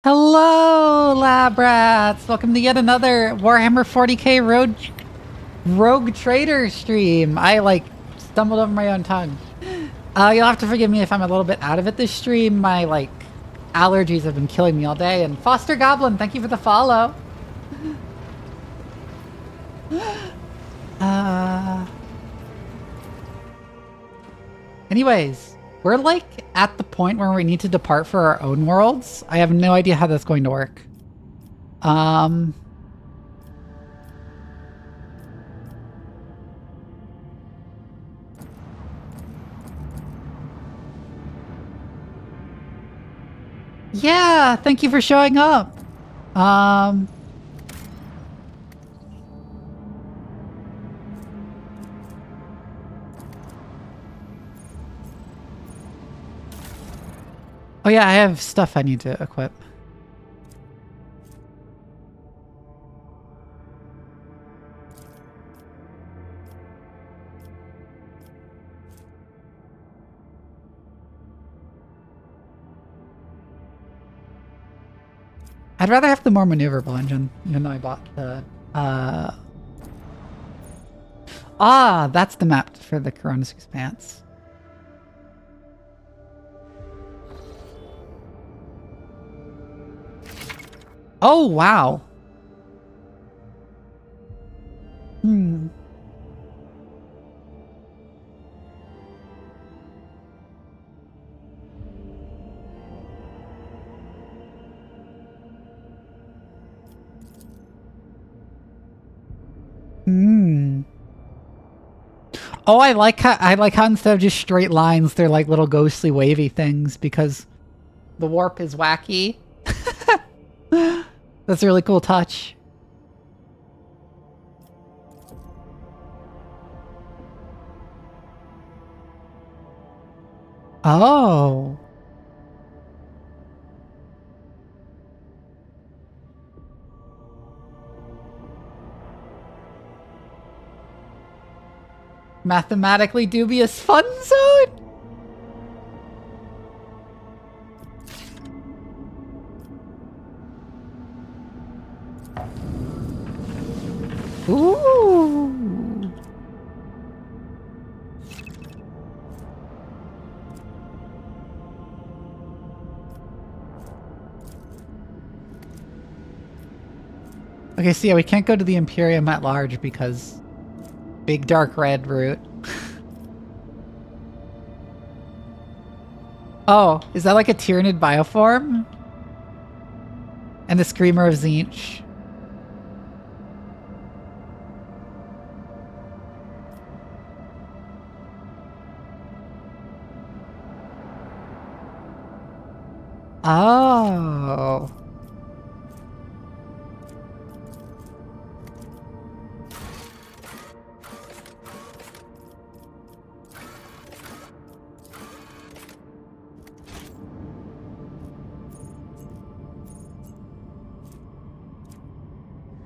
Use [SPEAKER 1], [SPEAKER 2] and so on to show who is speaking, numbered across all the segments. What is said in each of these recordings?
[SPEAKER 1] Hello, lab rats! Welcome to yet another Warhammer 40K Rogue Trader stream. I stumbled over my own tongue. You'll have to forgive me if I'm a little bit out of it this stream. My allergies have been killing me all day. And Foster Goblin, thank you for the follow. Anyways, we're at the point where we need to depart for our own worlds. I have no idea how that's going to work. Yeah, thank you for showing up. Oh yeah, I have stuff I need to equip. I'd rather have the more maneuverable engine, even though I bought the, that's the map for the Corona's Expanse. Oh, wow. Hmm. Hmm. Oh, I like how instead of just straight lines, they're like little ghostly wavy things because the warp is wacky. That's a really cool touch. Oh. Mathematically dubious fun zone? Ooh. Okay, so yeah, we can't go to the Imperium at large because big dark red route. Oh, is that like a Tyranid bioform? And the Screamer of Tzeentch. Oh.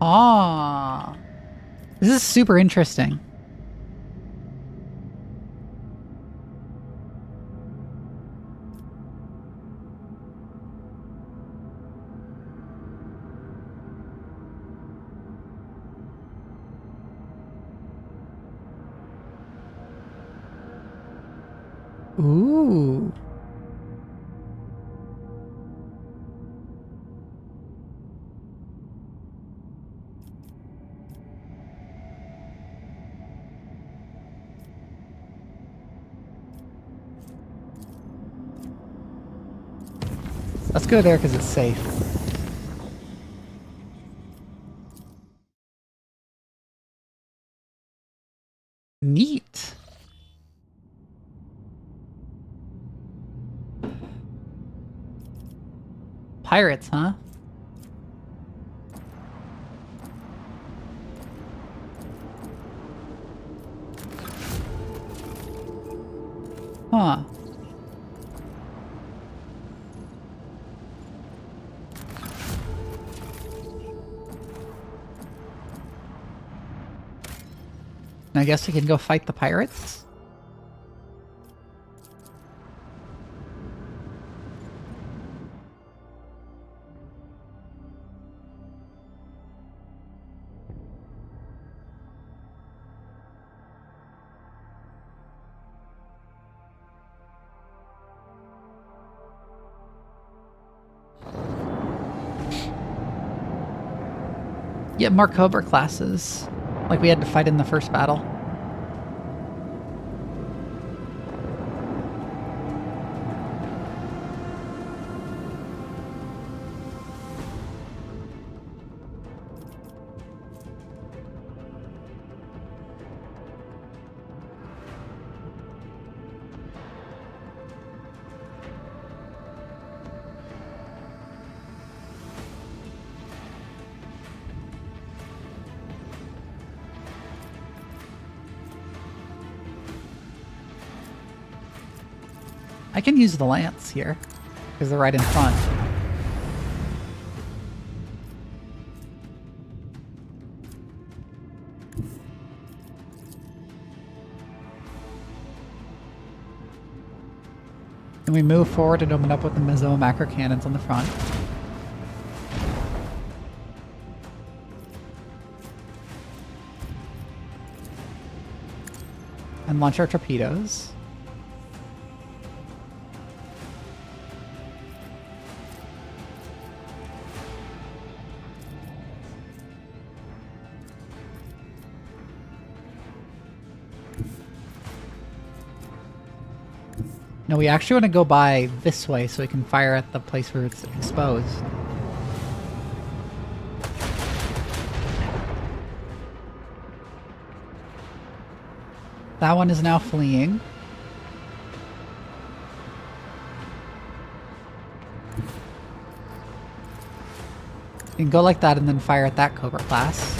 [SPEAKER 1] Ah. This is super interesting. Ooh. Let's go there because it's safe. Neat. Pirates, huh? Huh. I guess we can go fight the pirates? Yeah, more Cobra classes. Like we had to fight in the first battle. I can use the lance here, because they're right in front. And we move forward and open up with the Mizo macro cannons on the front. And launch our torpedoes. No, we actually want to go by this way so we can fire at the place where it's exposed. That one is now fleeing. You can go like that and then fire at that Cobra class.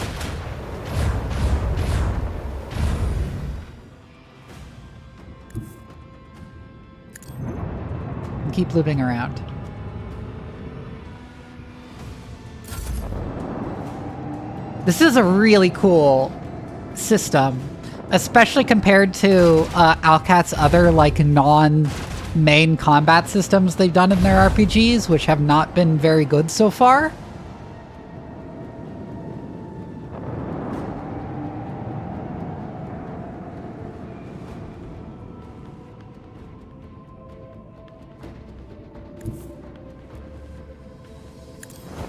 [SPEAKER 1] Keep looping around. This is a really cool system, especially compared to Alcat's other like non-main combat systems they've done in their RPGs, which have not been very good so far.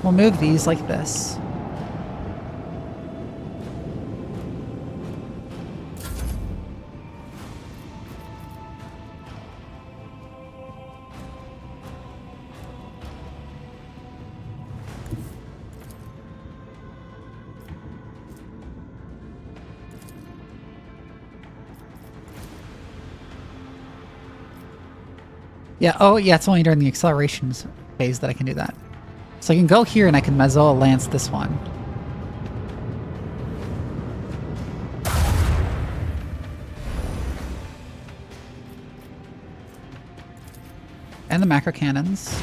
[SPEAKER 1] We'll move these like this. Yeah, oh yeah, it's only during the accelerations phase that I can do that. So I can go here and I can Mezzo lance this one. And the macro cannons.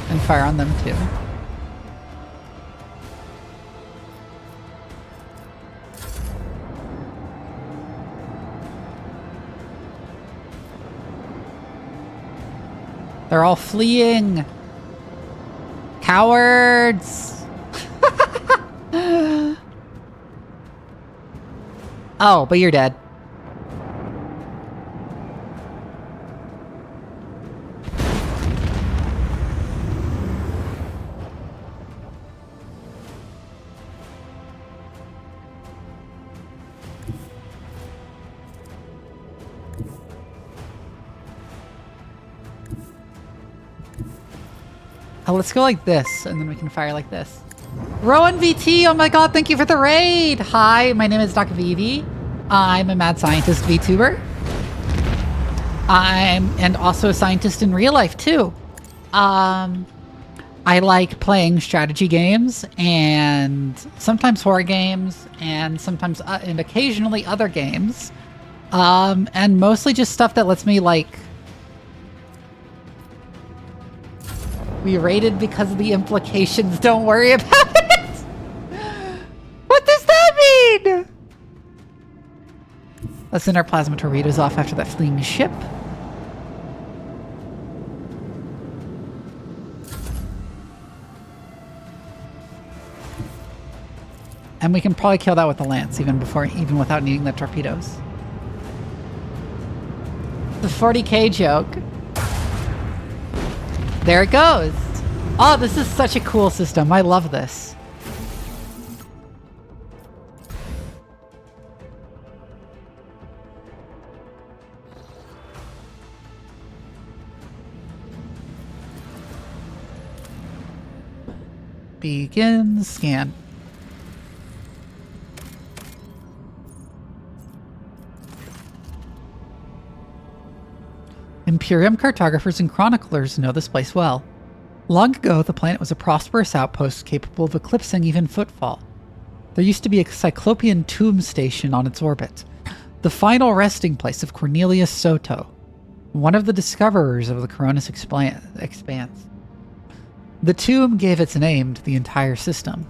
[SPEAKER 1] And fire on them too. They're all fleeing! Cowards! Oh, but you're dead. Oh, let's go like this, and then we can fire like this. Rowan VT, oh my god, thank you for the raid! Hi, my name is Dr. Vivi. I'm a Mad Scientist VTuber. And also a scientist in real life, too. I like playing strategy games, and sometimes horror games, and sometimes, and occasionally other games. And mostly just stuff that lets me, like, be rated because of the implications. Don't worry about it! What does that mean? Let's send our plasma torpedoes off after that fleeing ship. And we can probably kill that with the lance, even without needing the torpedoes. The 40K joke. There it goes. Oh, this is such a cool system. I love this. Begin scan. Imperium cartographers and chroniclers know this place well. Long ago, the planet was a prosperous outpost capable of eclipsing even footfall. There used to be a Cyclopean tomb station on its orbit, the final resting place of Cornelius Soto, one of the discoverers of the Coronis expanse. The tomb gave its name to the entire system.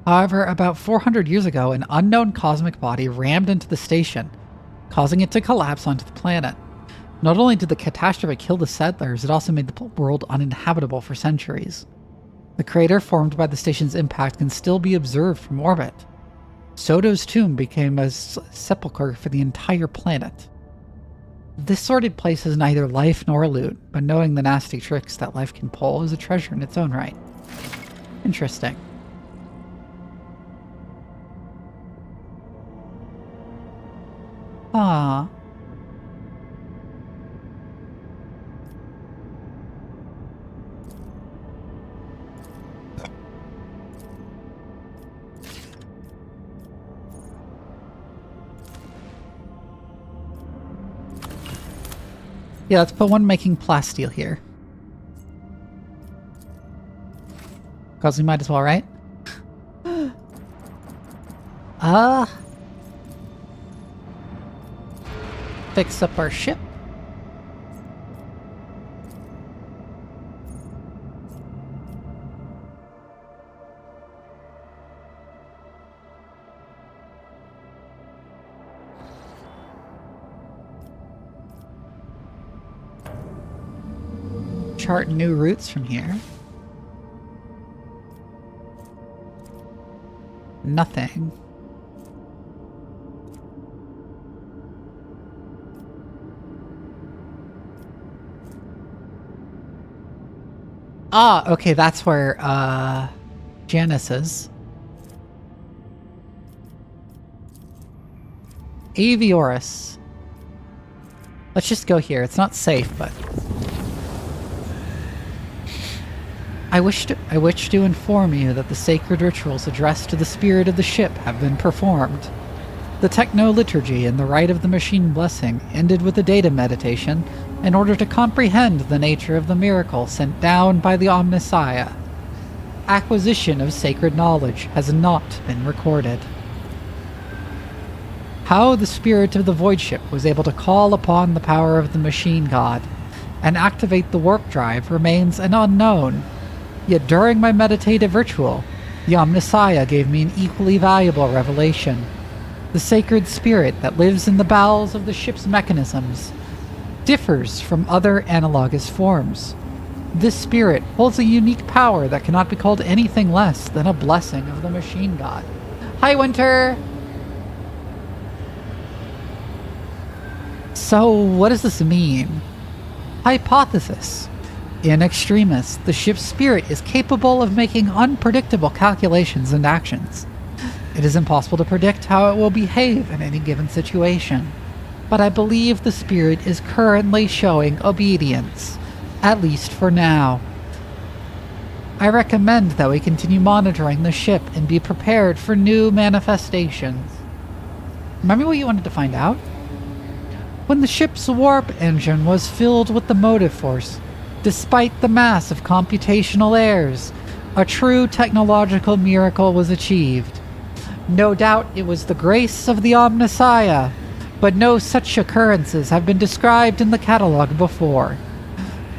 [SPEAKER 1] However, about 400 years ago, an unknown cosmic body rammed into the station, causing it to collapse onto the planet. Not only did the catastrophe kill the settlers, it also made the world uninhabitable for centuries. The crater formed by the station's impact can still be observed from orbit. Soto's tomb became a sepulchre for the entire planet. This sordid place has neither life nor loot, but knowing the nasty tricks that life can pull is a treasure in its own right. Interesting. Ah. Yeah, let's put one making plasteel here. Because we might as well, right? Fix up our ship. Chart new routes from here. Nothing. Ah, okay, that's where, Janice is. Avioris. Let's just go here. It's not safe, but... I wish to inform you that the sacred rituals addressed to the spirit of the ship have been performed. The techno-liturgy and the rite of the machine blessing ended with a data meditation in order to comprehend the nature of the miracle sent down by the Omnissiah. Acquisition of sacred knowledge has not been recorded. How the spirit of the void ship was able to call upon the power of the machine god and activate the warp drive remains an unknown. Yet during my meditative ritual, the Omnissiah gave me an equally valuable revelation. The sacred spirit that lives in the bowels of the ship's mechanisms differs from other analogous forms. This spirit holds a unique power that cannot be called anything less than a blessing of the machine god. Hi, Winter! So, what does this mean? Hypothesis. In extremis, the ship's spirit is capable of making unpredictable calculations and actions. It is impossible to predict how it will behave in any given situation, but I believe the spirit is currently showing obedience, at least for now. I recommend that we continue monitoring the ship and be prepared for new manifestations. Remember what you wanted to find out? When the ship's warp engine was filled with the motive force, despite the mass of computational errors, a true technological miracle was achieved. No doubt it was the grace of the Omnissiah, but no such occurrences have been described in the catalog before.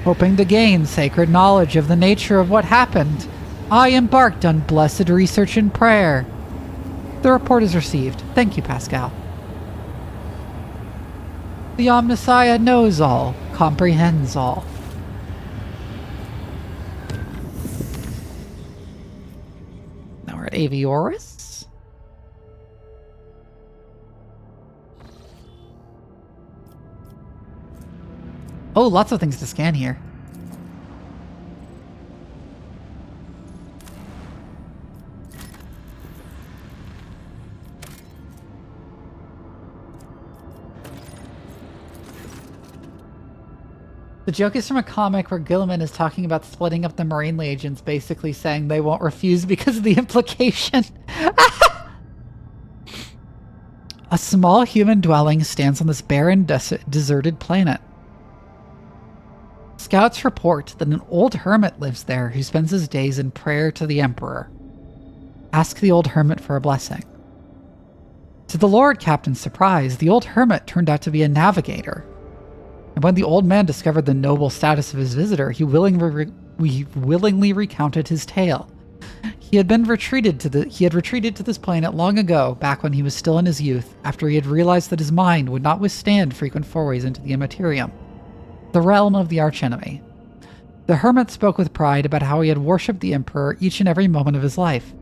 [SPEAKER 1] Hoping to gain sacred knowledge of the nature of what happened, I embarked on blessed research and prayer. The report is received. Thank you, Pascal. The Omnissiah knows all, comprehends all. Aviorus? Oh, lots of things to scan here. The joke is from a comic where Gilliman is talking about splitting up the Marine Legions, basically saying they won't refuse because of the implication. A small human dwelling stands on this barren, deserted planet. Scouts report that an old hermit lives there who spends his days in prayer to the Emperor. Ask the old hermit for a blessing. To the Lord Captain's surprise, the old hermit turned out to be a navigator. And when the old man discovered the noble status of his visitor, he willingly recounted his tale. He had retreated to this planet long ago, back when he was still in his youth, after he had realized that his mind would not withstand frequent forays into the immaterium, the realm of the archenemy. The hermit spoke with pride about how he had worshipped the Emperor each and every moment of his life.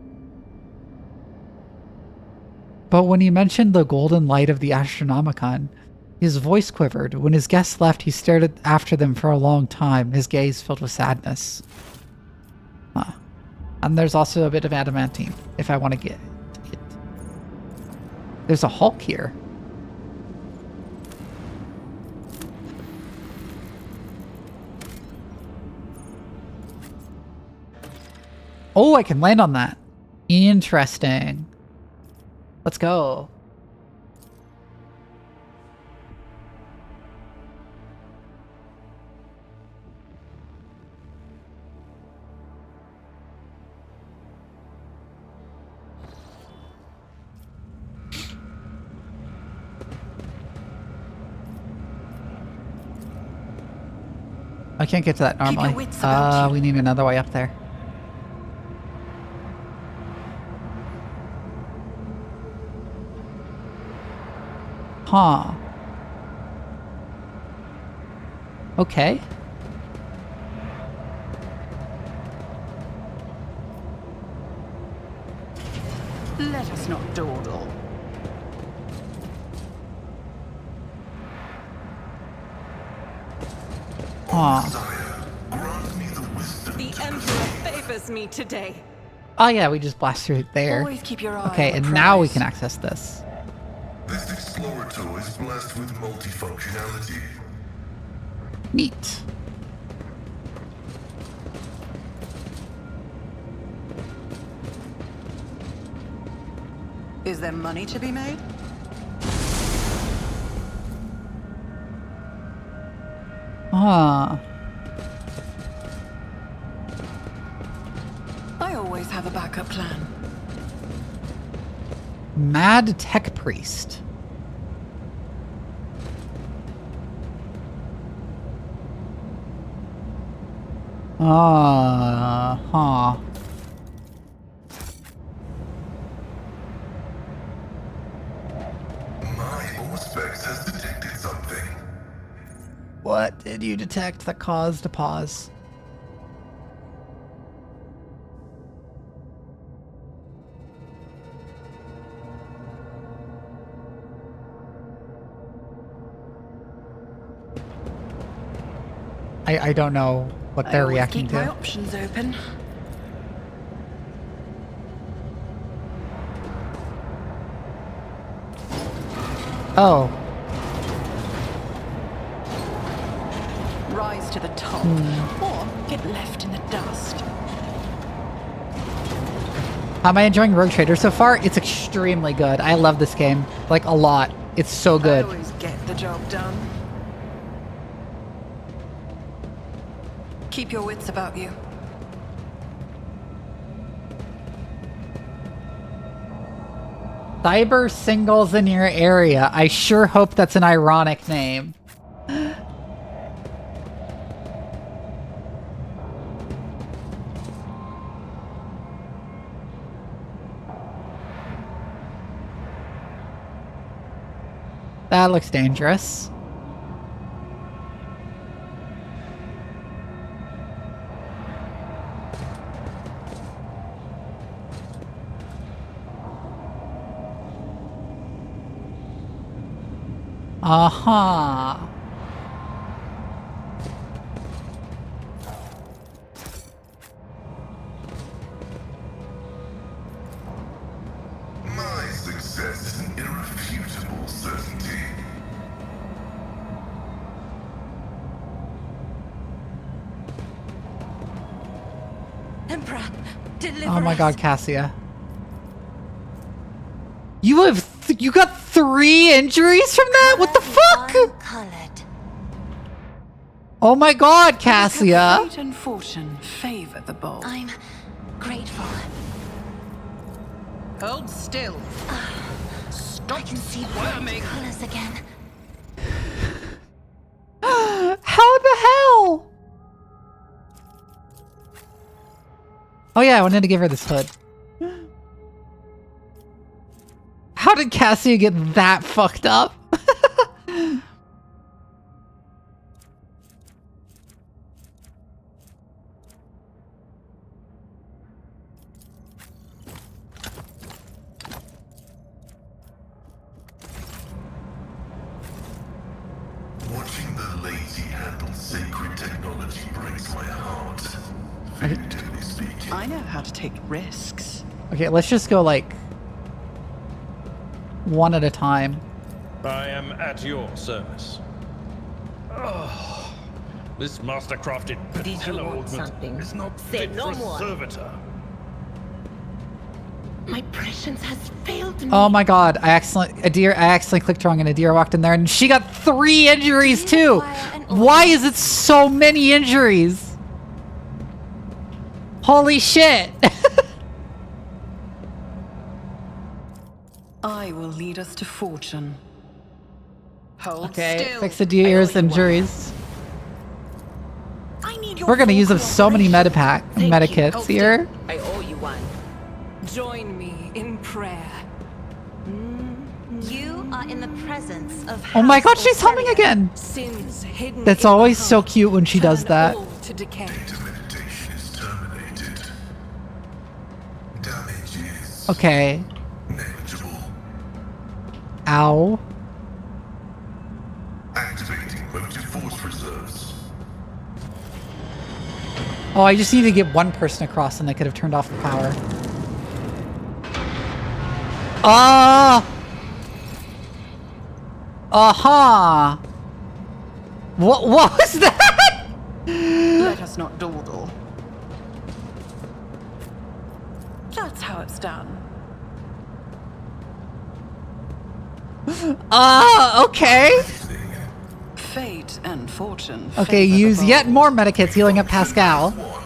[SPEAKER 1] But when he mentioned the golden light of the Astronomicon, his voice quivered. When his guests left, he stared after them for a long time, his gaze filled with sadness. Huh. And there's also a bit of adamantine, if I want to get it. There's a Hulk here. Oh, I can land on that. Interesting. Let's go. I can't get to that normally. We need another way up there. Huh. Okay.
[SPEAKER 2] Let us not dawdle. The Emperor favors me today.
[SPEAKER 1] Oh yeah, we just blast through there.
[SPEAKER 2] Always keep your eye
[SPEAKER 1] okay,
[SPEAKER 2] on
[SPEAKER 1] and
[SPEAKER 2] the
[SPEAKER 1] now we
[SPEAKER 2] prize.
[SPEAKER 1] can access this.
[SPEAKER 3] This explorator is blessed with multifunctionality.
[SPEAKER 1] Neat.
[SPEAKER 2] Is there money to be made?
[SPEAKER 1] Ah.
[SPEAKER 2] I always have a backup plan.
[SPEAKER 1] Mad Tech Priest. Huh.
[SPEAKER 3] My Auspex has detected something.
[SPEAKER 1] What did you detect that caused a pause? I don't know what they're reacting
[SPEAKER 2] keep my
[SPEAKER 1] to.
[SPEAKER 2] options open.
[SPEAKER 1] Oh.
[SPEAKER 2] Rise to the top, or get left in the dust.
[SPEAKER 1] How am I enjoying Rogue Trader so far? It's extremely good. I love this game. Like, a lot. It's so good.
[SPEAKER 2] I always get the job done. Keep your wits about you.
[SPEAKER 1] Cyber singles in your area. I sure hope that's an ironic name. That looks dangerous. Uh-huh.
[SPEAKER 3] My success is an irrefutable certainty.
[SPEAKER 2] Emperor, deliver
[SPEAKER 1] Oh my
[SPEAKER 2] us.
[SPEAKER 1] god, Cassia. You got 3 injuries from that? What the fuck?
[SPEAKER 4] Uncolored.
[SPEAKER 1] Oh my god, Cassia.
[SPEAKER 5] Fate and fortune favor the bold.
[SPEAKER 4] I'm grateful.
[SPEAKER 5] Hold still.
[SPEAKER 4] I can see bright colors again.
[SPEAKER 1] How the hell? Oh yeah, I wanted to give her this hood. How did Cassia get that fucked up?
[SPEAKER 3] Watching the lazy handle sacred technology breaks my heart. Figuratively speaking.
[SPEAKER 5] I know how to take risks.
[SPEAKER 1] Okay, let's just go like one at a time.
[SPEAKER 6] I am at your service. Oh, this master-crafted
[SPEAKER 7] Did you
[SPEAKER 6] patella
[SPEAKER 7] want
[SPEAKER 6] augment
[SPEAKER 7] something?
[SPEAKER 6] is not
[SPEAKER 7] Say
[SPEAKER 6] fit
[SPEAKER 7] no
[SPEAKER 6] for
[SPEAKER 7] more.
[SPEAKER 6] a servitor.
[SPEAKER 7] My prescience has failed me.
[SPEAKER 1] Oh my god, I accidentally clicked wrong and Adira walked in there and she got 3 injuries too! Why is it so many injuries? Holy shit!
[SPEAKER 5] I will lead us to fortune. Hold
[SPEAKER 1] Okay,
[SPEAKER 5] still.
[SPEAKER 1] fix Adira's
[SPEAKER 5] I owe you one.
[SPEAKER 1] injuries.
[SPEAKER 7] I need your
[SPEAKER 1] We're gonna
[SPEAKER 7] full
[SPEAKER 1] use up so many
[SPEAKER 7] cooperation. Thank you.
[SPEAKER 1] medikits
[SPEAKER 7] Hold
[SPEAKER 1] here.
[SPEAKER 7] still. I owe you one.
[SPEAKER 2] Join me in prayer.
[SPEAKER 4] You are in the presence of
[SPEAKER 1] Oh my god,
[SPEAKER 4] House
[SPEAKER 1] she's humming
[SPEAKER 4] Orstelia.
[SPEAKER 1] again!
[SPEAKER 2] Sins hidden
[SPEAKER 1] That's
[SPEAKER 2] in the
[SPEAKER 1] always so
[SPEAKER 2] heart
[SPEAKER 1] cute when she does
[SPEAKER 2] turn
[SPEAKER 1] that.
[SPEAKER 2] all to decay.
[SPEAKER 3] Data meditation is terminated. Damage is
[SPEAKER 1] Okay.
[SPEAKER 3] negligible.
[SPEAKER 1] Ow.
[SPEAKER 3] Activating motive force reserves.
[SPEAKER 1] Oh, I just need to get one person across and I could have turned off the power. Ah! Uh-huh! What was that?
[SPEAKER 5] Let us not dawdle. That's how it's done.
[SPEAKER 1] Okay.
[SPEAKER 5] Fate and fortune.
[SPEAKER 1] Okay,
[SPEAKER 5] favor the
[SPEAKER 1] use yet
[SPEAKER 5] bold.
[SPEAKER 1] more medikits healing up Pascal.
[SPEAKER 3] One.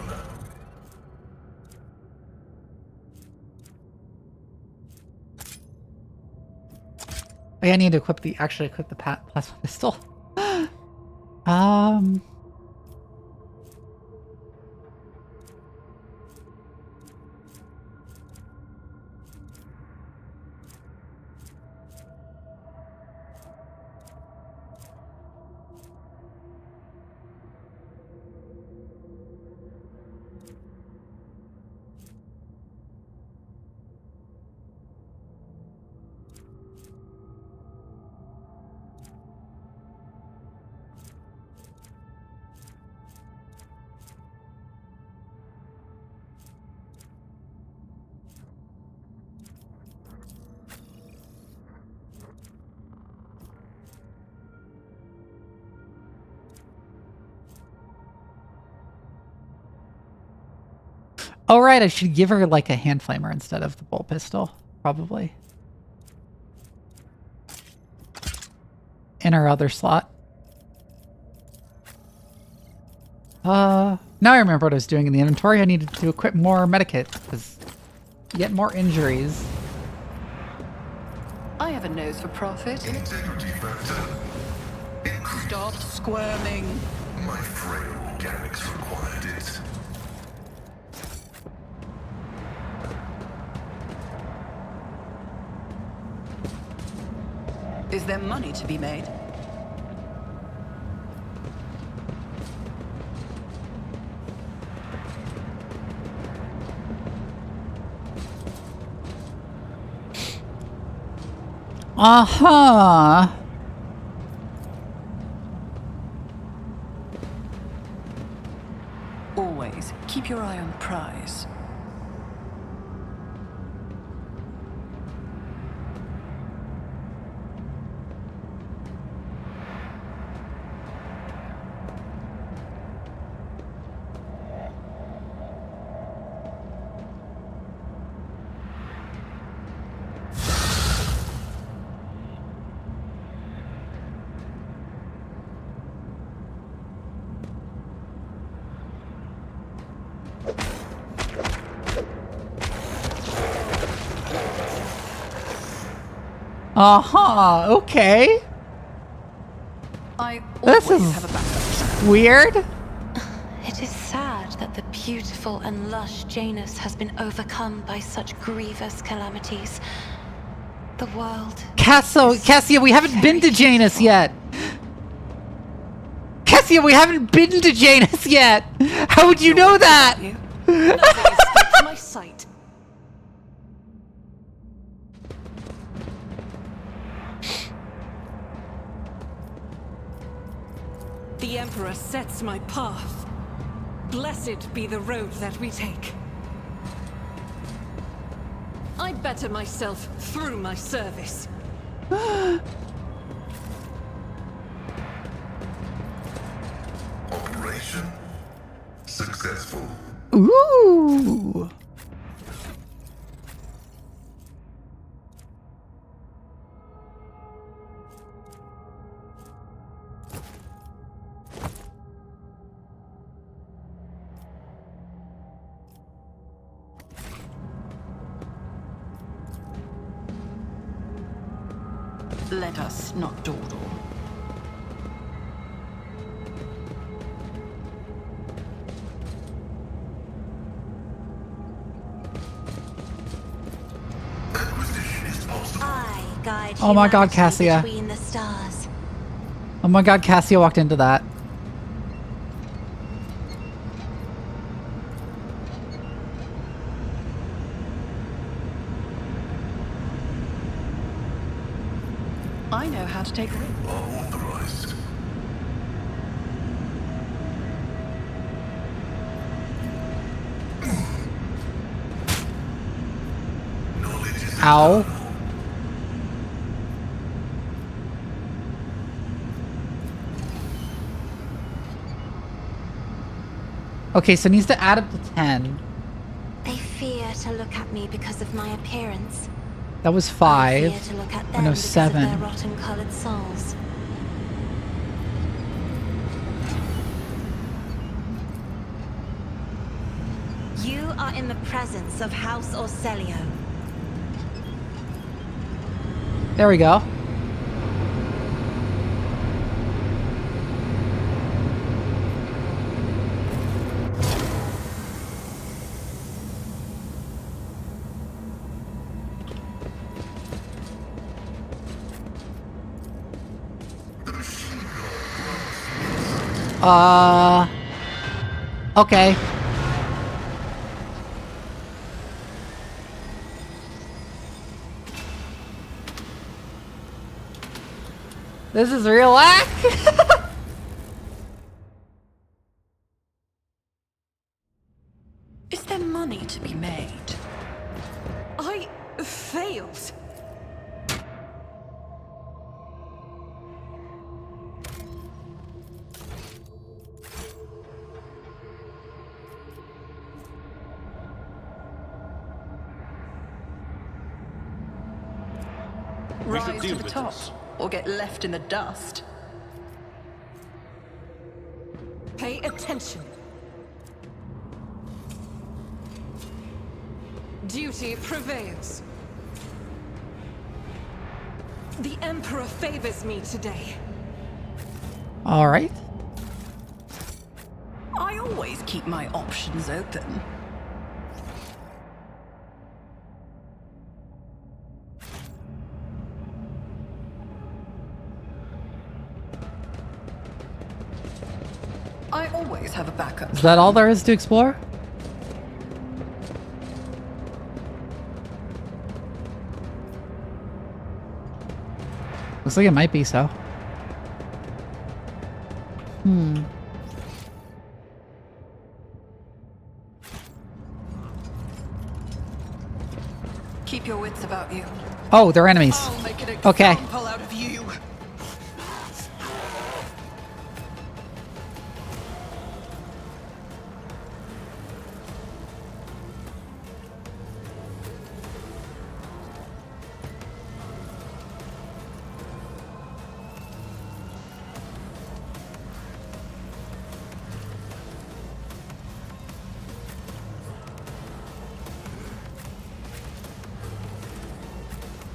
[SPEAKER 1] Oh, yeah, I need to actually equip the plasma pistol. Oh, right, I should give her like a hand flamer instead of the bolt pistol, probably. In her other slot. Now I remember what I was doing in the inventory. I needed to equip more medikits, because yet more injuries.
[SPEAKER 5] I have a nose for profit.
[SPEAKER 3] Integrity factor. Increase.
[SPEAKER 5] Stop squirming.
[SPEAKER 3] My frail organics required it.
[SPEAKER 5] Is there money to be made?
[SPEAKER 1] Uh-huh.
[SPEAKER 5] always, keep your eye on the prize.
[SPEAKER 1] Uh-huh, okay.
[SPEAKER 5] I
[SPEAKER 1] This
[SPEAKER 5] always
[SPEAKER 1] is
[SPEAKER 5] have a backup.
[SPEAKER 1] weird.
[SPEAKER 8] It is sad that the beautiful and lush Janus has been overcome by such grievous calamities. The world...
[SPEAKER 1] Cassia, we haven't been to Janus yet. Cassia, we haven't been to Janus yet. How would you know that?
[SPEAKER 2] Nothing escapes my sight. The Emperor sets my path. Blessed be the road that we take. I better myself through my service.
[SPEAKER 3] Operation successful.
[SPEAKER 1] Ooh.
[SPEAKER 5] Let us not dawdle.
[SPEAKER 3] Acquisition is possible.
[SPEAKER 8] I guide
[SPEAKER 1] Oh my God,
[SPEAKER 8] humanity
[SPEAKER 1] Cassia.
[SPEAKER 8] between the stars.
[SPEAKER 1] Oh my God, Cassia walked into that.
[SPEAKER 5] I know how to take a risk.
[SPEAKER 3] Are authorized. Knowledge is
[SPEAKER 1] Ow.
[SPEAKER 3] eternal.
[SPEAKER 1] Okay, so it needs to add up to 10.
[SPEAKER 8] They fear to look at me because of my appearance.
[SPEAKER 1] That was
[SPEAKER 8] I
[SPEAKER 1] 5.
[SPEAKER 8] fear to look at
[SPEAKER 1] Oh,
[SPEAKER 8] them
[SPEAKER 1] no,
[SPEAKER 8] because
[SPEAKER 1] 7.
[SPEAKER 8] of their rotten-colored souls. You are in the presence of House Orcelio.
[SPEAKER 1] There we go. Okay. This is real whack.
[SPEAKER 5] Is there money to be made?
[SPEAKER 2] I failed.
[SPEAKER 6] We should
[SPEAKER 5] Rise
[SPEAKER 6] deal
[SPEAKER 5] to the
[SPEAKER 6] with
[SPEAKER 5] top,
[SPEAKER 6] this.
[SPEAKER 5] or get left in the dust.
[SPEAKER 2] Pay attention. Duty prevails. The Emperor favors me today.
[SPEAKER 1] All right.
[SPEAKER 5] I always keep my options open. I always have a backup.
[SPEAKER 1] Is that all there is to explore? Looks like it might be so.
[SPEAKER 5] Keep your wits about you.
[SPEAKER 1] Oh, they're enemies.
[SPEAKER 5] I'll make an
[SPEAKER 1] Okay.
[SPEAKER 5] example out of you.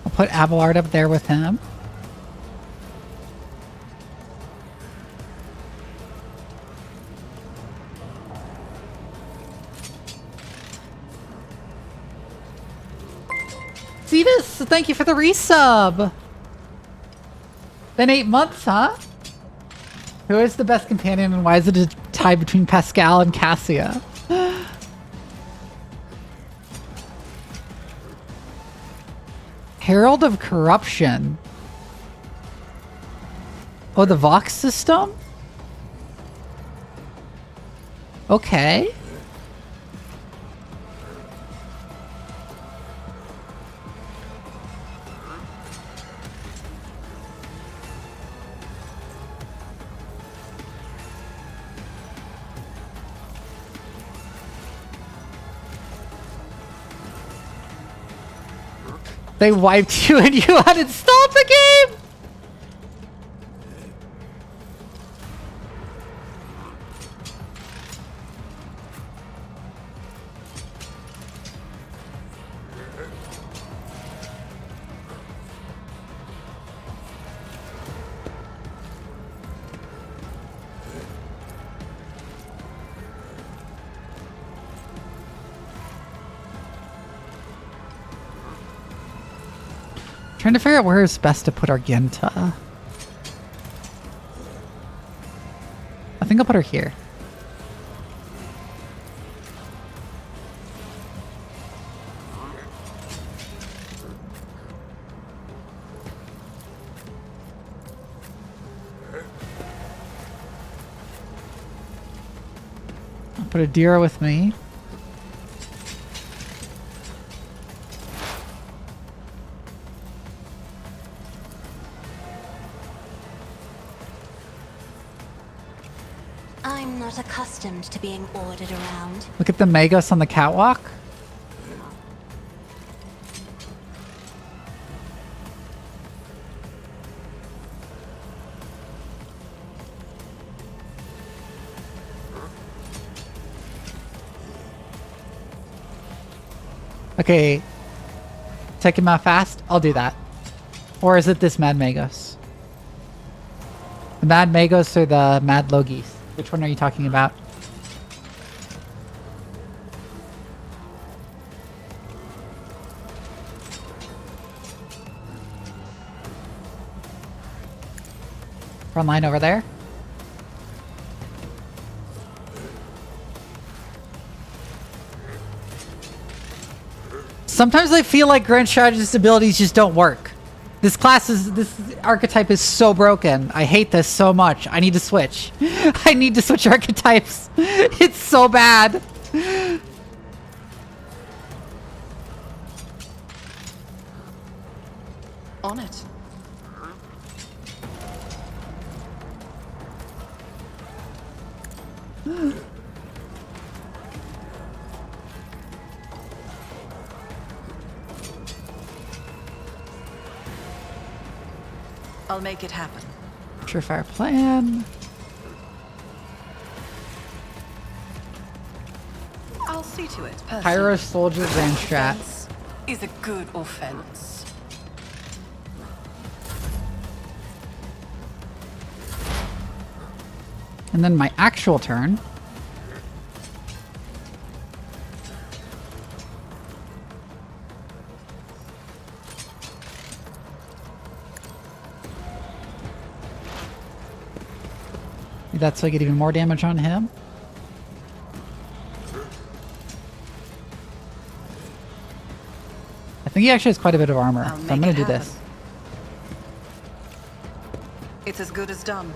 [SPEAKER 1] I'll put Abelard up there with him. Zetus, thank you for the resub. Been 8 months, huh? Who is the best companion and why is it a tie between Pascal and Cassia? Herald of Corruption. Oh, the Vox system? Okay. They wiped you and you uninstalled the game? Trying to figure out where it's best to put Argenta. I think I'll put her here. I'll put Adira with me.
[SPEAKER 8] I'm not accustomed to being ordered around.
[SPEAKER 1] Look at the Magos on the catwalk. Okay. Take him out fast? I'll do that. Or is it this Mad Magos? The Mad Magos or the Mad Logis? Which one are you talking about? Front line over there. Sometimes I feel like Grand Strategist abilities just don't work. This archetype is so broken. I hate this so much. I need to switch. I need to switch archetypes. It's so bad.
[SPEAKER 5] On it. I'll make it happen.
[SPEAKER 1] Surefire plan.
[SPEAKER 5] I'll see to it. Personally.
[SPEAKER 1] Pyro Soldier Grand Strat.
[SPEAKER 5] Offense is a good offense.
[SPEAKER 1] And then my actual turn. That's so I get even more damage on him. I think he actually has quite a bit of armor, so I'm gonna do this.
[SPEAKER 5] It's as good as done.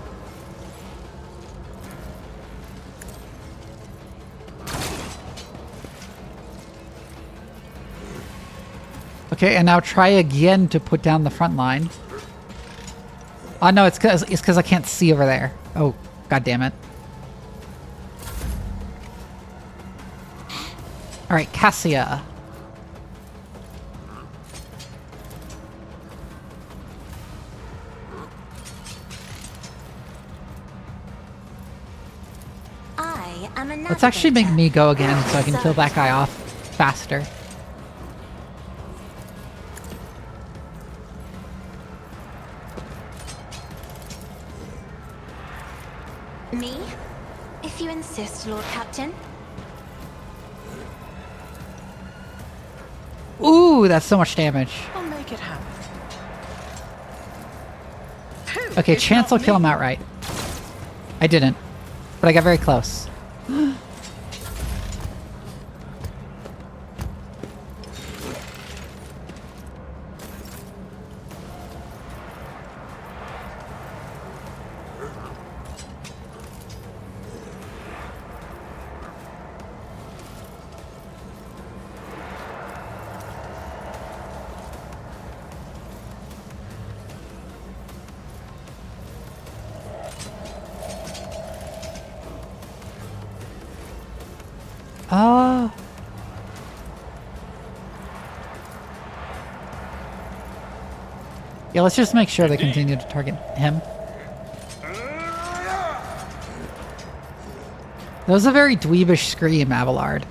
[SPEAKER 1] Okay, and now try again to put down the front line. Oh no, it's because I can't see over there. Oh, god damn it. Alright, Cassia.
[SPEAKER 8] I am a
[SPEAKER 1] Let's actually make
[SPEAKER 8] navigator.
[SPEAKER 1] me go again so I can kill that guy off faster.
[SPEAKER 8] Me? If you insist, Lord Captain.
[SPEAKER 1] Ooh, that's so much damage.
[SPEAKER 4] I'll make it happen.
[SPEAKER 1] Okay,
[SPEAKER 4] It's
[SPEAKER 1] chance
[SPEAKER 4] not
[SPEAKER 1] will kill
[SPEAKER 4] me.
[SPEAKER 1] him outright. I didn't, but I got very close. Oh. Yeah, let's just make sure they continue to target him. That was a very dweebish scream, Abelard.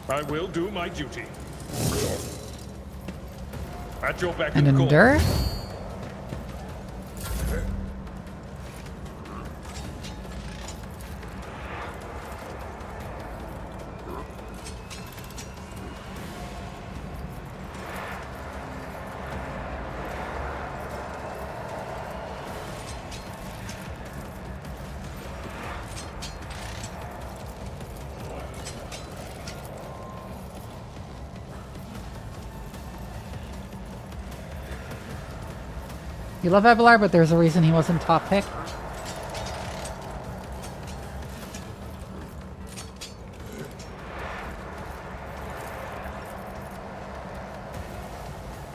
[SPEAKER 6] I will do my duty. At your beck
[SPEAKER 1] And
[SPEAKER 6] and call.
[SPEAKER 1] endure? You love Abelard, but there's a reason he wasn't top pick.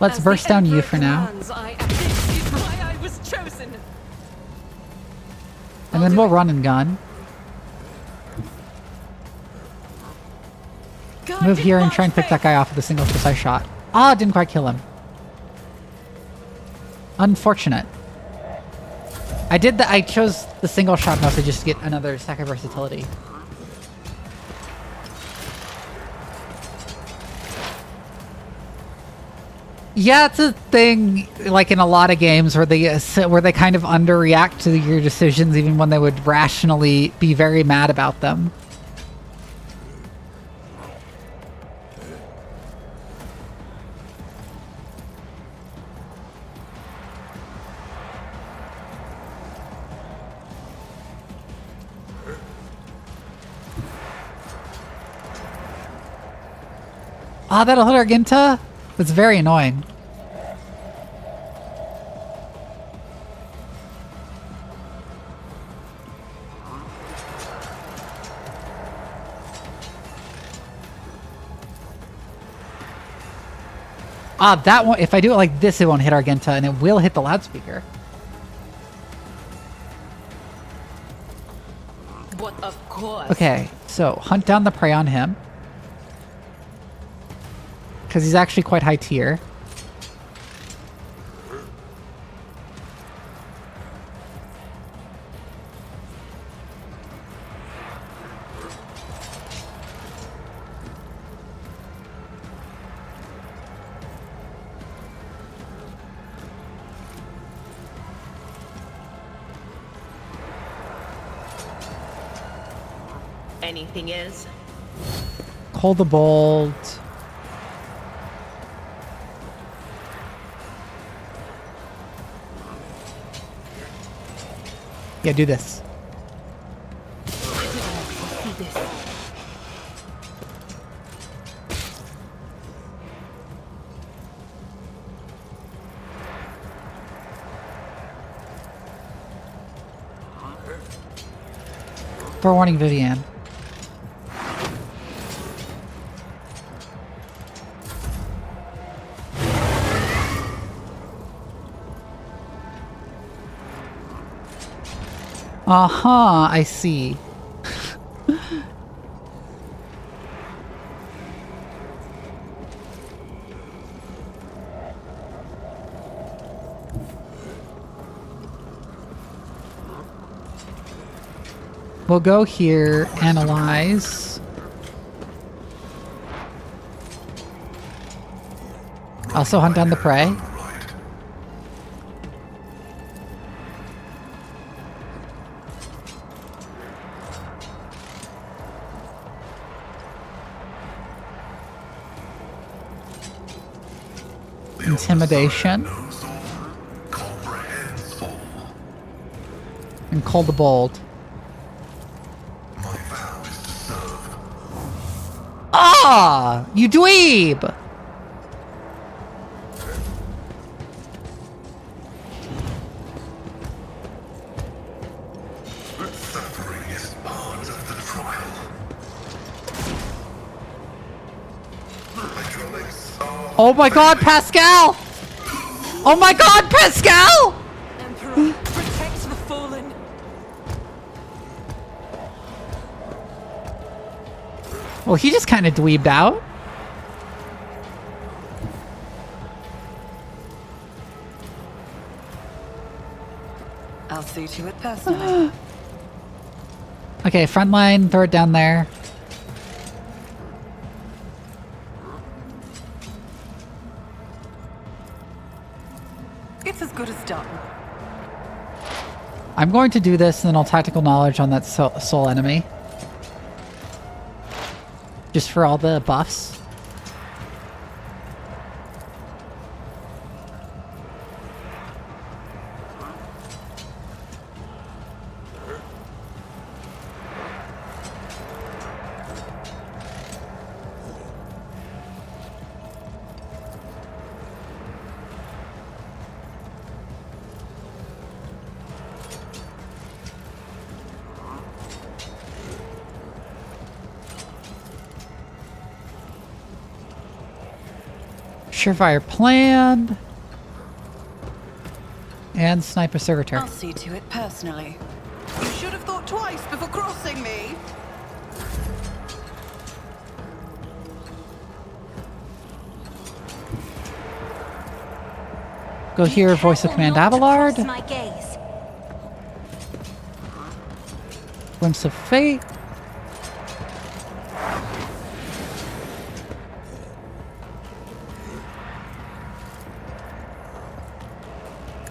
[SPEAKER 1] Let's
[SPEAKER 2] As
[SPEAKER 1] burst
[SPEAKER 2] the
[SPEAKER 1] down you
[SPEAKER 2] Emperor
[SPEAKER 1] for now,
[SPEAKER 2] commands, I act. This is why I was chosen.
[SPEAKER 1] and then we'll run and gun. Move here and try and pick that guy off with a single precise shot. Ah, didn't quite kill him. Unfortunate. I chose the single shot mostly just to get another stack of versatility. Yeah, it's a thing, like in a lot of games where they kind of underreact to your decisions even when they would rationally be very mad about them. Ah, that'll hit Argenta? That's very annoying. Ah, that one, if I do it like this, it won't hit Argenta, and it will hit the loudspeaker.
[SPEAKER 2] What of course.
[SPEAKER 1] Okay, so hunt down the prey on him. Because he's actually quite high tier.
[SPEAKER 7] Anything is?
[SPEAKER 1] Call the bolt. Yeah, do this. Forewarning Vivian. Uh-huh, I see. We'll go here, analyze. Also hunt down the prey. Intimidation. And Cold the Bold. Ah! You dweeb!
[SPEAKER 3] Suffering is part of the trial. Hydraulics are
[SPEAKER 1] Oh my god, Pascal! Oh my god, Pascal!
[SPEAKER 2] Emperor, protect the fallen.
[SPEAKER 1] Well, he just kind of dweebed out.
[SPEAKER 5] I'll see to it personally.
[SPEAKER 1] Okay, front line, throw it down there.
[SPEAKER 5] It's as good as done.
[SPEAKER 1] I'm going to do this and then I'll tactical knowledge on that soul enemy. Just for all the buffs. Surefire planned. And sniper servitor.
[SPEAKER 5] I'll see to it personally. You should have thought twice before crossing me.
[SPEAKER 1] Go here, voice of command Abelard.
[SPEAKER 8] My gaze.
[SPEAKER 1] Glimpse of fate.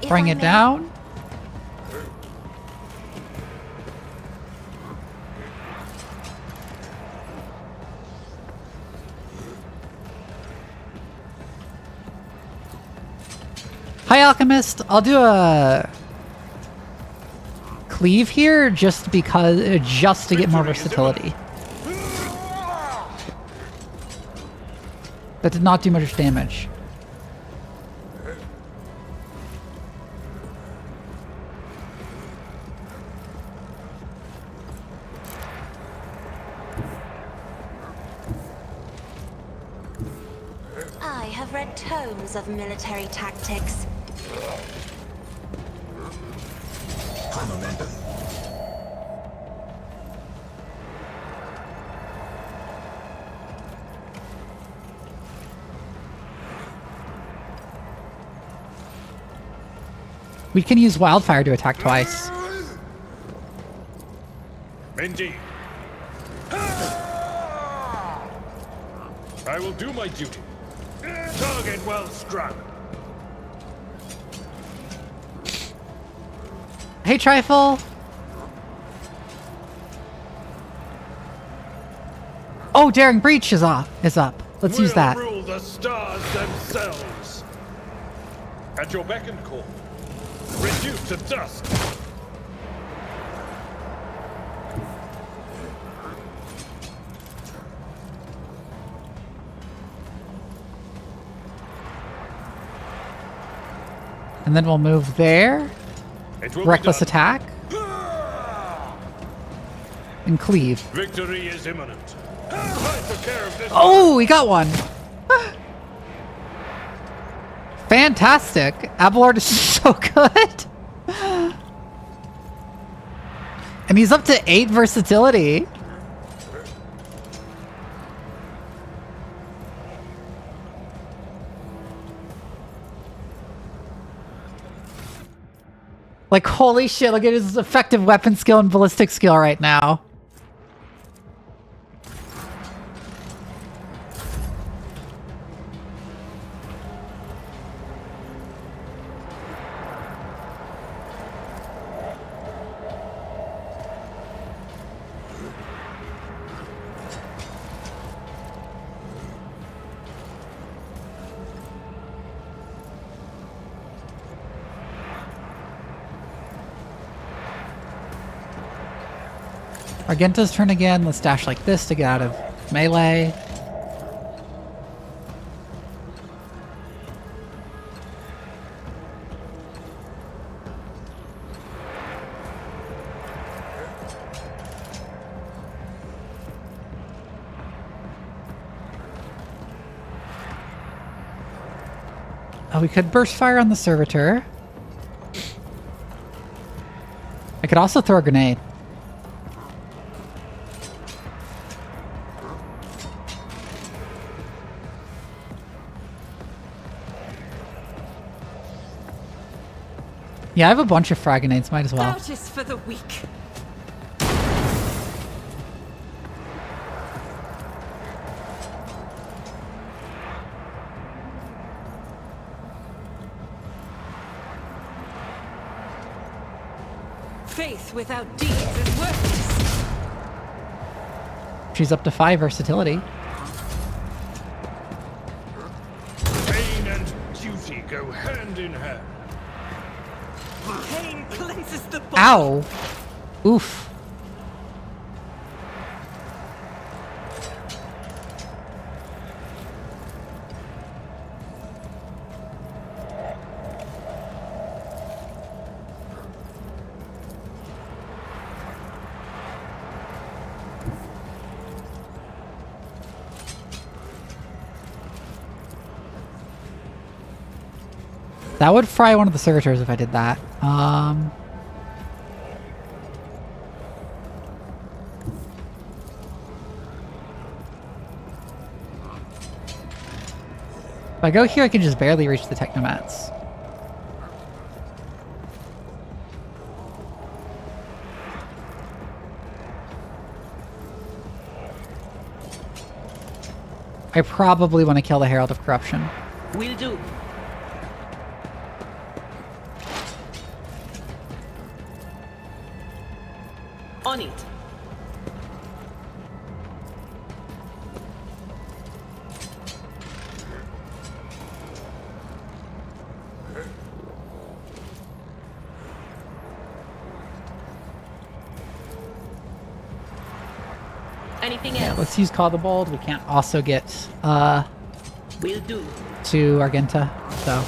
[SPEAKER 1] Bring it down. Hi, Alchemist. I'll do a cleave here just because, just to get more versatility. That did not do much damage.
[SPEAKER 8] I have read tomes of military tactics.
[SPEAKER 1] We can use wildfire to attack twice.
[SPEAKER 6] Indeed. I will do my duty. Target well struck.
[SPEAKER 1] Hey, Trifle. Oh, Daring Breach is up. Let's use that.
[SPEAKER 6] We'll rule the stars themselves. At your beck and call. Reduced to dust.
[SPEAKER 1] And then we'll move there.
[SPEAKER 6] It will
[SPEAKER 1] Reckless
[SPEAKER 6] be done.
[SPEAKER 1] attack. And cleave.
[SPEAKER 6] Victory is imminent. I took care of this.
[SPEAKER 1] Oh, we got one. Fantastic. Abelard is so good. And he's up to 8 versatility. Like, holy shit, look at his effective weapon skill and ballistic skill right now. Argenta's turn again. Let's dash like this to get out of melee. We could burst fire on the servitor. I could also throw a grenade. Yeah, I have a bunch of frag grenades, might as well.
[SPEAKER 2] Doubt is for the weak. Faith without deeds is worthless.
[SPEAKER 1] She's up to 5 versatility.
[SPEAKER 6] Pain and duty go hand in hand.
[SPEAKER 2] Pain cleanses the body.
[SPEAKER 1] Ow! Oof. That would fry one of the servitors if I did that. If I go here, I can just barely reach the technomats. I probably want to kill the Herald of Corruption.
[SPEAKER 7] Will do. On it. Anything else?
[SPEAKER 1] Let's use Call the Bold. We can't also get
[SPEAKER 7] Will do.
[SPEAKER 1] to Argenta, so.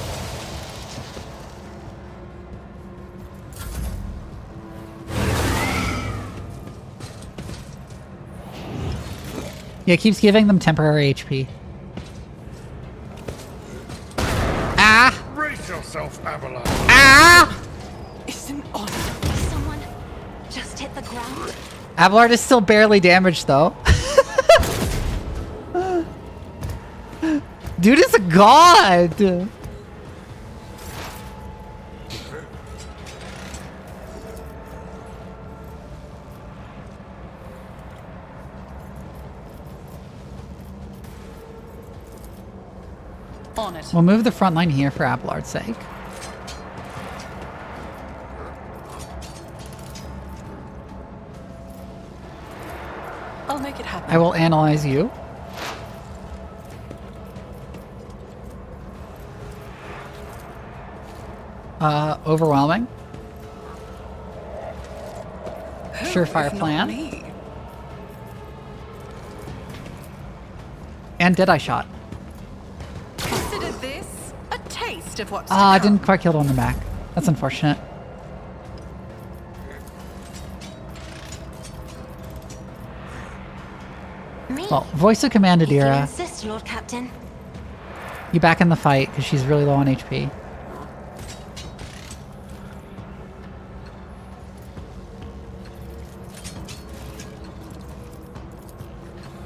[SPEAKER 1] Yeah, it keeps giving them temporary HP. Ah!
[SPEAKER 6] Brace yourself, Avalon.
[SPEAKER 1] Ah!
[SPEAKER 2] It's an honor.
[SPEAKER 8] Someone just hit the ground.
[SPEAKER 1] Abelard is still barely damaged, though. Dude is a god!
[SPEAKER 5] On it.
[SPEAKER 1] We'll move the front line here for Abelard's sake.
[SPEAKER 5] I'll make it happen.
[SPEAKER 1] I will analyze you. Overwhelming. Surefire
[SPEAKER 5] If not
[SPEAKER 1] plan.
[SPEAKER 5] me.
[SPEAKER 1] And Deadeye Shot.
[SPEAKER 5] Consider this a taste of what's
[SPEAKER 1] Ah, I
[SPEAKER 5] to come.
[SPEAKER 1] didn't quite kill the one in the back. That's unfortunate.
[SPEAKER 8] Me?
[SPEAKER 1] Well, voice of command,
[SPEAKER 8] If you
[SPEAKER 1] Adira.
[SPEAKER 8] insist, Lord Captain.
[SPEAKER 1] You back in the fight because she's really low on HP.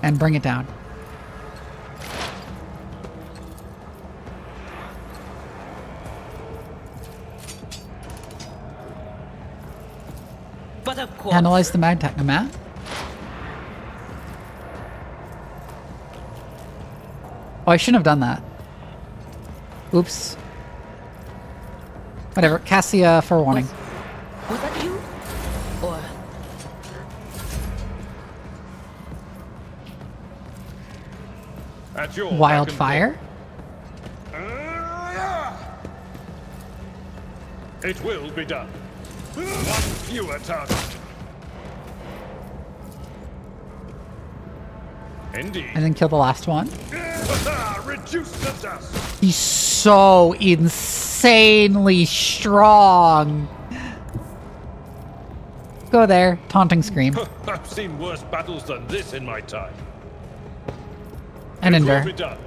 [SPEAKER 1] and bring it down.
[SPEAKER 7] But of course.
[SPEAKER 1] Analyze the mag technomat. Oh, I shouldn't have done that. Oops. Whatever. Cassia, forewarning.
[SPEAKER 7] Was that you? Or
[SPEAKER 6] At your
[SPEAKER 1] Wildfire.
[SPEAKER 6] It will be done. One fewer target. Indeed.
[SPEAKER 1] And then kill the last one.
[SPEAKER 6] Reduce the dust.
[SPEAKER 1] He's so insanely strong. Go there. Taunting scream.
[SPEAKER 6] I've seen worse battles than this in my time.
[SPEAKER 1] And
[SPEAKER 6] It will
[SPEAKER 1] endure.
[SPEAKER 6] be done.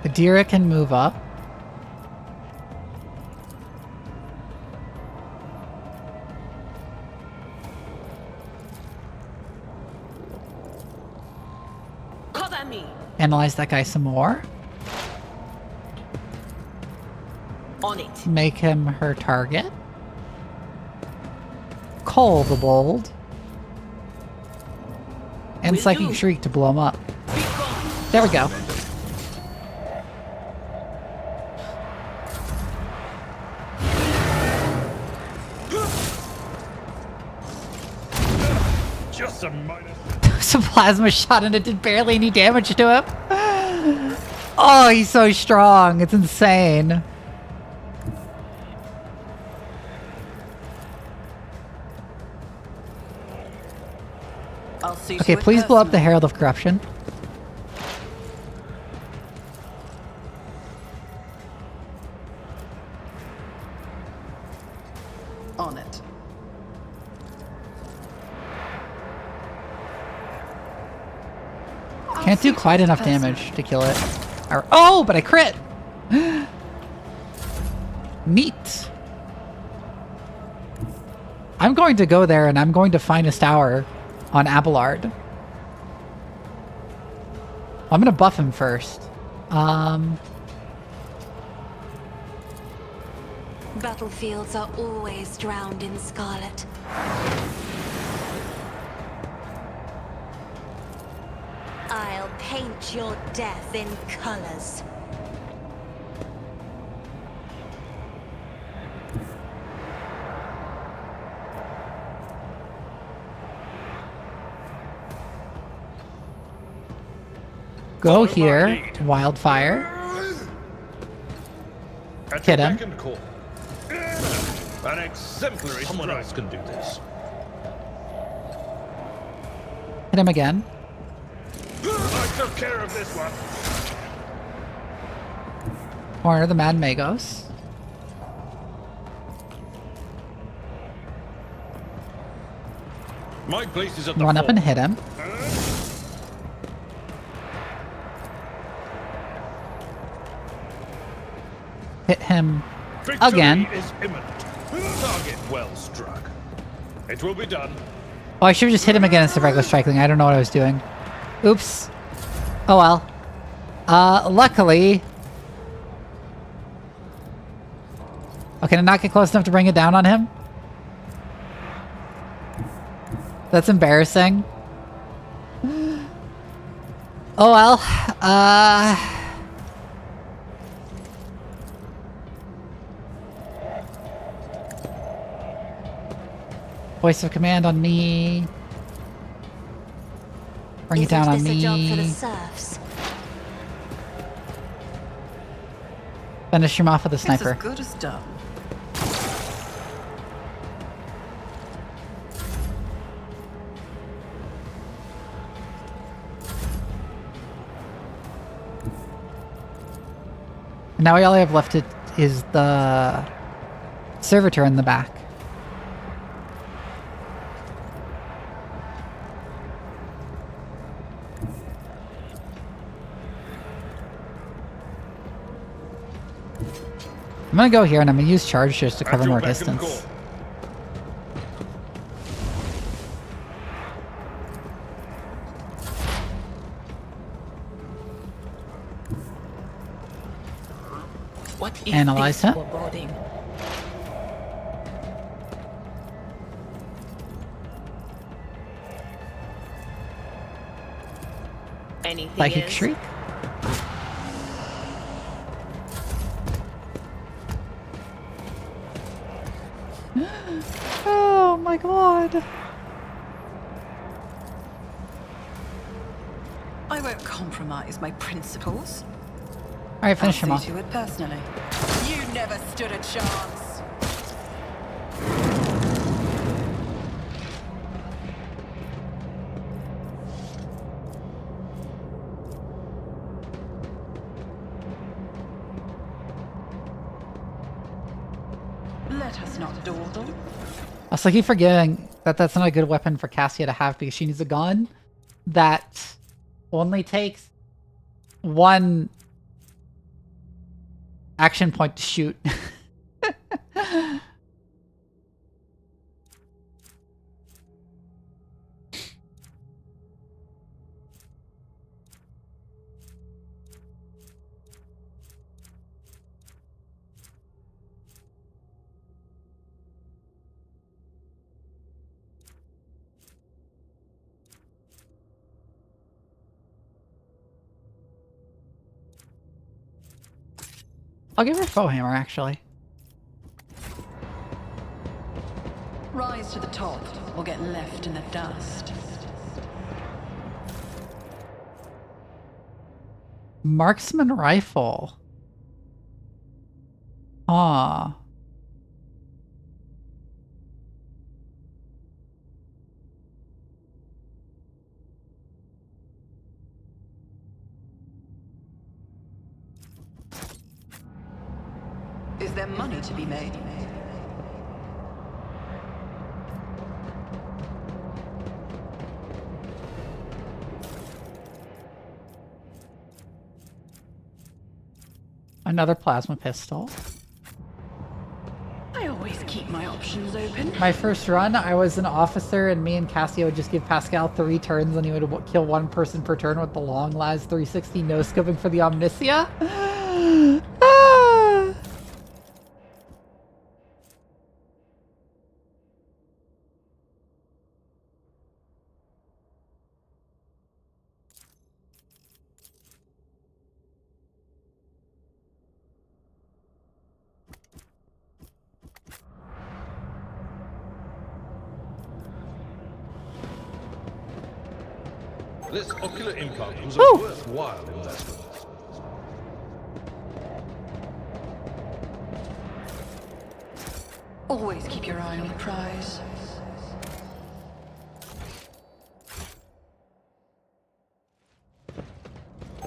[SPEAKER 1] Adira can move up.
[SPEAKER 7] cover me.
[SPEAKER 1] Analyze that guy some more.
[SPEAKER 7] On it.
[SPEAKER 1] Make him her target. Call the Bold. And
[SPEAKER 7] Will
[SPEAKER 1] Psychic
[SPEAKER 7] do.
[SPEAKER 1] Shriek to blow him up.
[SPEAKER 7] Be gone.
[SPEAKER 1] There we go.
[SPEAKER 6] Just a minor.
[SPEAKER 1] Some plasma shot and it did barely any damage to him. Oh, he's so strong. It's insane.
[SPEAKER 5] I'll see
[SPEAKER 1] Okay,
[SPEAKER 5] to it
[SPEAKER 1] please blow up the
[SPEAKER 5] personally.
[SPEAKER 1] Herald of Corruption.
[SPEAKER 5] On it.
[SPEAKER 1] Can't do quite enough damage to kill it. Oh, but I crit! Neat. I'm going to go there and I'm going to find a tower on Abelard. I'm going to buff him first.
[SPEAKER 8] Battlefields are always drowned in scarlet. I'll paint your death in colors.
[SPEAKER 1] Go here. Wildfire.
[SPEAKER 6] At
[SPEAKER 1] Hit
[SPEAKER 6] your
[SPEAKER 1] him.
[SPEAKER 6] beck and call. An exemplary Someone else can do this.
[SPEAKER 1] Hit him again.
[SPEAKER 6] I took care of this one.
[SPEAKER 1] Corner the Mad Magos.
[SPEAKER 6] My place is at the
[SPEAKER 1] Run up and
[SPEAKER 6] fort.
[SPEAKER 1] hit him. Hit him
[SPEAKER 6] Victory
[SPEAKER 1] again.
[SPEAKER 6] is imminent. Target well struck. It will be done.
[SPEAKER 1] Oh, I should have just hit him again instead of regular striking. I don't know what I was doing. Oops. Oh well. Luckily... Oh, can I not get close enough to bring it down on him? That's embarrassing. Oh well. Voice of command on me. Bring it down on
[SPEAKER 8] Isn't this a job for the
[SPEAKER 1] me.
[SPEAKER 8] serfs?
[SPEAKER 1] Finish him off with a
[SPEAKER 5] It's
[SPEAKER 1] sniper.
[SPEAKER 5] as good as done.
[SPEAKER 1] Now all I have left is the servitor in the back. I'm gonna go here and I'm gonna use charge just to
[SPEAKER 6] At
[SPEAKER 1] cover
[SPEAKER 6] your
[SPEAKER 1] more
[SPEAKER 6] beck and
[SPEAKER 1] distance.
[SPEAKER 6] call.
[SPEAKER 7] What is
[SPEAKER 1] Analyze
[SPEAKER 7] this
[SPEAKER 1] it.
[SPEAKER 7] foreboding? Anything
[SPEAKER 1] Psychic
[SPEAKER 7] else?
[SPEAKER 1] Shriek. Oh my god.
[SPEAKER 5] I won't compromise my principles.
[SPEAKER 1] Alright, finish
[SPEAKER 5] I'll
[SPEAKER 1] him
[SPEAKER 5] see
[SPEAKER 1] off.
[SPEAKER 5] to it personally. You never stood a chance. Let us not dawdle.
[SPEAKER 1] I also keep forgetting that that's not a good weapon for Cassia to have because she needs a gun that only takes one action point to shoot. I'll give her foe hammer, actually.
[SPEAKER 5] Rise to the top or get left in the dust.
[SPEAKER 1] Marksman rifle. Ah.
[SPEAKER 5] Is there money to be made?
[SPEAKER 1] Another plasma pistol.
[SPEAKER 5] I always keep my options open.
[SPEAKER 1] My first run, I was an officer, and me and Cassio would just give Pascal 3 turns, and he would kill 1 person per turn with the long las 360 no scoping for the Omnisia. Ah!
[SPEAKER 6] This ocular implant was a
[SPEAKER 1] Woo!
[SPEAKER 6] worthwhile investment.
[SPEAKER 5] Always keep your eye on the prize.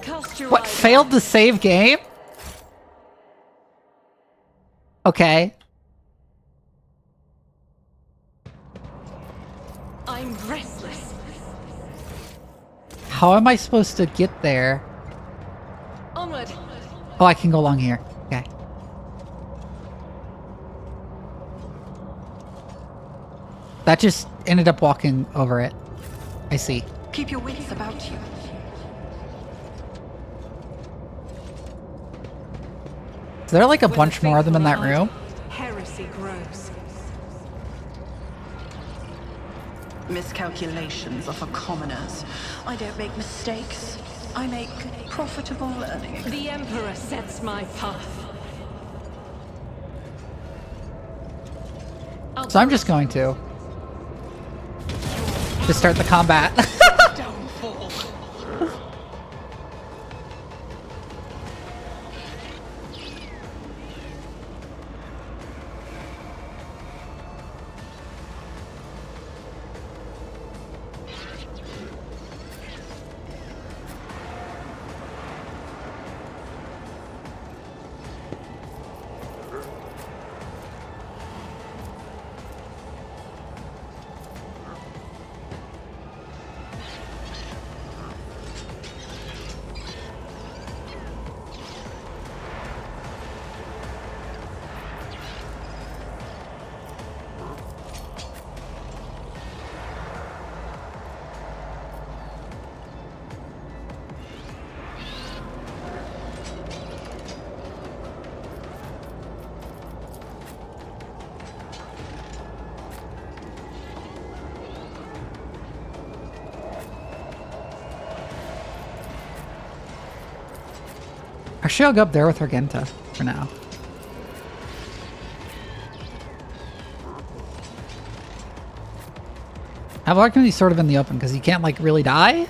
[SPEAKER 2] Cast your
[SPEAKER 1] What,
[SPEAKER 2] eye
[SPEAKER 1] failed to save game? Okay.
[SPEAKER 2] I'm restless.
[SPEAKER 1] How am I supposed to get there?
[SPEAKER 2] Onward.
[SPEAKER 1] Oh, I can go along here. Okay. That just ended up walking over it. I see.
[SPEAKER 5] Keep your wits about you.
[SPEAKER 1] Is there like a
[SPEAKER 2] When
[SPEAKER 1] bunch
[SPEAKER 2] the
[SPEAKER 1] more of them in that
[SPEAKER 2] faithful
[SPEAKER 1] room?
[SPEAKER 2] hide, heresy grows.
[SPEAKER 5] Miscalculations are for commoners. I don't make mistakes. I make profitable learning.
[SPEAKER 2] The Emperor sets my path.
[SPEAKER 1] So I'm just going to start the combat.
[SPEAKER 5] Downfall.
[SPEAKER 1] Actually, I'll go up there with Argenta for now. Abelard can be sort of in the open because he can't, like, really die.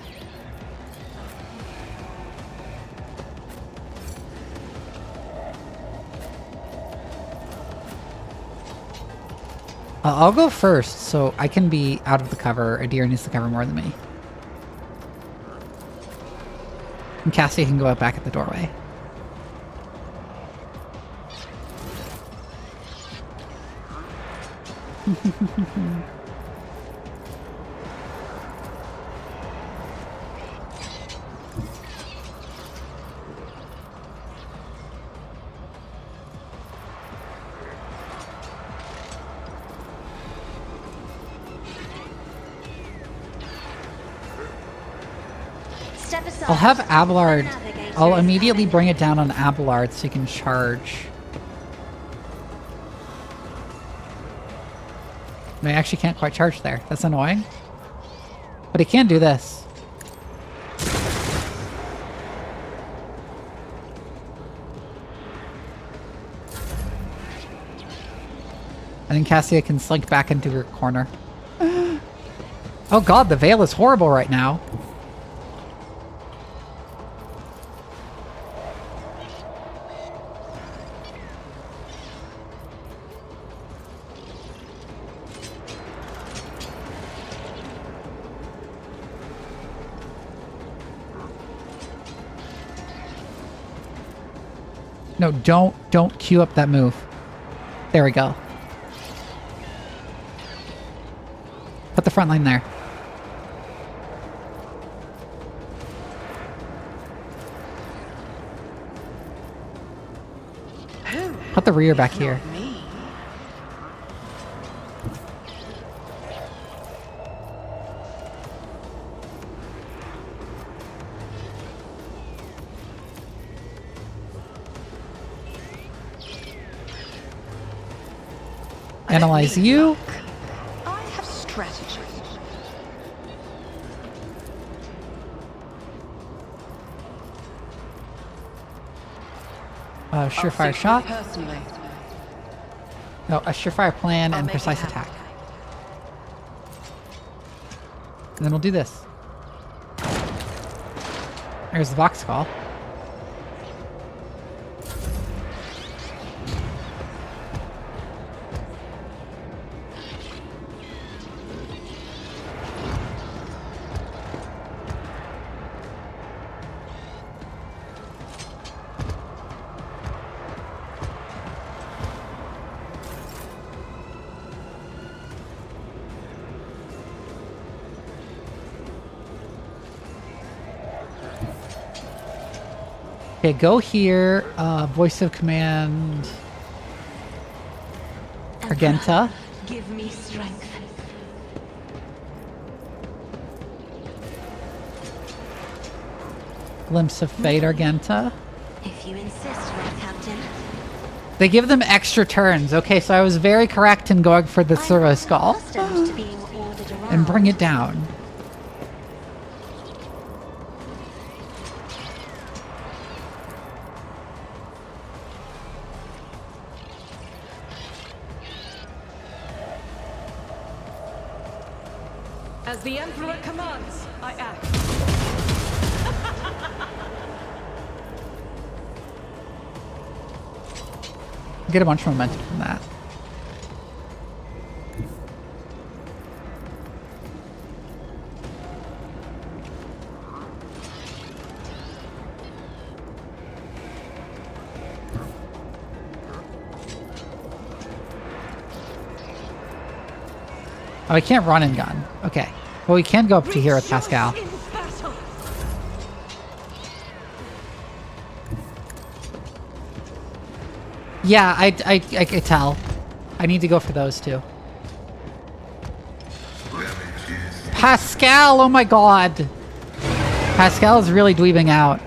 [SPEAKER 1] I'll go first, so I can be out of the cover. Adir needs the cover more than me. And Cassie can go out back at the doorway.
[SPEAKER 8] Step aside.
[SPEAKER 1] I'll have Abelard.
[SPEAKER 8] Navigator
[SPEAKER 1] I'll
[SPEAKER 8] is
[SPEAKER 1] immediately
[SPEAKER 8] coming.
[SPEAKER 1] bring it down on Abelard so he can charge. I actually can't quite charge there. That's annoying. But he can do this. I think Cassia can slink back into her corner. Oh god, the veil is horrible right now. No, don't queue up that move. There we go. Put the front line there. Put the rear back here.
[SPEAKER 5] Me.
[SPEAKER 1] Analyze you.
[SPEAKER 5] I have strategy.
[SPEAKER 1] Surefire shot.
[SPEAKER 5] Personally.
[SPEAKER 1] No, a surefire plan and
[SPEAKER 5] make it
[SPEAKER 1] precise
[SPEAKER 5] happen.
[SPEAKER 1] attack. And then we'll do this. There's the box call. Okay, go here. Voice of command. Argenta.
[SPEAKER 8] Give me strength.
[SPEAKER 1] Glimpse of fate, Argenta.
[SPEAKER 8] If you insist, my captain.
[SPEAKER 1] They give them extra turns. Okay, so I was very correct in going for the servo skull.
[SPEAKER 8] Accustomed to being ordered around.
[SPEAKER 1] And bring it down.
[SPEAKER 2] As the Emperor commands, I act.
[SPEAKER 1] Get a bunch of momentum from that. Oh, I can't run and gun. Okay. Well, we can go up to here with Pascal.
[SPEAKER 2] In battle.
[SPEAKER 1] Yeah, I could tell. I need to go for those two. Pascal, oh my god. Pascal is really dweebing out.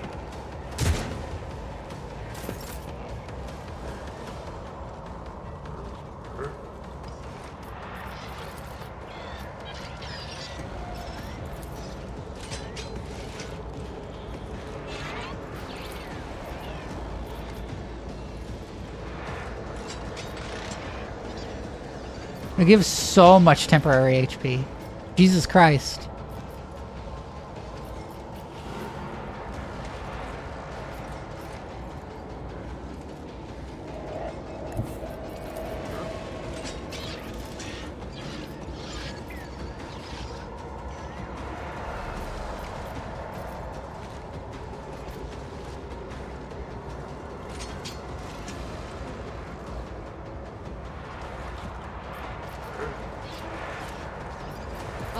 [SPEAKER 1] It gives so much temporary HP. Jesus Christ.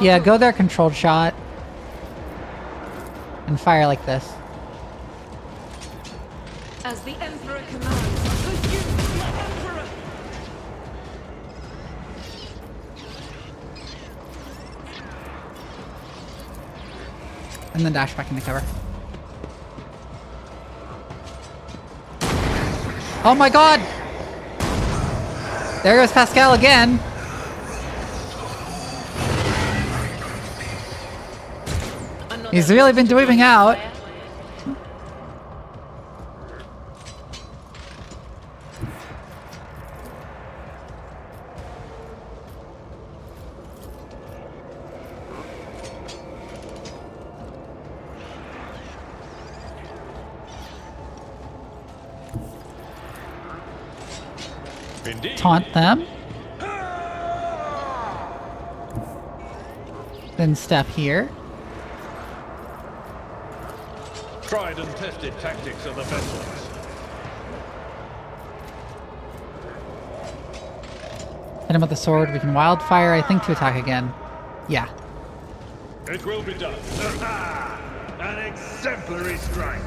[SPEAKER 1] Yeah, go there, controlled shot. And fire like this.
[SPEAKER 2] As the Emperor commands, pursue the Emperor!
[SPEAKER 1] And then dash back into cover. Oh my god! There goes Pascal again! He's really been dweebing out.
[SPEAKER 6] Indeed.
[SPEAKER 1] Taunt them. Then step here.
[SPEAKER 6] Tried and tested tactics of the vessels.
[SPEAKER 1] Hit him with the sword. We can wildfire, I think, to attack again. Yeah.
[SPEAKER 6] It will be done. An exemplary strike.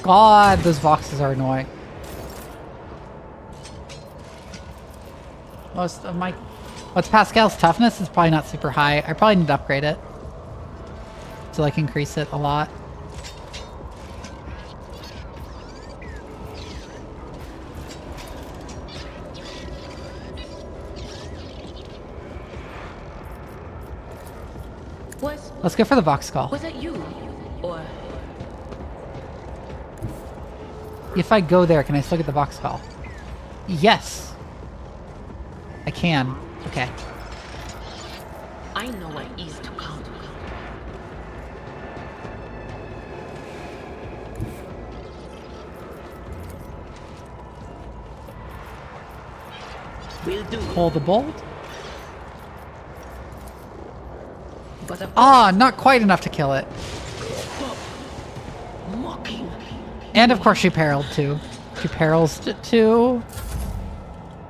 [SPEAKER 1] God, those boxes are annoying. Most of my... What's Pascal's toughness? It's probably not super high. I probably need to upgrade it. To like increase it a lot. Let's go for the box skull.
[SPEAKER 7] Was it you? Or
[SPEAKER 1] If I go there, can I still get the box skull? Yes. I can. Okay.
[SPEAKER 7] I know what is to come. Will do.
[SPEAKER 1] Pull the bolt.
[SPEAKER 7] But
[SPEAKER 1] Ah, not quite enough to kill it.
[SPEAKER 7] mocking.
[SPEAKER 1] And of course she perilled too. She perils too.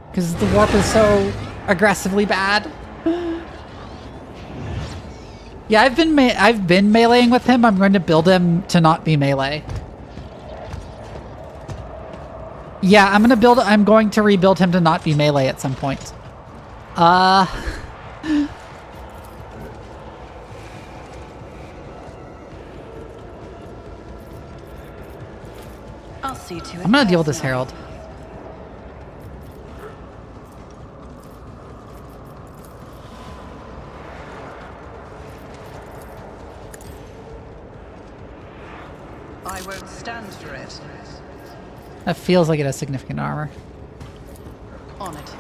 [SPEAKER 1] Because the warp is so aggressively bad. Yeah, I've been meleeing with him. I'm going to build him to not be melee. Yeah, I'm going to rebuild him to not be melee at some point. I'll
[SPEAKER 5] see to it.
[SPEAKER 1] I'm gonna deal with this Herald.
[SPEAKER 5] I won't stand for it.
[SPEAKER 1] That feels like it has significant armor.
[SPEAKER 5] On it.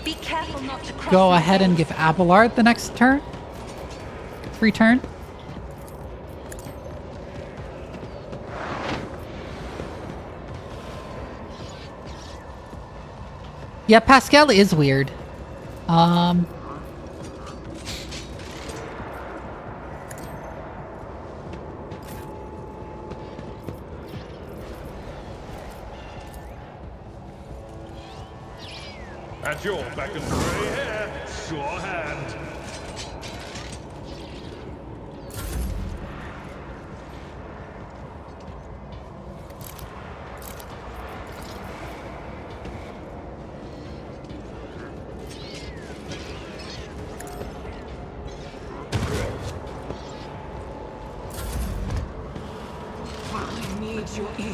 [SPEAKER 8] Be careful not to cross.
[SPEAKER 1] Go ahead and give Abelard the next turn. Free turn. Yeah, Pascal is weird.
[SPEAKER 6] At your back and gray hair, sure hand.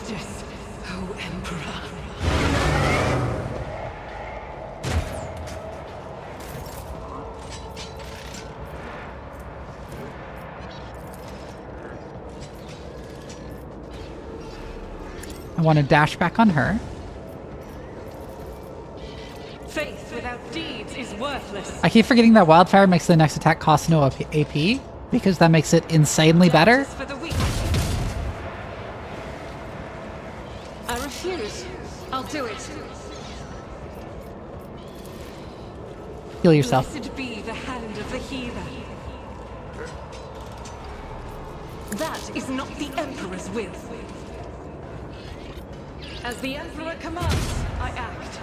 [SPEAKER 2] justice, O Emperor.
[SPEAKER 1] I want to dash back on her.
[SPEAKER 2] Faith without deeds is worthless.
[SPEAKER 1] I keep forgetting that wildfire makes the next attack cost no AP, because that makes it insanely better.
[SPEAKER 2] Justice for the weak. I refuse. I'll do it.
[SPEAKER 1] Heal yourself.
[SPEAKER 2] Blessed be the hand of the healer. That is not the Emperor's will. As the Emperor commands, I act.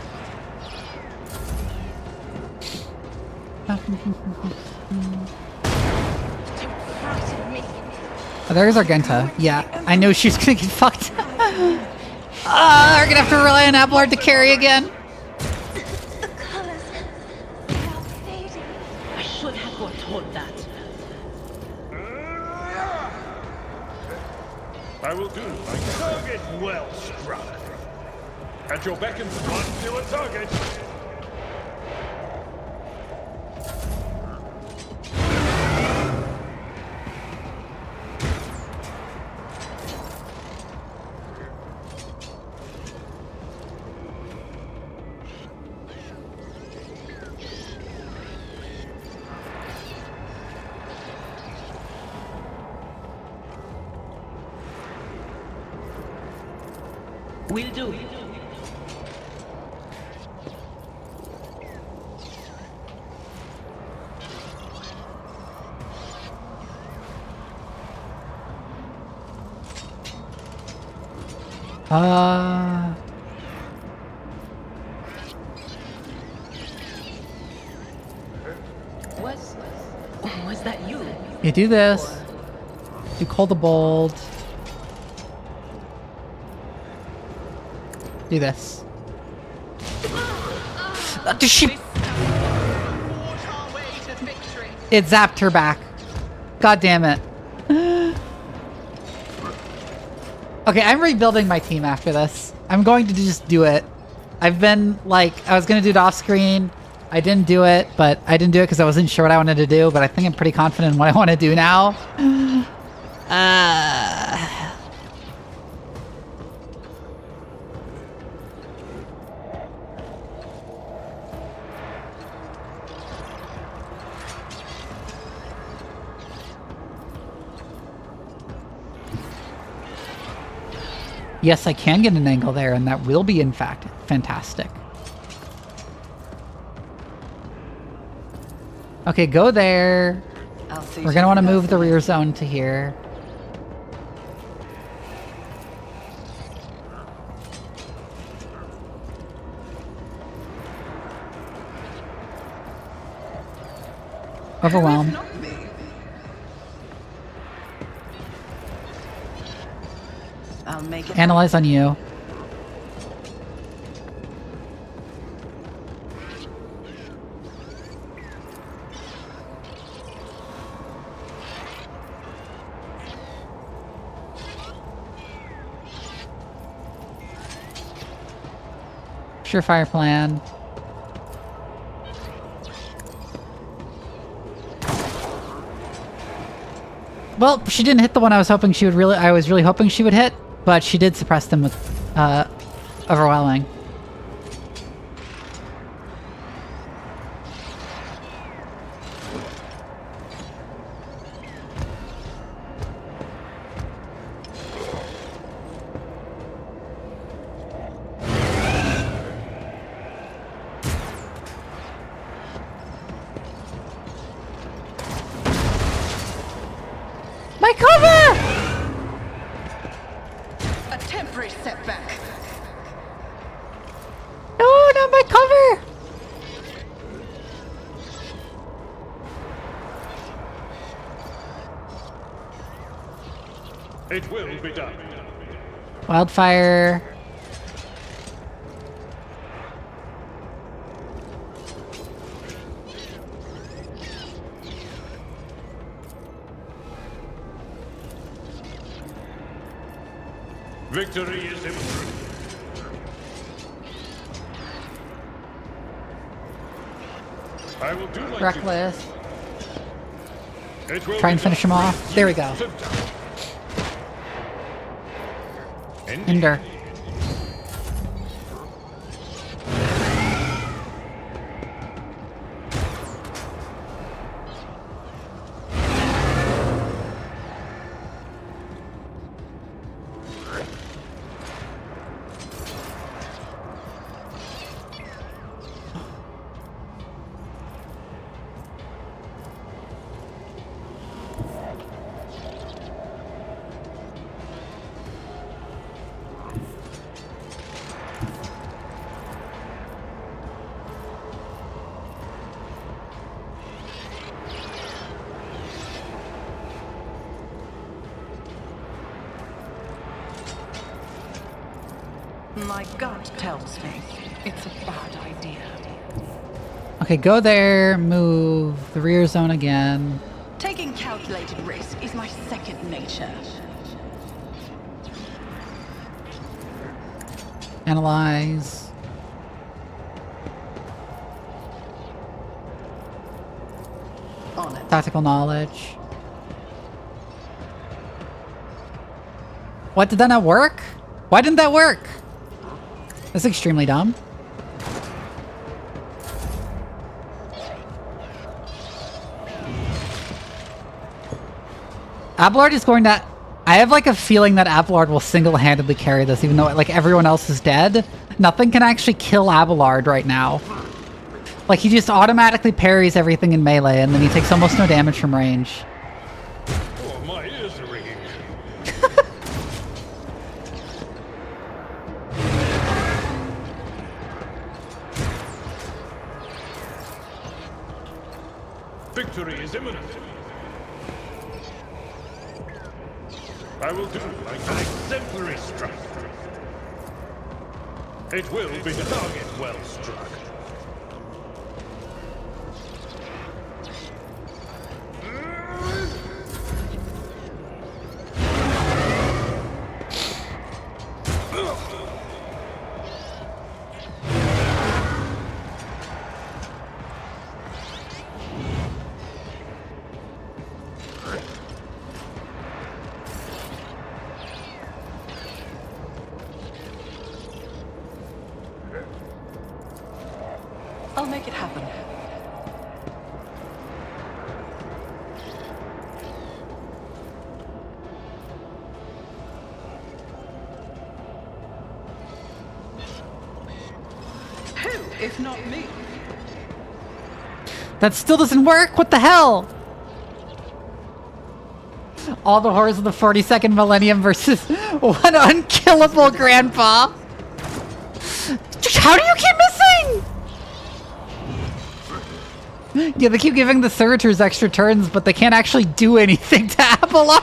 [SPEAKER 1] Oh, there's Argenta. Yeah, I know she's gonna get fucked. We're gonna have to rely on Abelard to carry again.
[SPEAKER 8] The colors, they are fading.
[SPEAKER 7] I should have foretold that.
[SPEAKER 6] I will do my target well struck. At your beck and command, still a target.
[SPEAKER 7] Will do. Was that you?
[SPEAKER 1] You do this. You call the bold. Do this. It zapped her back. God damn it. Okay, I'm rebuilding my team after this. I'm going to just do it. I've been like, I was going to do it off screen. I didn't do it, but I didn't do it because I wasn't sure what I wanted to do, but I think I'm pretty confident in what I want to do now. Yes, I can get an angle there, and that will be, in fact, fantastic. Okay, go there. We're going to want to move the rear zone to here. Overwhelm.
[SPEAKER 5] I'll make it.
[SPEAKER 1] Analyze on you. Surefire plan. Well, she didn't hit the one I was hoping she would I was really hoping she would hit, but she did suppress them with overwhelming. My cover!
[SPEAKER 5] A temporary setback.
[SPEAKER 1] No, not my cover!
[SPEAKER 6] It will be done.
[SPEAKER 1] Wildfire.
[SPEAKER 6] Victory is imminent. I will do my
[SPEAKER 1] Reckless.
[SPEAKER 6] duty. It will
[SPEAKER 1] Try and
[SPEAKER 6] be
[SPEAKER 1] finish him
[SPEAKER 6] done.
[SPEAKER 1] off. There we go.
[SPEAKER 6] Indeed.
[SPEAKER 1] Ender.
[SPEAKER 5] My gut tells me it's a bad idea.
[SPEAKER 1] Okay, go there, move the rear zone again.
[SPEAKER 5] Taking calculated risk is my second nature.
[SPEAKER 1] Analyze.
[SPEAKER 5] On it.
[SPEAKER 1] Tactical knowledge. What, did that not work? Why didn't that work? That's extremely dumb. Abelard is going to... I have like a feeling that Abelard will single-handedly carry this, even though like everyone else is dead. Nothing can actually kill Abelard right now. Like he just automatically parries everything in melee, and then he takes almost no damage from range.
[SPEAKER 6] Oh, my ears are ringing. Victory is imminent. I will do like an exemplary strike. It will be the target well struck.
[SPEAKER 5] I'll make it happen. Who, if not me?
[SPEAKER 1] That still doesn't work? What the hell? All the horrors of the 42nd millennium versus one unkillable grandpa. How do you keep missing? Yeah, they keep giving the servitors extra turns, but they can't actually do anything to Abelard.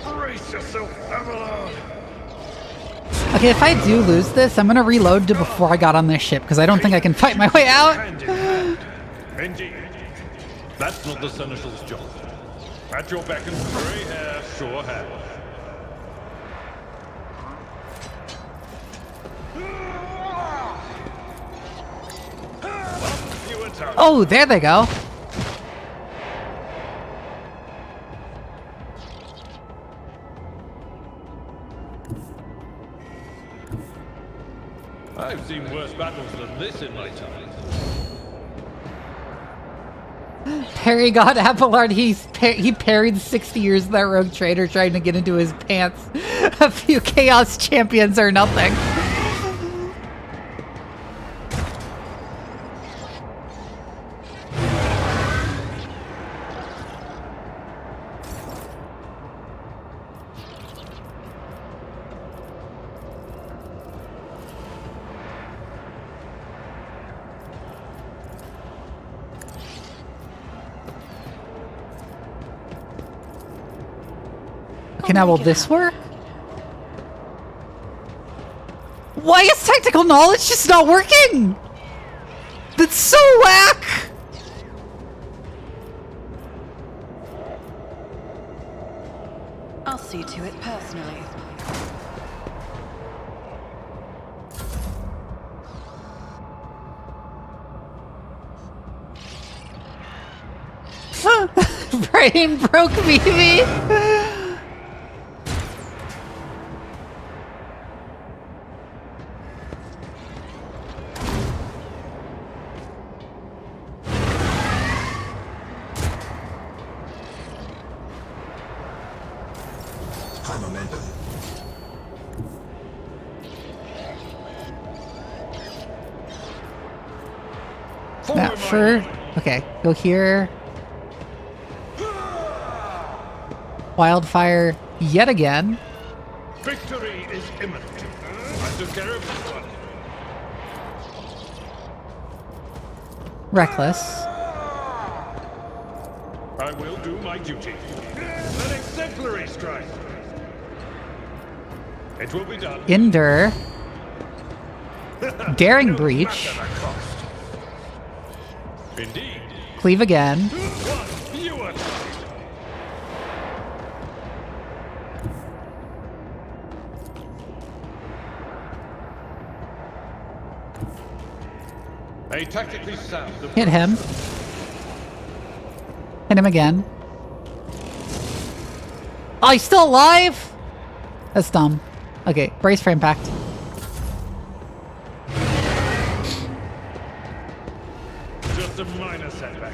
[SPEAKER 6] Brace yourself, Abelard!
[SPEAKER 1] Okay, if I do lose this, I'm gonna reload to before I got on this ship, because I don't think I can fight my way out.
[SPEAKER 6] Hand in hand. Indeed. That's not the Seneschal's job. At your beck and grey hair, sure have. You attack.
[SPEAKER 1] Oh, there they go.
[SPEAKER 6] I've seen worse battles than this in my time.
[SPEAKER 1] Harry got Abelard. He parried 60 years of that rogue trader trying to get into his pants. A few chaos champions or nothing. Okay, now will this work? Why is technical knowledge just not working? That's so whack!
[SPEAKER 5] I'll see to it personally.
[SPEAKER 1] Brain broke Vivi!
[SPEAKER 3] High momentum.
[SPEAKER 1] Not sure. Okay, go here. Wildfire yet again.
[SPEAKER 6] Victory is imminent. I took care of this one.
[SPEAKER 1] Reckless.
[SPEAKER 6] I will do my duty. An exemplary strike. It will be done.
[SPEAKER 1] Endure. Daring
[SPEAKER 6] No
[SPEAKER 1] breach.
[SPEAKER 6] matter the cost. Indeed.
[SPEAKER 1] Cleave again.
[SPEAKER 6] One fewer. A tactically sound.
[SPEAKER 1] Hit him. Hit him again. Oh, he's still alive? That's dumb. Okay, brace for impact.
[SPEAKER 6] Just a minor setback.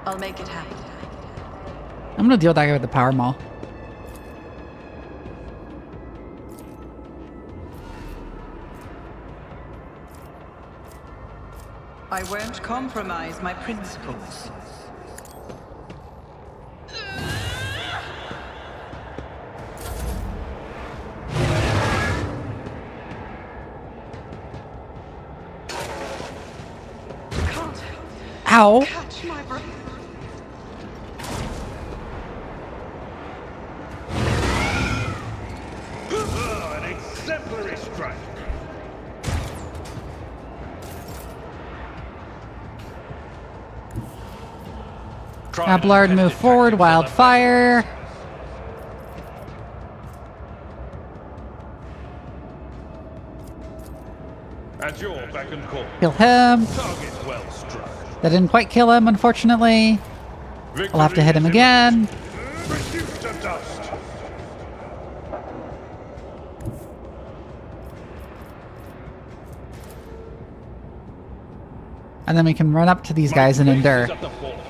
[SPEAKER 5] I'll make it happen.
[SPEAKER 1] I'm gonna deal with that guy with the power maul.
[SPEAKER 5] I won't compromise my principles. Can't
[SPEAKER 1] Ow!
[SPEAKER 5] catch my breath.
[SPEAKER 6] An exemplary strike.
[SPEAKER 1] Ablard move forward, wildfire.
[SPEAKER 6] At your beck and call.
[SPEAKER 1] Kill him.
[SPEAKER 6] Target well struck.
[SPEAKER 1] That didn't quite kill him, unfortunately. I'll have to hit him again.
[SPEAKER 6] Reduced to dust.
[SPEAKER 1] And then we can run up to these guys and endure.
[SPEAKER 6] At the fore.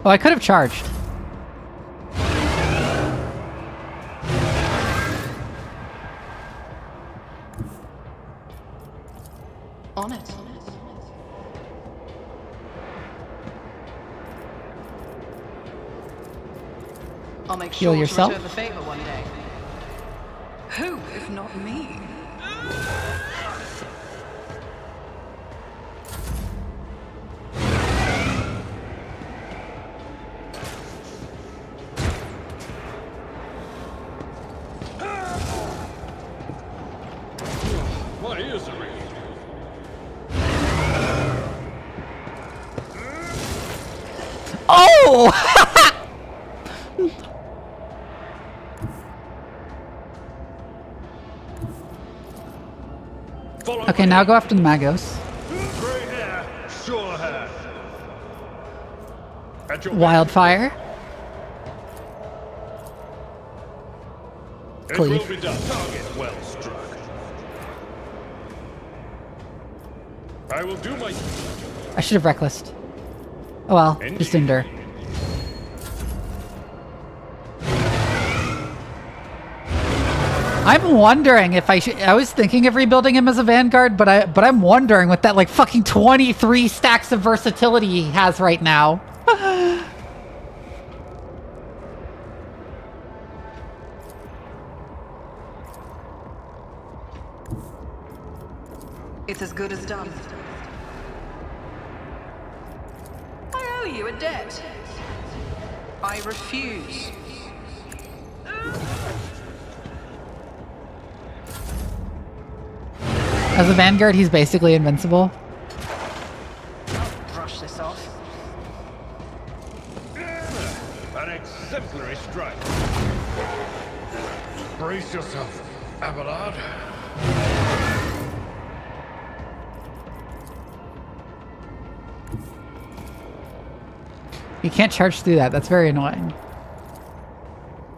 [SPEAKER 1] Oh, I could have charged.
[SPEAKER 5] On it. I'll make
[SPEAKER 1] Heal
[SPEAKER 5] sure
[SPEAKER 1] yourself.
[SPEAKER 5] to return the favor one day. Who, if not me?
[SPEAKER 6] My ears are ringing.
[SPEAKER 1] Oh!
[SPEAKER 6] Follow
[SPEAKER 1] Okay, now go after the Magos.
[SPEAKER 6] Gray hair, sure hair. At your
[SPEAKER 1] Wildfire.
[SPEAKER 6] It
[SPEAKER 1] Cleave.
[SPEAKER 6] will be done. Target well struck. I will do my
[SPEAKER 1] I should have recklessed. Oh well, just endure. I'm wondering if I was thinking of rebuilding him as a Vanguard, but I'm wondering with that like fucking 23 stacks of versatility he has right now.
[SPEAKER 5] It's as good as done. I owe you a debt. I refuse.
[SPEAKER 1] As a Vanguard, he's basically invincible.
[SPEAKER 5] Brush this off.
[SPEAKER 6] An exemplary strike. Brace yourself, Abelard.
[SPEAKER 1] You can't charge through that. That's very annoying.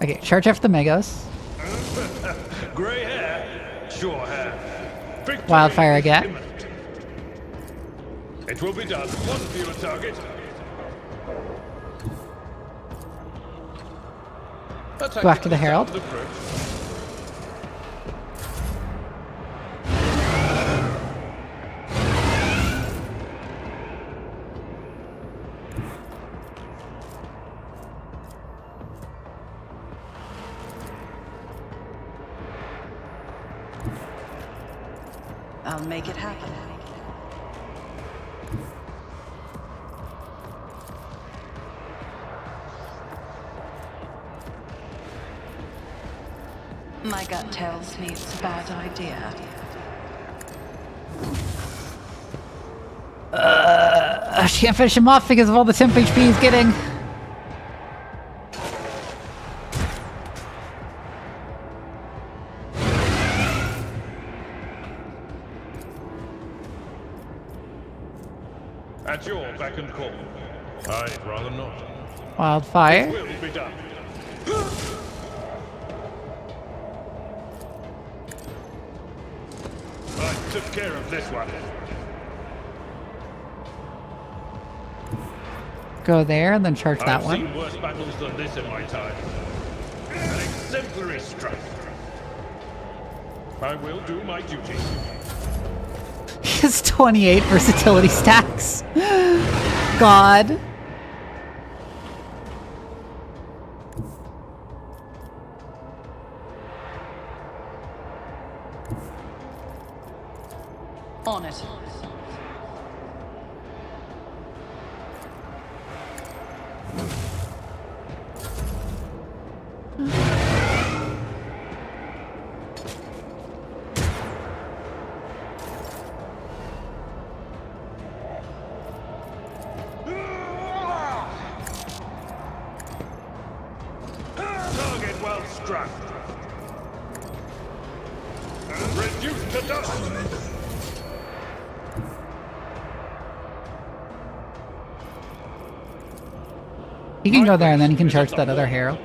[SPEAKER 1] Okay, charge after the Megos.
[SPEAKER 6] Grey hair, sure hair. Victory
[SPEAKER 1] Wildfire
[SPEAKER 6] is
[SPEAKER 1] again.
[SPEAKER 6] imminent. It will be done. One fewer target.
[SPEAKER 1] Go after the Herald.
[SPEAKER 5] I'll make it happen. My gut tells me it's a bad idea.
[SPEAKER 1] She can't finish him off because of all the temp HP he's getting.
[SPEAKER 6] At your beck and call. I'd rather not.
[SPEAKER 1] Wildfire.
[SPEAKER 6] Will be done. I took care of this one.
[SPEAKER 1] Go there and then charge that
[SPEAKER 6] I've
[SPEAKER 1] one.
[SPEAKER 6] seen worse battles than this in my time. An exemplary strike. I will do my duty.
[SPEAKER 1] He has 28 versatility stacks. God.
[SPEAKER 5] On it.
[SPEAKER 6] Target well struck. Reduced to dust.
[SPEAKER 1] He can go there and then he can charge that other hero.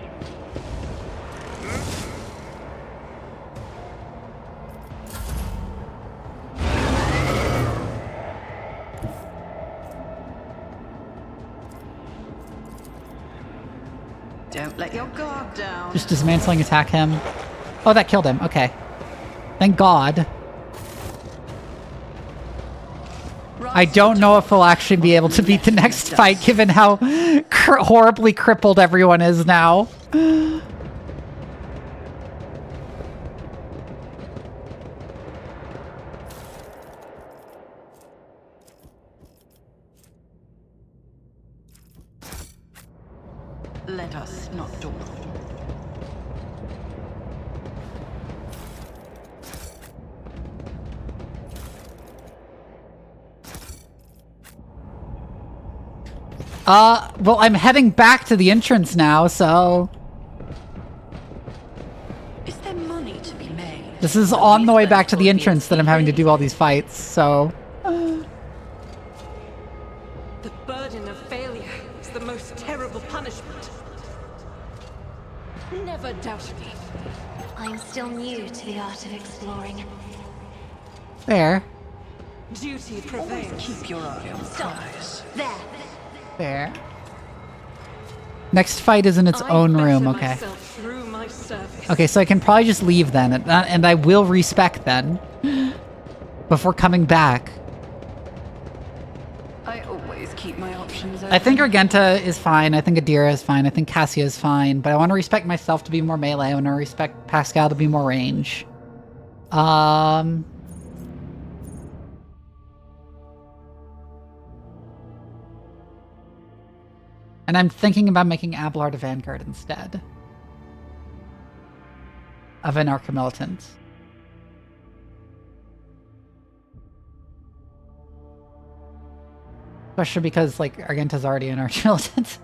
[SPEAKER 5] Don't let your guard down.
[SPEAKER 1] Just dismantling attack him. Oh, that killed him. Okay. Thank God. I don't know if we'll actually be able to beat the next fight given how horribly crippled everyone is now.
[SPEAKER 5] Let us not dawdle.
[SPEAKER 1] Well, I'm heading back to the entrance now, so...
[SPEAKER 5] Is there money to be made?
[SPEAKER 1] This is on the way back to the entrance that I'm having to do all these fights, so...
[SPEAKER 2] The burden of failure is the most terrible punishment. Never doubt me.
[SPEAKER 8] I'm still new to the art of exploring.
[SPEAKER 1] There.
[SPEAKER 2] Duty prevails.
[SPEAKER 5] Keep your eye on the prize.
[SPEAKER 8] There.
[SPEAKER 1] There. Next fight is in its
[SPEAKER 2] I
[SPEAKER 1] own
[SPEAKER 2] better
[SPEAKER 1] room, okay.
[SPEAKER 2] myself through my service.
[SPEAKER 1] Okay, so I can probably just leave then, and I will respec then. Before coming back.
[SPEAKER 5] I always keep my options open.
[SPEAKER 1] I think Argenta is fine, I think Adira is fine, I think Cassia is fine, but I want to respect myself to be more melee, I want to respect Pascal to be more range. And I'm thinking about making Abelard a Vanguard instead of an Archimilitant. Especially because, like, Argenta's already an Archimilitant.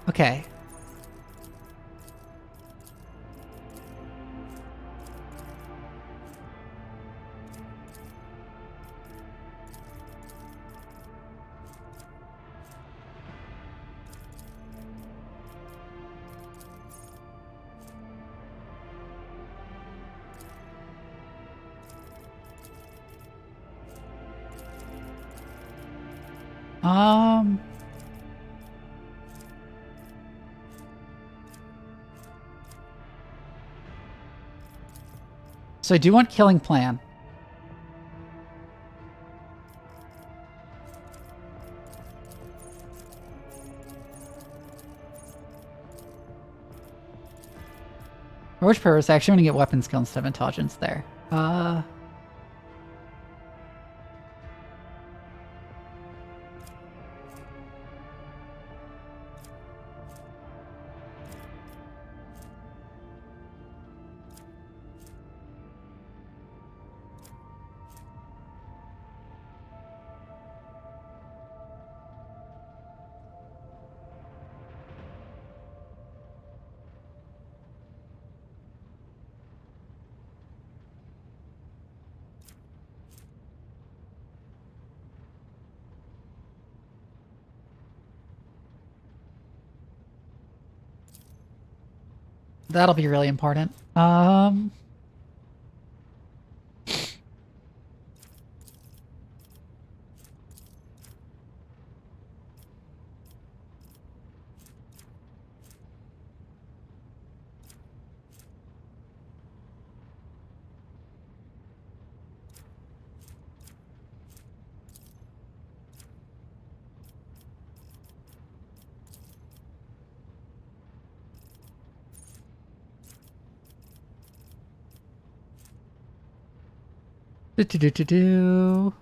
[SPEAKER 1] Okay. So I do want Killing Plan. For which purpose? I actually want to get weapon skill instead of intelligence there. That'll be really important. Do.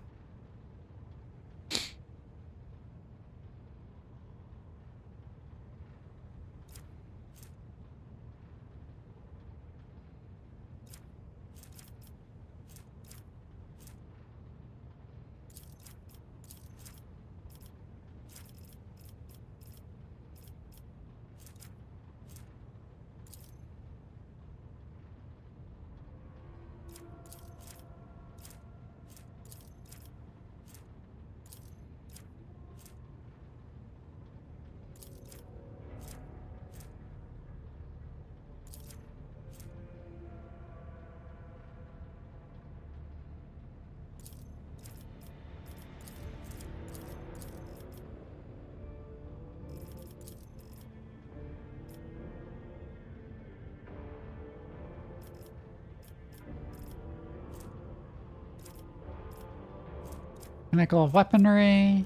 [SPEAKER 1] Pinnacle of Weaponry.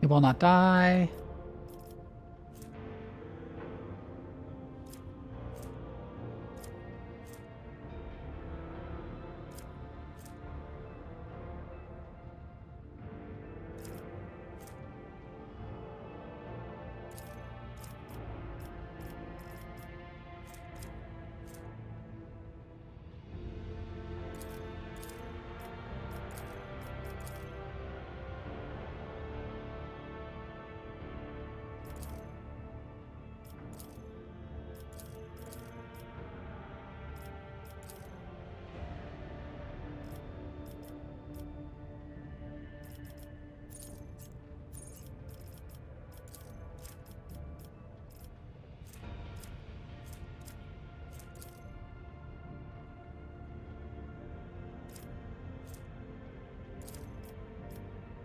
[SPEAKER 1] He will not die.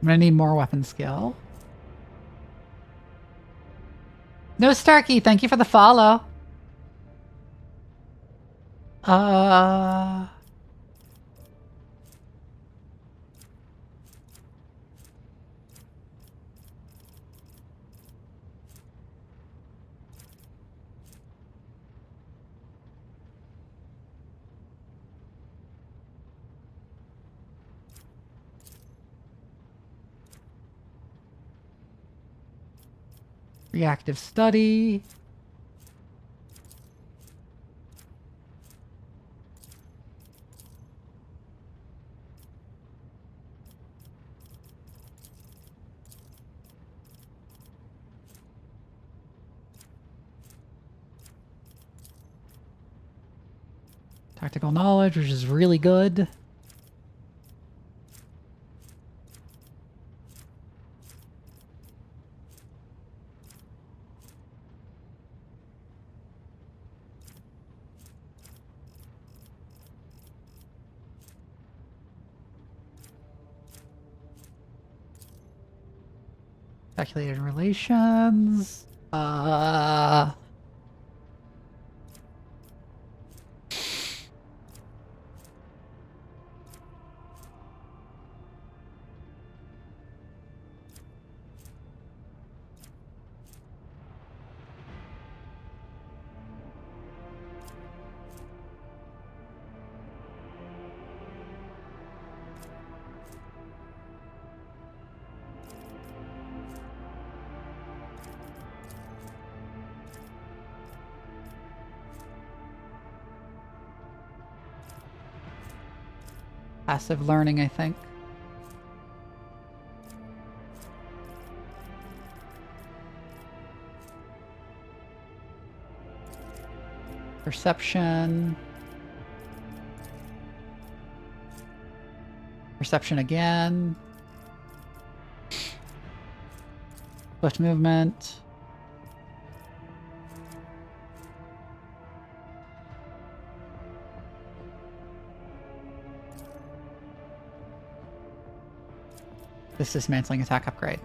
[SPEAKER 1] I'm gonna need more weapon skill. No, Starkey, thank you for the follow. Reactive study. Tactical knowledge, which is really good. Calculated relations. Passive learning, I think. Perception. Perception again. Swift movement. This dismantling attack upgrade.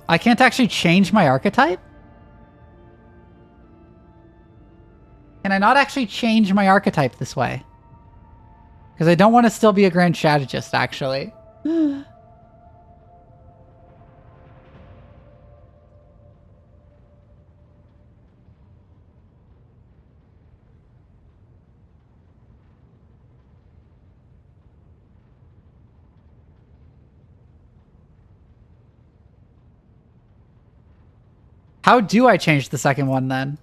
[SPEAKER 1] I can't actually change my archetype? Can I not actually change my archetype this way? Because I don't want to still be a grand strategist, actually. How do I change the second one then?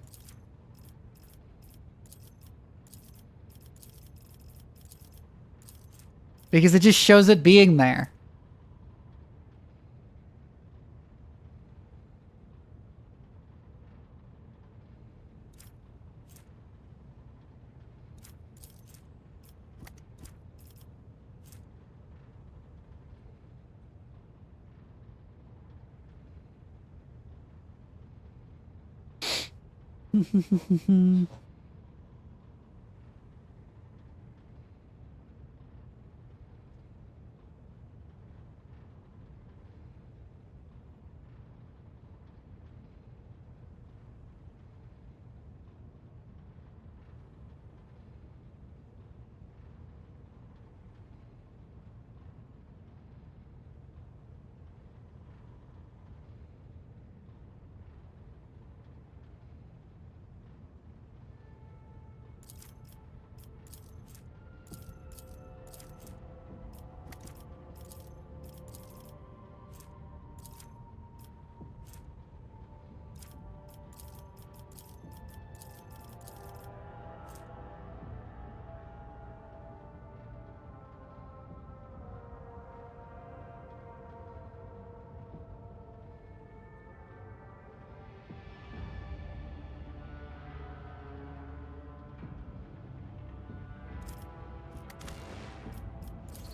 [SPEAKER 1] Because it just shows it being there.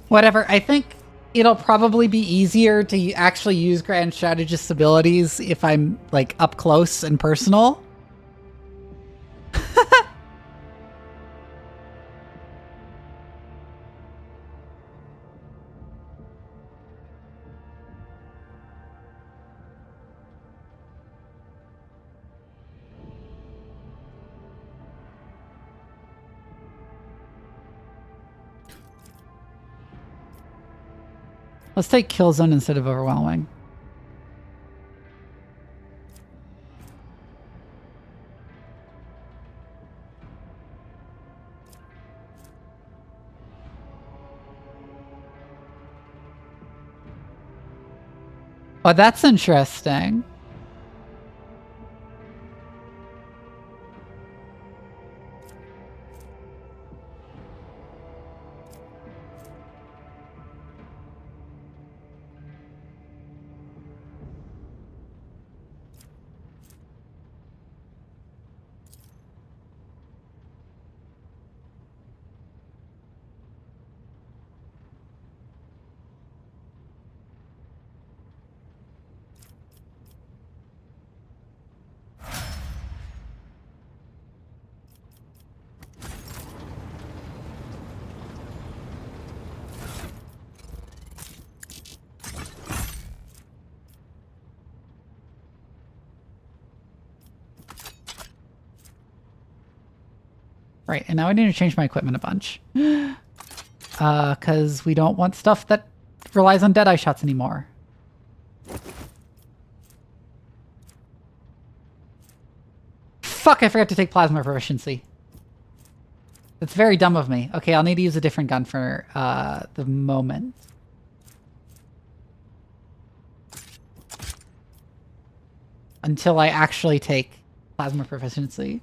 [SPEAKER 1] Whatever, I think it'll probably be easier to actually use Grand Strategist's abilities if I'm, like, up close and personal. Let's take Kill Zone instead of Overwhelming. Oh, that's interesting. Right, and now I need to change my equipment a bunch. Because we don't want stuff that relies on Deadeye shots anymore. Fuck, I forgot to take plasma proficiency. That's very dumb of me. Okay, I'll need to use a different gun for the moment. Until I actually take plasma proficiency.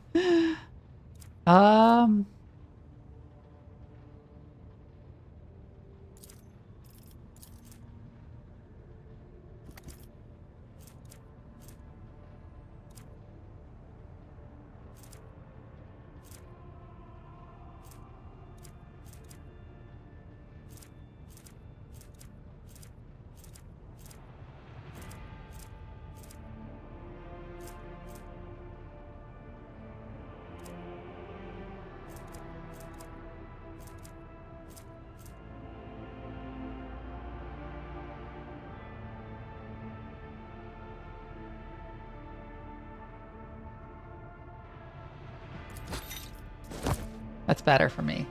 [SPEAKER 1] That's better for me.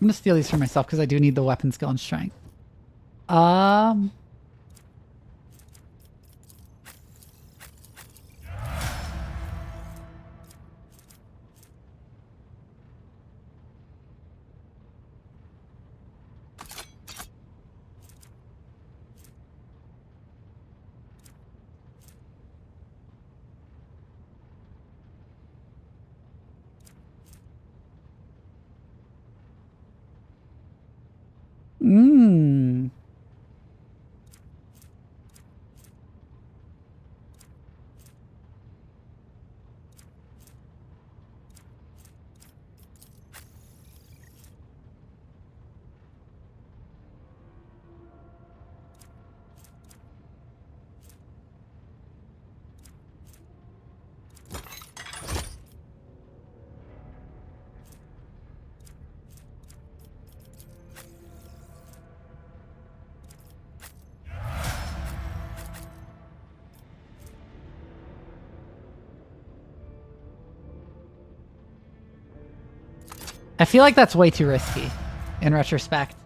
[SPEAKER 1] I'm gonna steal these for myself because I do need the weapon skill and strength. Mmm. I feel like that's way too risky in retrospect.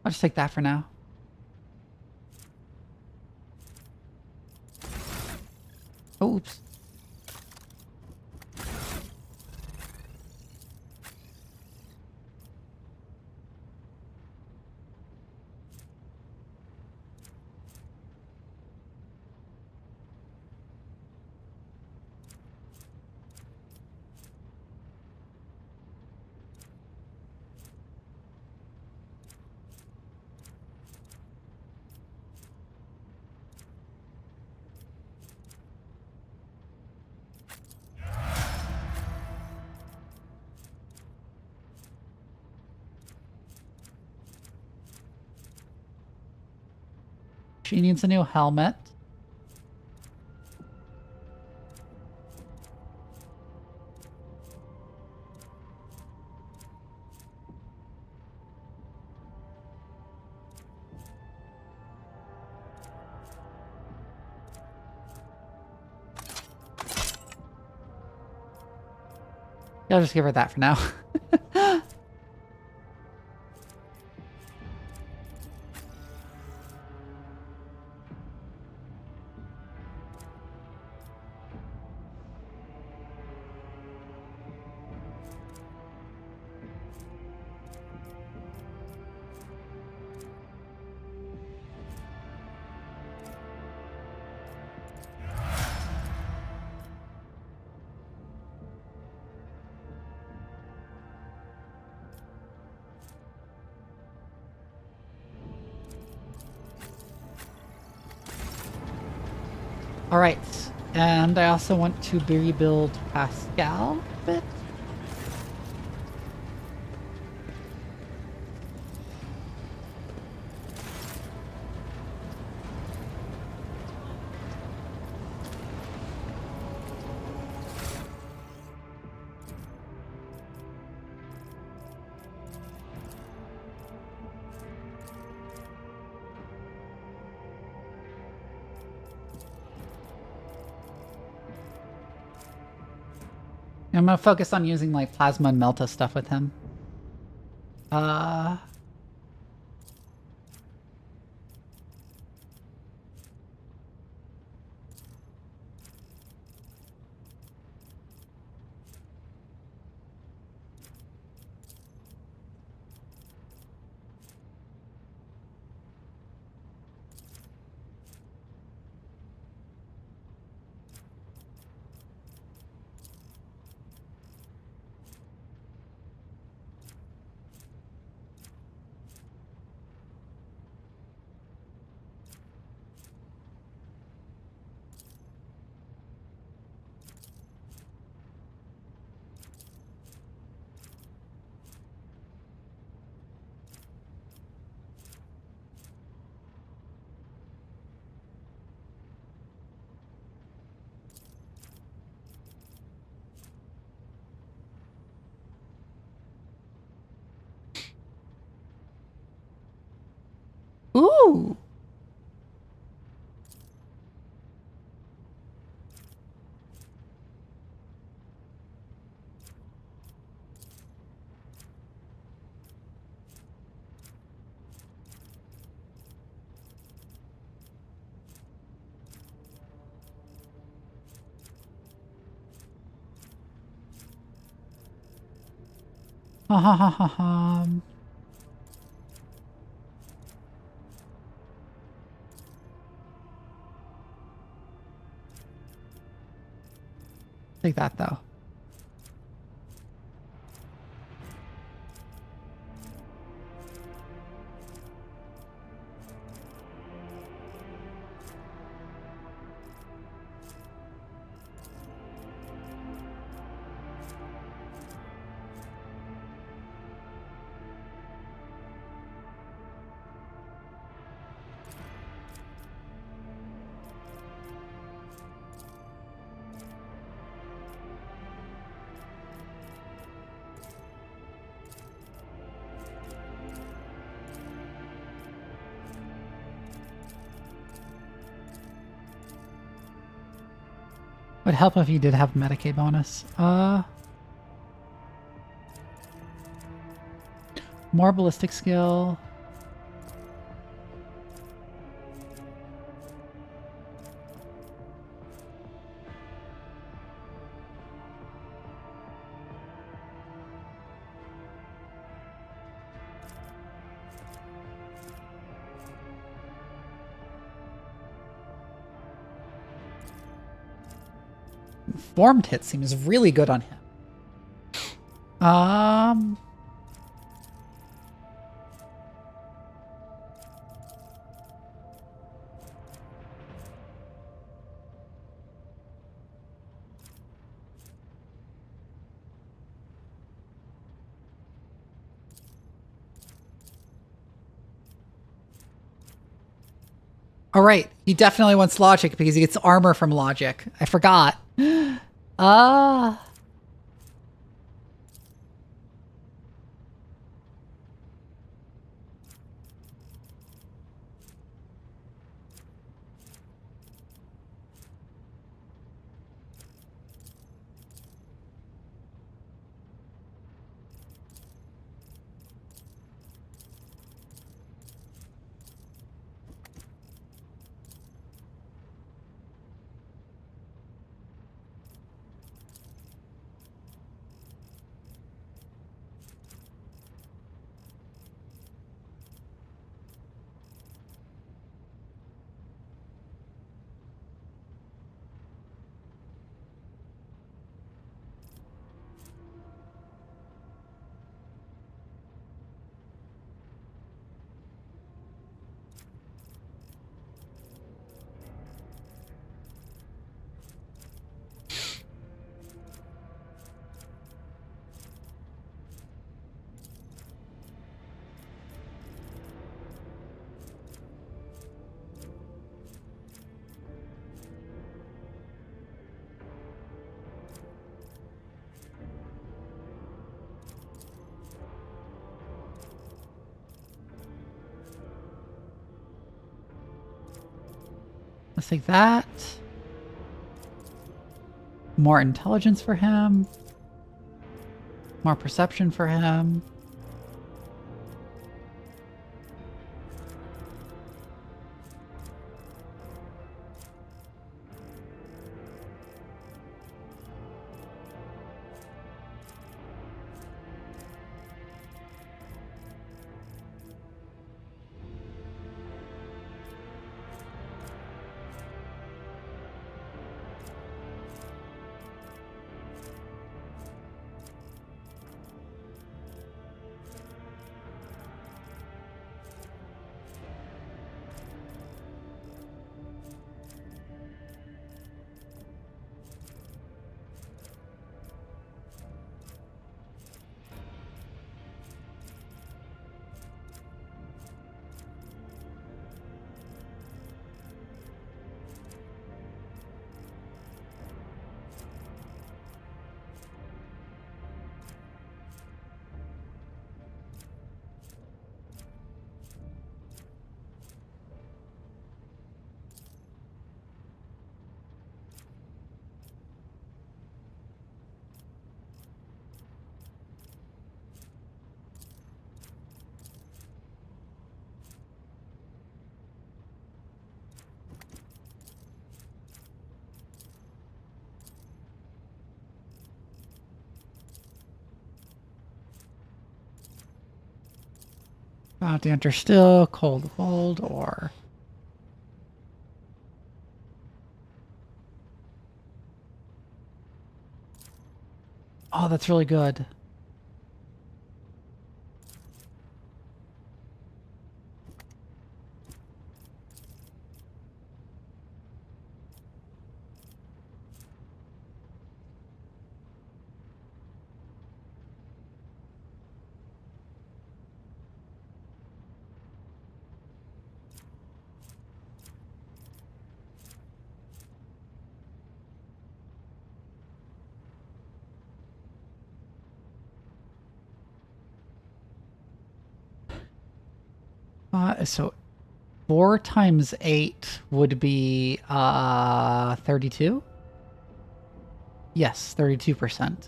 [SPEAKER 1] I'll just take that for now. Oops. She needs a new helmet. I'll just give her that for now. All right, and I also want to rebuild Pascal a bit. I'm gonna focus on using like plasma and melta stuff with him. Ooh. Ha ha ha ha ha. Take that though. Would help if you did have Medicaid bonus. More ballistic skill. Formed hit seems really good on him. All right, he definitely wants logic because he gets armor from logic. I forgot. Let's take that. More intelligence for him. More perception for him. Bounty hunter still, cold bold, or... Oh, that's really good. So 4 times 8 would be 32? Yes, 32%.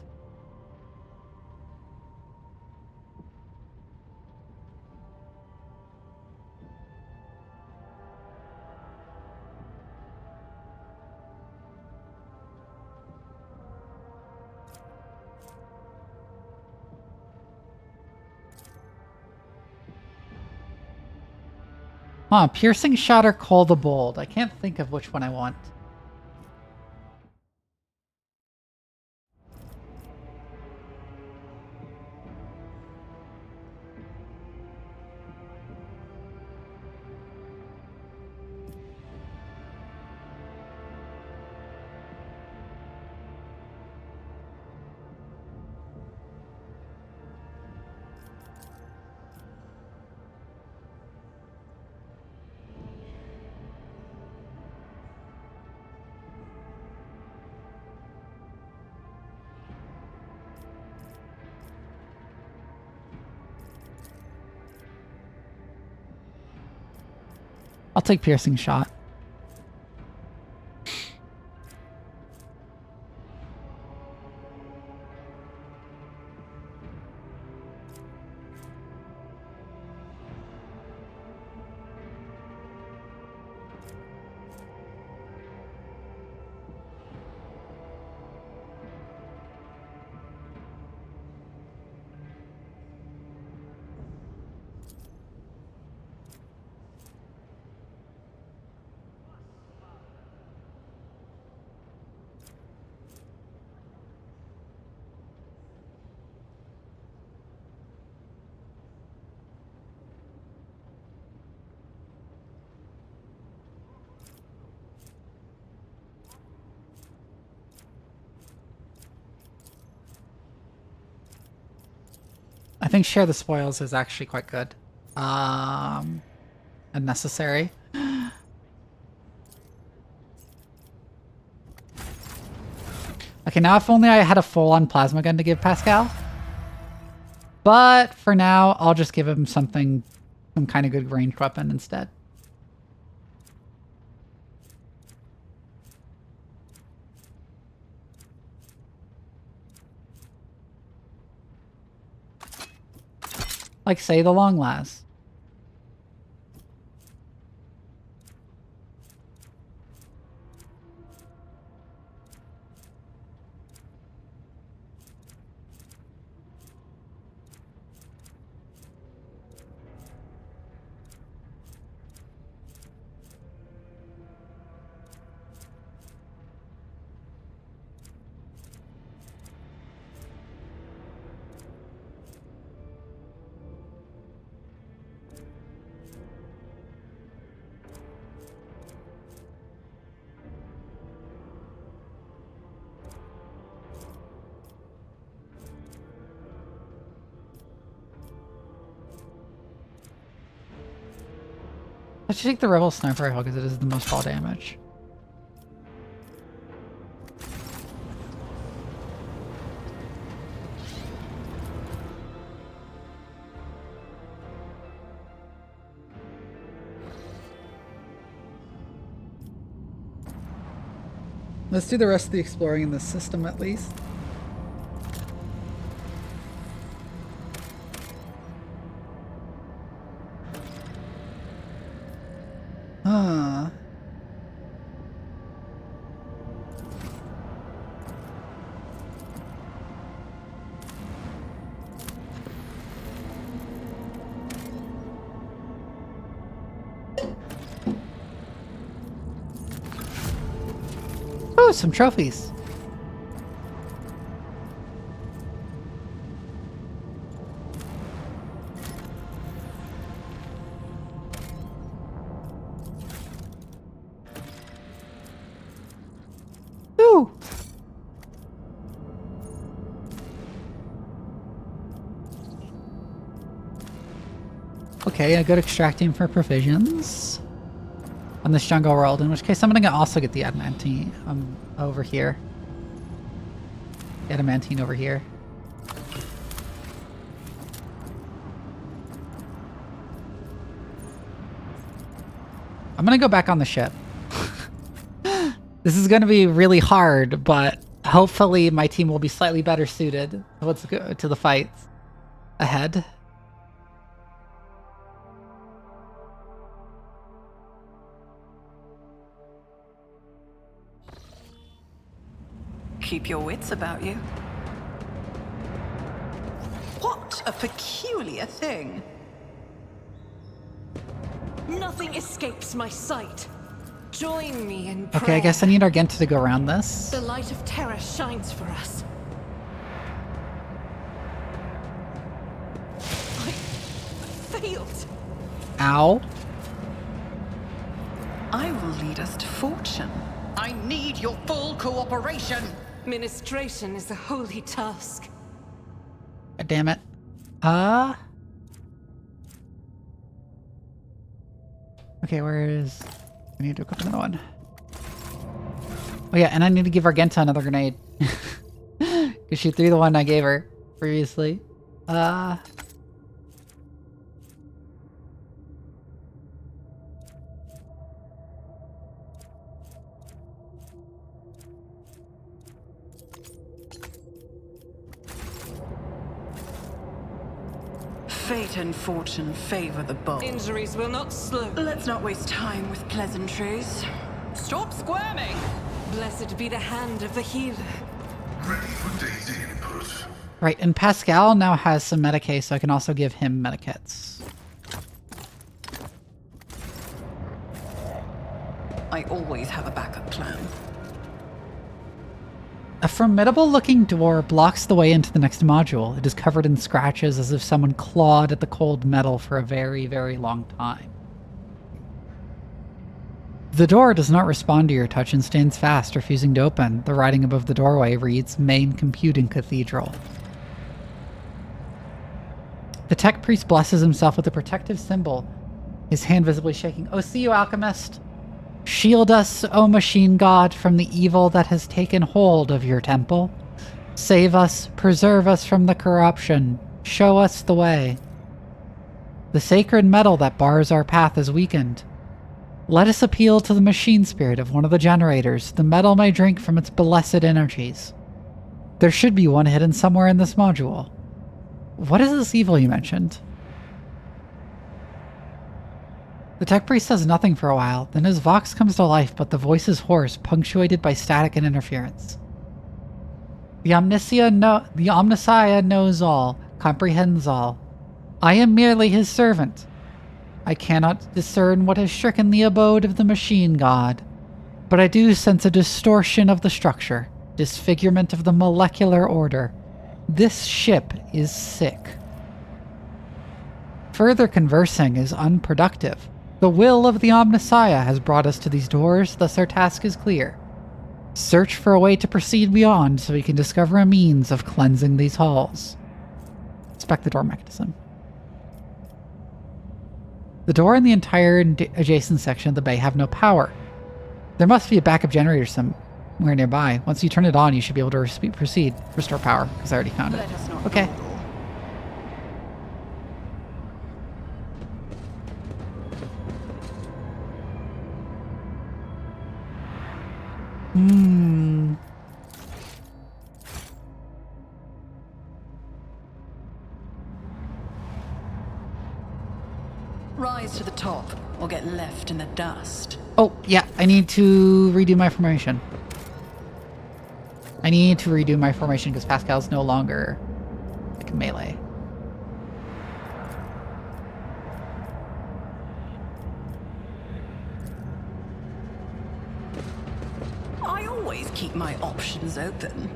[SPEAKER 1] Huh, piercing shot or call the bold. I can't think of which one I want. I'll take piercing shot. I think share the spoils is actually quite good. And necessary. Okay, now if only I had a full-on plasma gun to give Pascal. But for now, I'll just give him something, some kind of good ranged weapon instead. Like, say, the long last. I should take the Rebel Sniper Rifle because it is the most fall damage. Let's do the rest of the exploring in this system at least. Huh. Ooh, some trophies. Ooh. Okay, a good extracting for provisions on this jungle world, in which case I'm gonna also get the adamantine over here. Adamantine over here. I'm gonna go back on the ship. This is gonna be really hard, but hopefully my team will be slightly better suited to the fights ahead.
[SPEAKER 5] Keep your wits about you. What a peculiar thing.
[SPEAKER 2] Nothing escapes my sight. Join me in prayer.
[SPEAKER 1] Okay, I guess I need Argenta to go around this.
[SPEAKER 2] The light of terror shines for us. I failed.
[SPEAKER 1] Ow.
[SPEAKER 5] I will lead us to fortune.
[SPEAKER 4] I need your full cooperation.
[SPEAKER 2] Ministration is a holy task.
[SPEAKER 1] God damn it. Okay, where is... I need to equip another one. Oh yeah, and I need to give Argenta another grenade. Because she threw the one I gave her previously.
[SPEAKER 5] Fate and fortune favor the bold.
[SPEAKER 2] Injuries will not slow.
[SPEAKER 5] Let's not waste time with pleasantries. Stop squirming!
[SPEAKER 2] Blessed be the hand of the healer.
[SPEAKER 3] Ready for data input.
[SPEAKER 1] Right, and Pascal now has some Medicae, so I can also give him Medikits.
[SPEAKER 5] I always have a backup plan.
[SPEAKER 1] A formidable-looking door blocks the way into the next module. It is covered in scratches as if someone clawed at the cold metal for a very, very long time. The door does not respond to your touch and stands fast, refusing to open. The writing above the doorway reads, Main Computing Cathedral. The tech priest blesses himself with a protective symbol, his hand visibly shaking. Oh, see you, alchemist! Shield us, O machine god, from the evil that has taken hold of your temple. Save us, preserve us from the corruption. Show us the way. The sacred metal that bars our path is weakened. Let us appeal to the machine spirit of one of the generators. The metal may drink from its blessed energies. There should be one hidden somewhere in this module. What is this evil you mentioned? The tech priest says nothing for a while, then his vox comes to life, but the voice is hoarse, punctuated by static and interference. The Omnissiah knows all, comprehends all. I am merely his servant. I cannot discern what has stricken the abode of the machine god, but I do sense a distortion of the structure, disfigurement of the molecular order. This ship is sick. Further conversing is unproductive. The will of the Omnissiah has brought us to these doors, thus our task is clear. Search for a way to proceed beyond so we can discover a means of cleansing these halls. Inspect the door mechanism. The door and the entire adjacent section of the bay have no power. There must be a backup generator somewhere nearby. Once you turn it on, you should be able to proceed. Restore power, because I already found it. Okay.
[SPEAKER 5] Rise to the top, or get left in the dust.
[SPEAKER 1] Oh, yeah, I need to redo my formation. Because Pascal's no longer like melee.
[SPEAKER 5] I always keep keep my options open.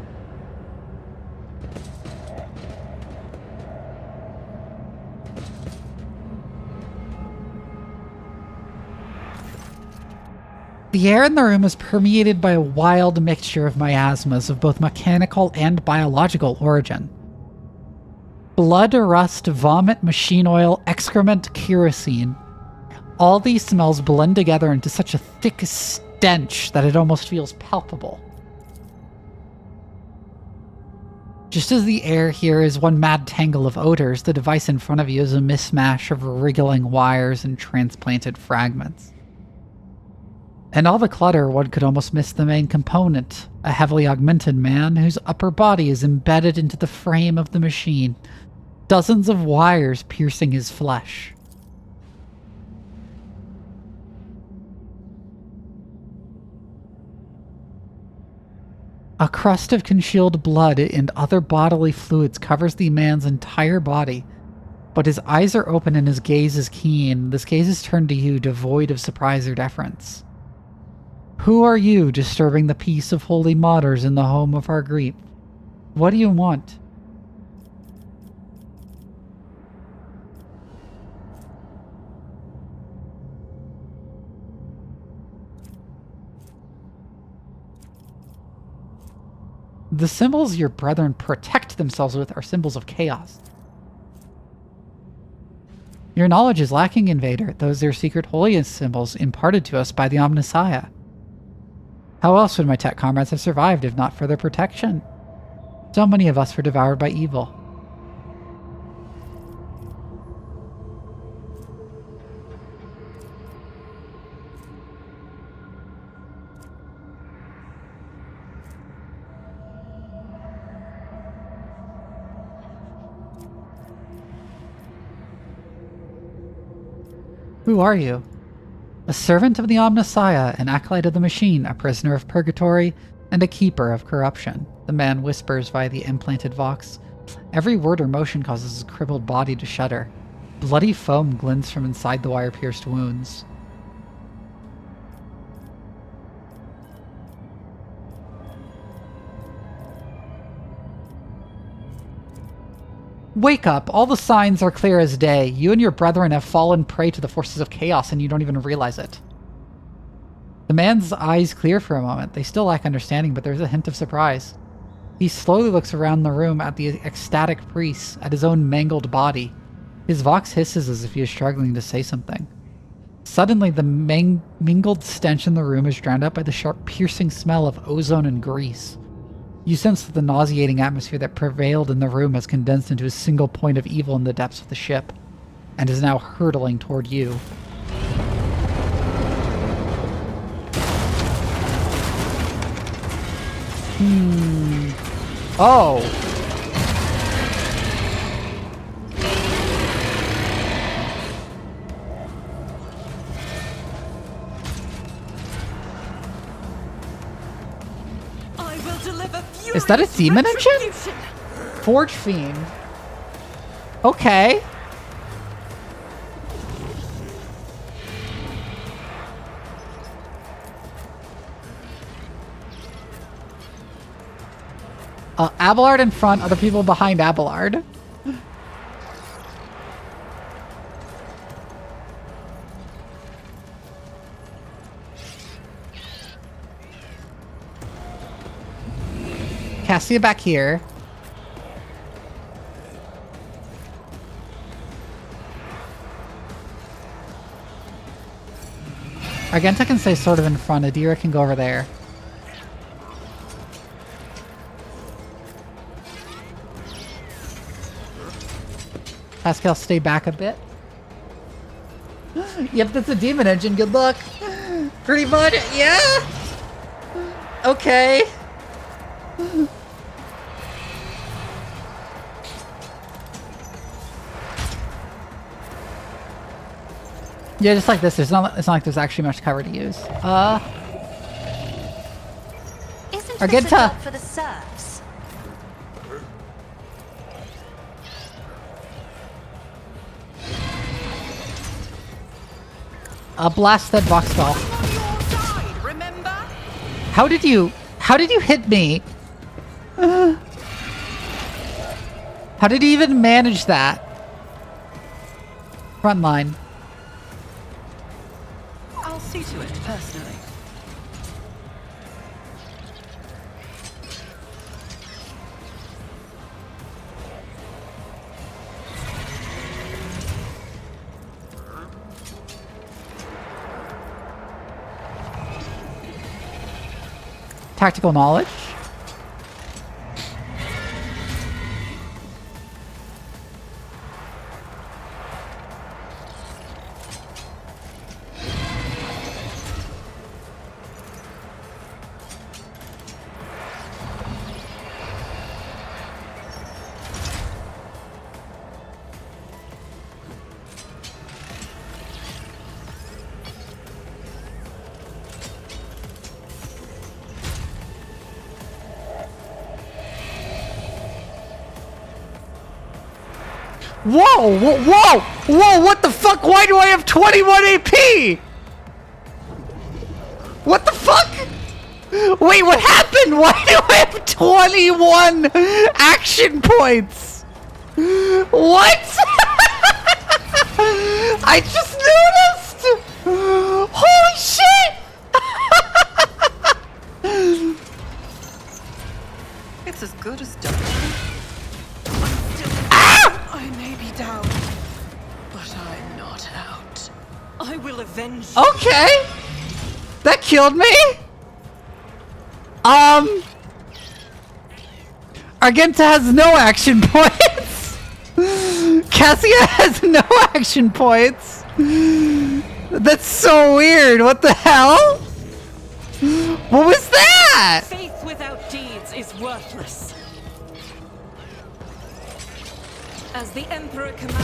[SPEAKER 1] The air in the room is permeated by a wild mixture of miasmas of both mechanical and biological origin. Blood, rust, vomit, machine oil, excrement, kerosene. All these smells blend together into such a thick stench that it almost feels palpable. Just as the air here is one mad tangle of odors, the device in front of you is a mismatch of wriggling wires and transplanted fragments. And all the clutter, one could almost miss the main component, a heavily augmented man whose upper body is embedded into the frame of the machine, dozens of wires piercing his flesh. A crust of congealed blood and other bodily fluids covers the man's entire body, but his eyes are open and his gaze is keen. This gaze is turned to you, devoid of surprise or deference. Who are you, disturbing the peace of holy martyrs in the home of our grief? What do you want? The symbols your brethren protect themselves with are symbols of chaos. Your knowledge is lacking, Invader. Those are secret holiness symbols imparted to us by the Omnissiah. How else would my tech comrades have survived if not for their protection? So many of us were devoured by evil. Who are you? A servant of the Omnissiah, an acolyte of the machine, a prisoner of purgatory, and a keeper of corruption. The man whispers via the implanted vox. Every word or motion causes his crippled body to shudder. Bloody foam glints from inside the wire-pierced wounds. Wake up! All the signs are clear as day. You and your brethren have fallen prey to the forces of chaos and you don't even realize it. The man's eyes clear for a moment. They still lack understanding, but there's a hint of surprise. He slowly looks around the room at the ecstatic priest, at his own mangled body. His vox hisses as if he is struggling to say something. Suddenly, the mingled stench in the room is drowned out by the sharp, piercing smell of ozone and grease. You sense that the nauseating atmosphere that prevailed in the room has condensed into a single point of evil in the depths of the ship, and is now hurtling toward you. Oh! Is that a demon engine? Forge Fiend. Okay. Abelard in front, other people behind Abelard. Cassia back here. Argenta can stay sort of in front. Adira can go over there. Pascal, stay back a bit. Yep, that's a demon engine. Good luck. Pretty much, yeah. Okay. Yeah, just like this. It's not like there's actually much cover to use.
[SPEAKER 8] Isn't
[SPEAKER 1] Argenta.
[SPEAKER 8] this a job for the serfs?
[SPEAKER 1] Blast that box ball. How How did you hit me? How did you even manage that? Front line.
[SPEAKER 5] I'll see to it personally.
[SPEAKER 1] Tactical knowledge. Whoa, whoa, whoa, whoa, what the fuck? Why do I have 21 AP? What the fuck? Wait, what happened? Why do I have 21 action points? What? I just noticed! Holy shit!
[SPEAKER 5] It's as good as done. I may be down, but I'm not out.
[SPEAKER 2] I will avenge you.
[SPEAKER 1] Okay. That killed me. Argenta has no action points. Cassia has no action points. That's so weird. What the hell? What was that?
[SPEAKER 2] Faith without deeds is worthless. As the Emperor commands.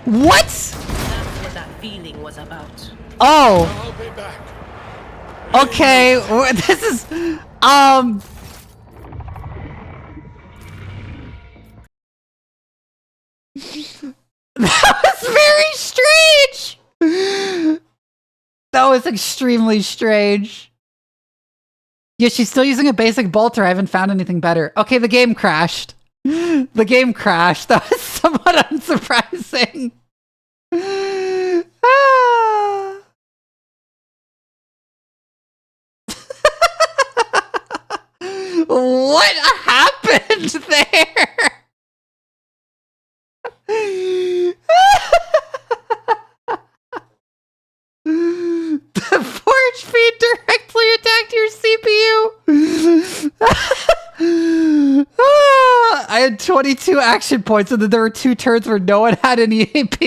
[SPEAKER 1] What?
[SPEAKER 7] That's what that feeling was about.
[SPEAKER 1] Oh.
[SPEAKER 6] I'll be back.
[SPEAKER 1] Okay. This is That was very strange. That was extremely strange. Yeah, she's still using a basic bolter. I haven't found anything better. Okay, the game crashed. The game crashed. That was somewhat unsurprising. Ah. What happened there? The forge feed directly attacked your CPU. I had 22 action points, and then there were 2 turns where no one had any AP.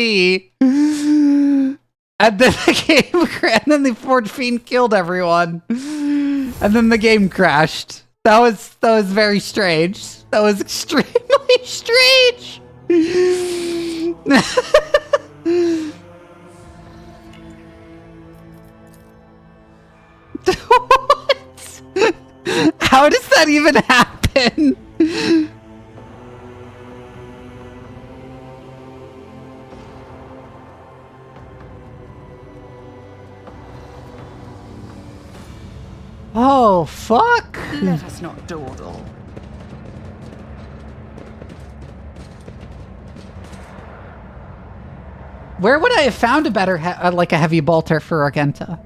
[SPEAKER 1] And then the game, and then the forge fiend killed everyone, and then the game crashed. That was very strange. That was extremely strange. What? How does that even happen? Oh, fuck.
[SPEAKER 5] Let us not dawdle.
[SPEAKER 1] Where would I have found a better, like a heavy bolter for Argenta?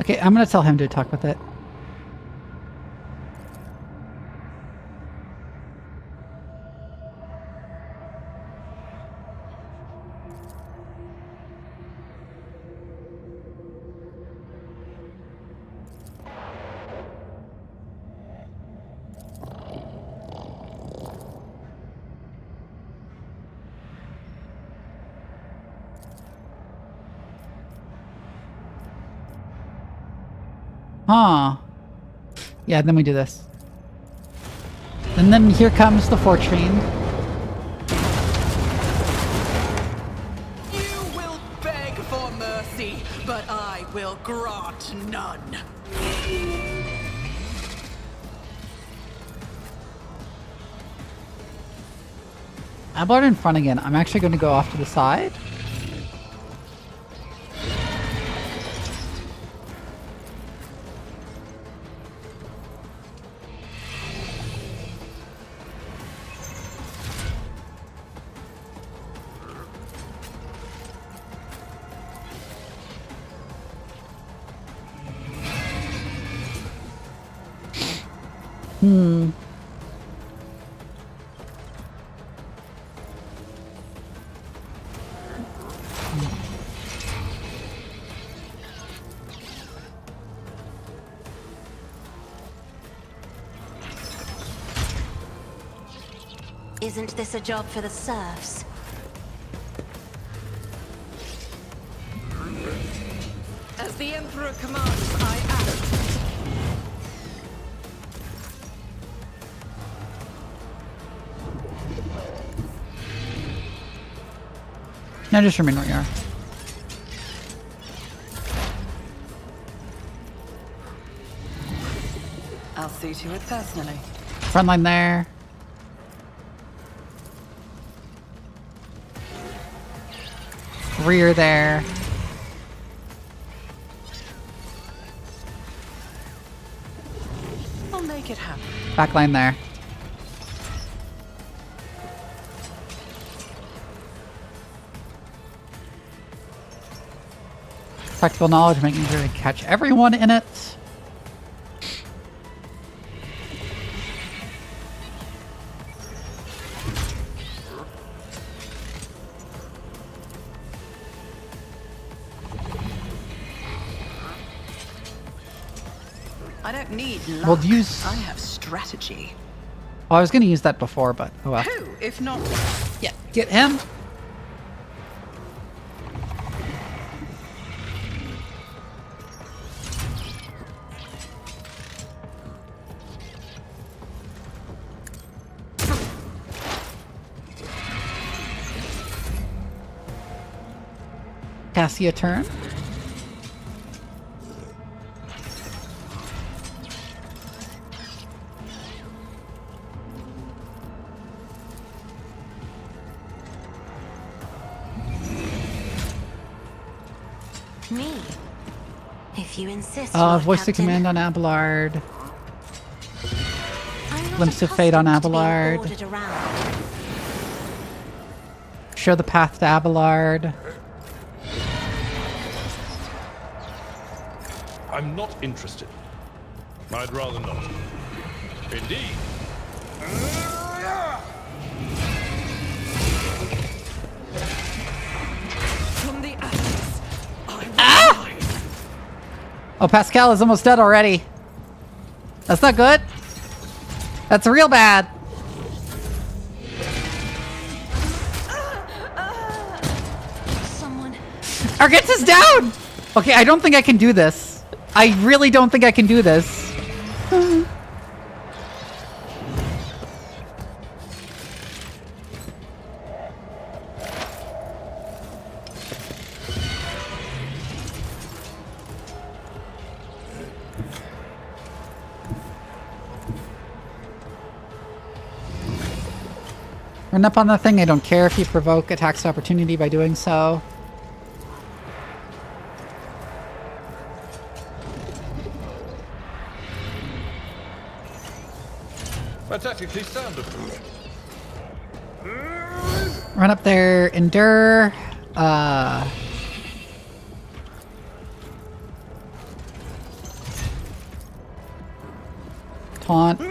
[SPEAKER 1] Okay, I'm gonna tell him to talk with it. Huh. Yeah, then we do this. And then here comes the Forge Fiend.
[SPEAKER 5] You will beg for mercy, but I will grant none.
[SPEAKER 1] Abelard in front again. I'm actually going to go off to the side.
[SPEAKER 8] Isn't this a job for the serfs?
[SPEAKER 2] As the Emperor commands, I act.
[SPEAKER 1] Now just remain where you are.
[SPEAKER 5] I'll see to it personally.
[SPEAKER 1] Front line there. Rear there.
[SPEAKER 5] I'll make it happen.
[SPEAKER 1] Back line there. Practical knowledge, making sure to catch everyone in it.
[SPEAKER 5] I don't need luck.
[SPEAKER 1] We'll use...
[SPEAKER 5] I have strategy.
[SPEAKER 1] Oh, I was going to use that before, but oh well.
[SPEAKER 5] Who, if not...
[SPEAKER 1] Yeah, get him. Cassia turn.
[SPEAKER 8] Me? If you insist, Lord
[SPEAKER 1] Voice the
[SPEAKER 8] Captain.
[SPEAKER 1] command on Abelard.
[SPEAKER 8] I'm not
[SPEAKER 1] Glimpse of fate on
[SPEAKER 8] accustomed to being
[SPEAKER 1] Abelard.
[SPEAKER 8] ordered around.
[SPEAKER 1] Show the path to Abelard.
[SPEAKER 6] I'm not interested. I'd rather not. Indeed.
[SPEAKER 2] From the ashes, I will rise.
[SPEAKER 1] Oh, Pascal is almost dead already. That's not good. That's real bad.
[SPEAKER 8] Someone.
[SPEAKER 1] Argent is down! Okay, I don't think I can do this. I really don't think I can do this. Run up on the thing. I don't care if you provoke attacks of opportunity by doing so.
[SPEAKER 6] That's tactically sound of you.
[SPEAKER 1] Run up there, endure. Taunt.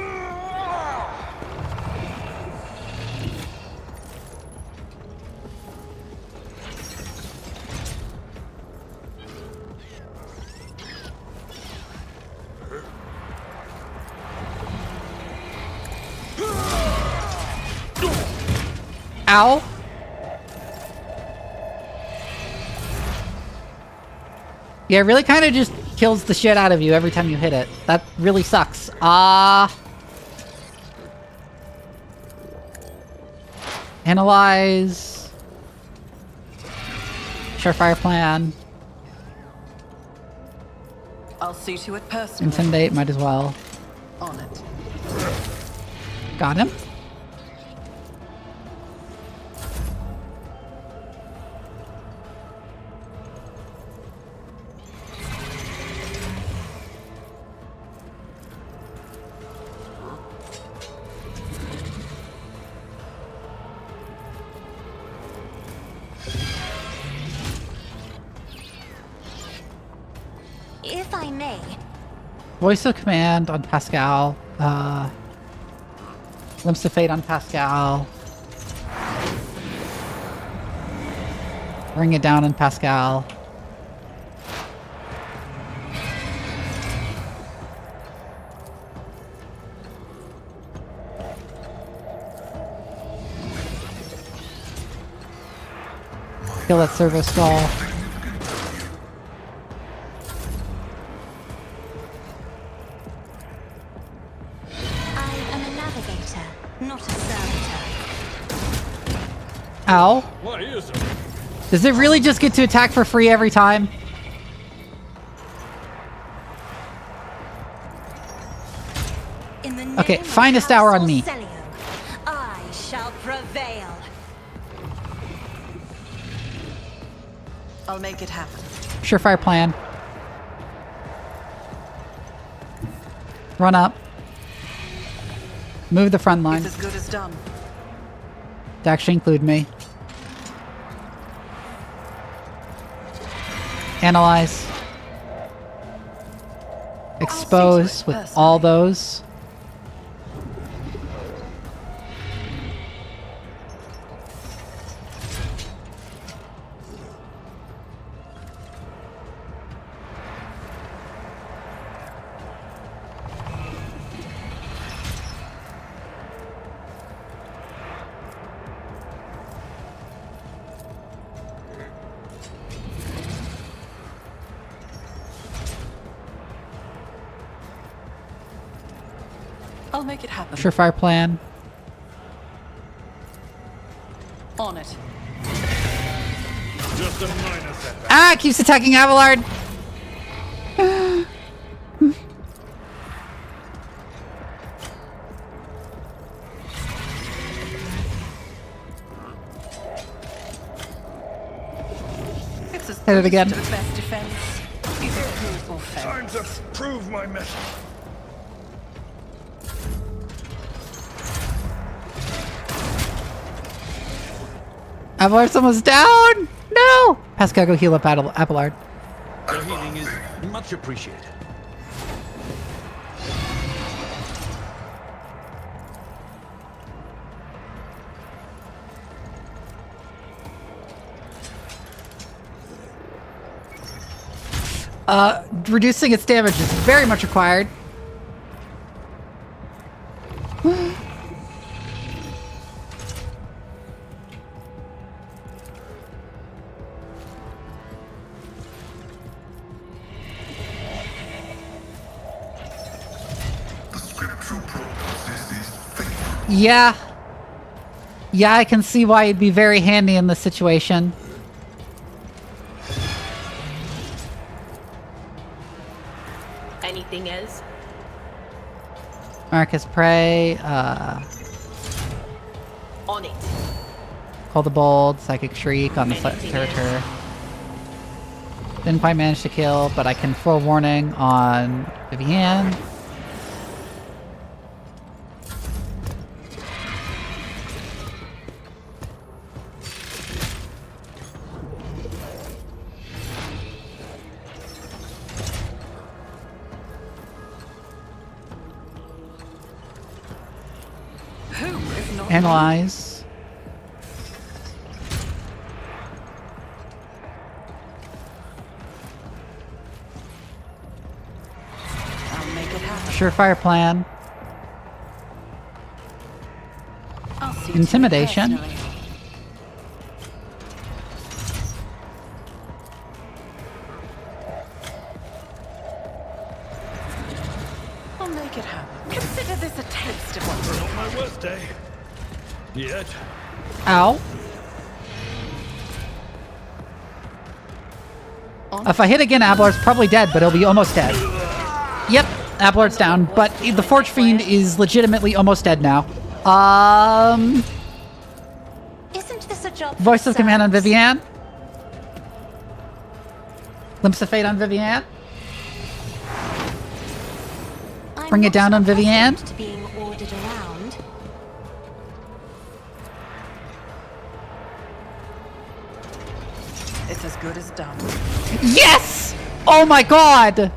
[SPEAKER 1] Ow. Yeah, it really kind of just kills the shit out of you every time you hit it. That really sucks. Analyze. Surefire plan.
[SPEAKER 5] I'll see to it personally.
[SPEAKER 1] Intimidate, might as well.
[SPEAKER 5] On it.
[SPEAKER 1] Got him.
[SPEAKER 8] If I may.
[SPEAKER 1] Voice of command on Pascal. Glimpse of fate on Pascal. Bring it down in Pascal. Kill that servo stall.
[SPEAKER 8] I am a navigator, not a servitor.
[SPEAKER 1] Ow.
[SPEAKER 6] Why is it?
[SPEAKER 1] Does it really just get to attack for free every time?
[SPEAKER 8] In the name
[SPEAKER 1] Okay,
[SPEAKER 8] of
[SPEAKER 1] finest
[SPEAKER 8] House
[SPEAKER 1] hour on me.
[SPEAKER 8] Orcelio, I shall prevail.
[SPEAKER 5] I'll make it happen.
[SPEAKER 1] Surefire plan. Run up. Move the front line.
[SPEAKER 5] It's as good as done.
[SPEAKER 1] To actually include me. Analyze. Expose with all those.
[SPEAKER 5] I'll make it happen.
[SPEAKER 1] Surefire plan.
[SPEAKER 5] On it.
[SPEAKER 6] Just a minor setback.
[SPEAKER 1] Ah! It keeps attacking Abelard!
[SPEAKER 5] It's as
[SPEAKER 1] Hit it again.
[SPEAKER 5] to the best defense. Either proof or fail.
[SPEAKER 6] Time to prove my message.
[SPEAKER 1] Abelard's almost down! No! Pascal, go heal up Abelard.
[SPEAKER 6] The healing is much appreciated.
[SPEAKER 1] Reducing its damage is very much required.
[SPEAKER 3] The scriptural prognosis is faithful.
[SPEAKER 1] Yeah. Yeah, I can see why it'd be very handy in this situation.
[SPEAKER 7] Anything else?
[SPEAKER 1] Marcus Prey,
[SPEAKER 7] On it.
[SPEAKER 1] Call the Bold, Psychic Shriek on the Territor. Didn't quite manage to kill, but I can forewarning on Vivian.
[SPEAKER 5] Who, if not
[SPEAKER 1] Analyze.
[SPEAKER 5] I'll make it happen.
[SPEAKER 1] Surefire plan.
[SPEAKER 5] I'll see to it
[SPEAKER 1] Intimidation.
[SPEAKER 5] personally. I'll make it happen. Consider this a taste of what's
[SPEAKER 6] Not my worst day. Yet.
[SPEAKER 1] Ow. If I hit again, Abelard's probably dead, but he'll be almost dead. Yep, Abelard's down, but the Forge Fiend is legitimately almost dead now.
[SPEAKER 8] Isn't this a job for
[SPEAKER 1] Voice of command on
[SPEAKER 8] serfs?
[SPEAKER 1] Vivian. Glimpse of fate on Vivian.
[SPEAKER 8] I'm
[SPEAKER 1] Bring it
[SPEAKER 8] not
[SPEAKER 1] down on Vivian.
[SPEAKER 8] accustomed to being ordered around.
[SPEAKER 5] It's as good as done.
[SPEAKER 1] Yes! Oh my god!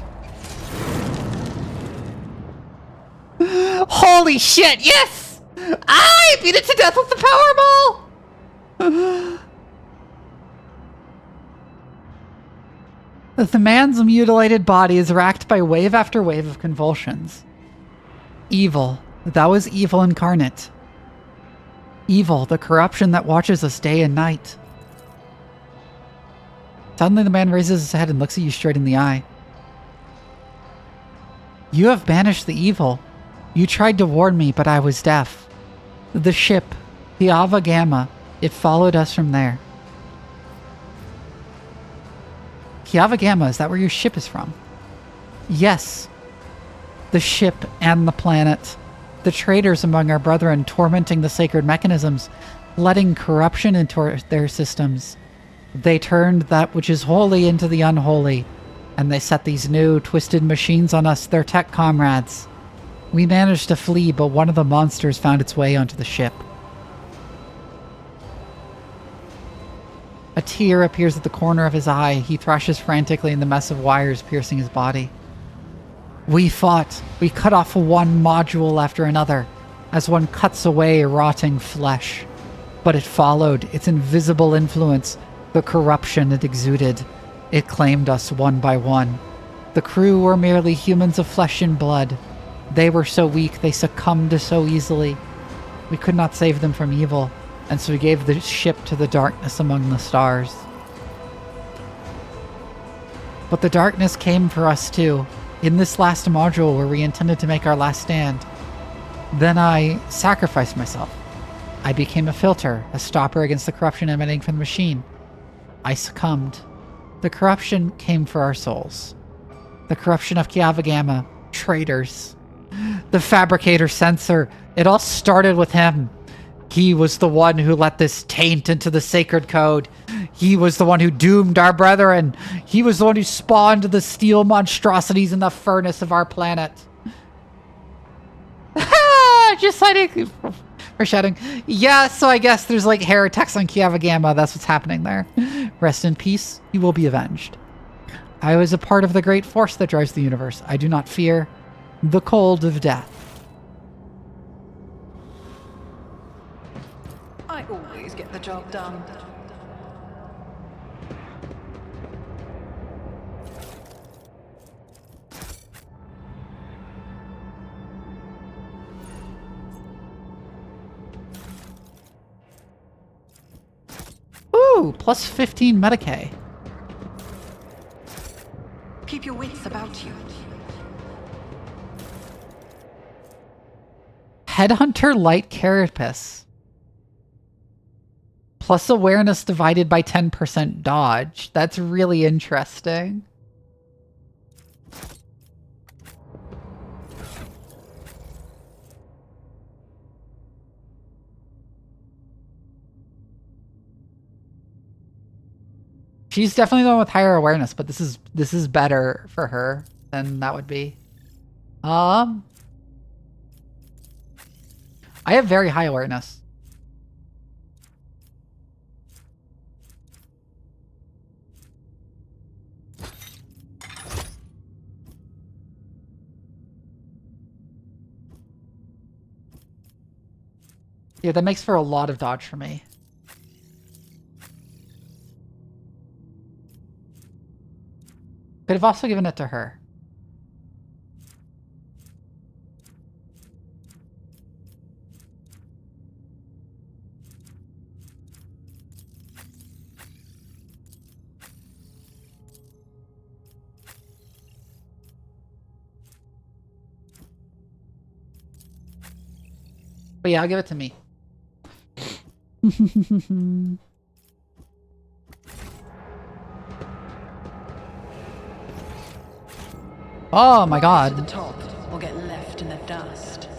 [SPEAKER 1] Holy shit, yes! I beat it to death with the Powerball! The man's mutilated body is racked by wave after wave of convulsions. Evil. That was evil incarnate. Evil, the corruption that watches us day and night. Suddenly the man raises his head and looks at you straight in the eye. You have banished the evil. You tried to warn me, but I was deaf. The ship, the Ava Gamma, it followed us from there. Kiava Gamma, is that where your ship is from? Yes. The ship and the planet. The traitors among our brethren tormenting the sacred mechanisms, letting corruption into their systems. They turned that which is holy into the unholy, and they set these new, twisted machines on us, their tech comrades. We managed to flee, but one of the monsters found its way onto the ship. A tear appears at the corner of his eye. He thrashes frantically in the mess of wires piercing his body. We fought. We cut off one module after another, as one cuts away rotting flesh. But it followed, its invisible influence, the corruption it exuded. It claimed us one by one. The crew were merely humans of flesh and blood. They were so weak, they succumbed so easily. We could not save them from evil, and so we gave the ship to the darkness among the stars. But the darkness came for us too, in this last module where we intended to make our last stand. Then I sacrificed myself. I became a filter, a stopper against the corruption emanating from the machine. I succumbed. The corruption came for our souls. The corruption of Kiava Gamma. Traitors. The fabricator censor. It all started with him. He was the one who let this taint into the sacred code. He was the one who doomed our brethren. He was the one who spawned the steel monstrosities in the furnace of our planet. Just like foreshadowing. Yeah, so I guess there's like heretics on Kiava Gamma. That's what's happening there. Rest in peace. You will be avenged. I was a part of the great force that drives the universe. I do not fear the cold of death.
[SPEAKER 5] I always get the job done.
[SPEAKER 1] Ooh, plus 15 Medicaid.
[SPEAKER 5] Keep your wits about you.
[SPEAKER 1] Headhunter Light Carapace. Plus awareness divided by 10% dodge. That's really interesting. She's definitely the one with higher awareness, but this is better for her than that would be. I have very high awareness. Yeah, that makes for a lot of dodge for me. Could have also given it to her. But yeah, I'll give it to me. Oh my god.
[SPEAKER 5] To the top or get left in the dust.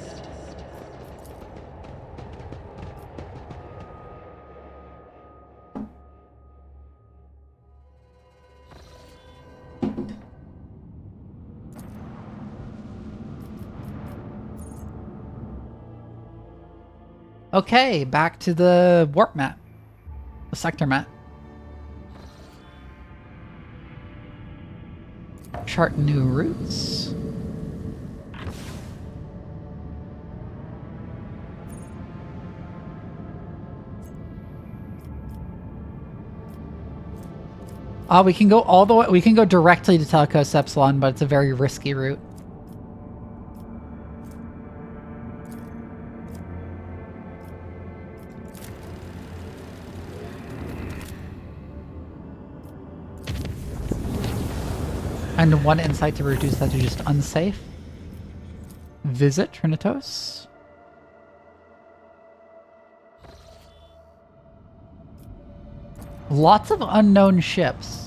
[SPEAKER 1] Okay, back to the warp map. The sector map. Chart new routes. We can go all the way. We can go directly to Telcos Epsilon, but it's a very risky route. And one insight to reduce that to just unsafe. Visit Trinitos. Lots of unknown ships.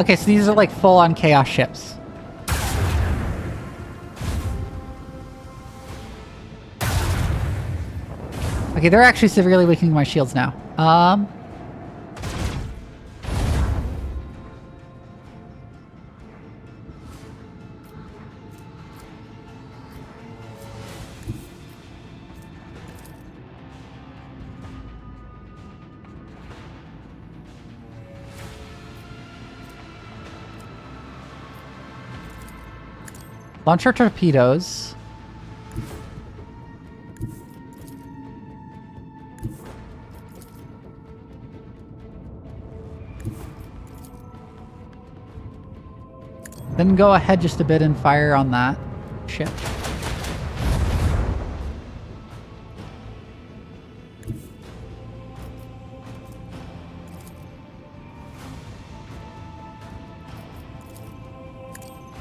[SPEAKER 1] Okay, so these are like full-on chaos ships. Okay, they're actually severely weakening my shields now. Launch our torpedoes. Then go ahead just a bit and fire on that ship.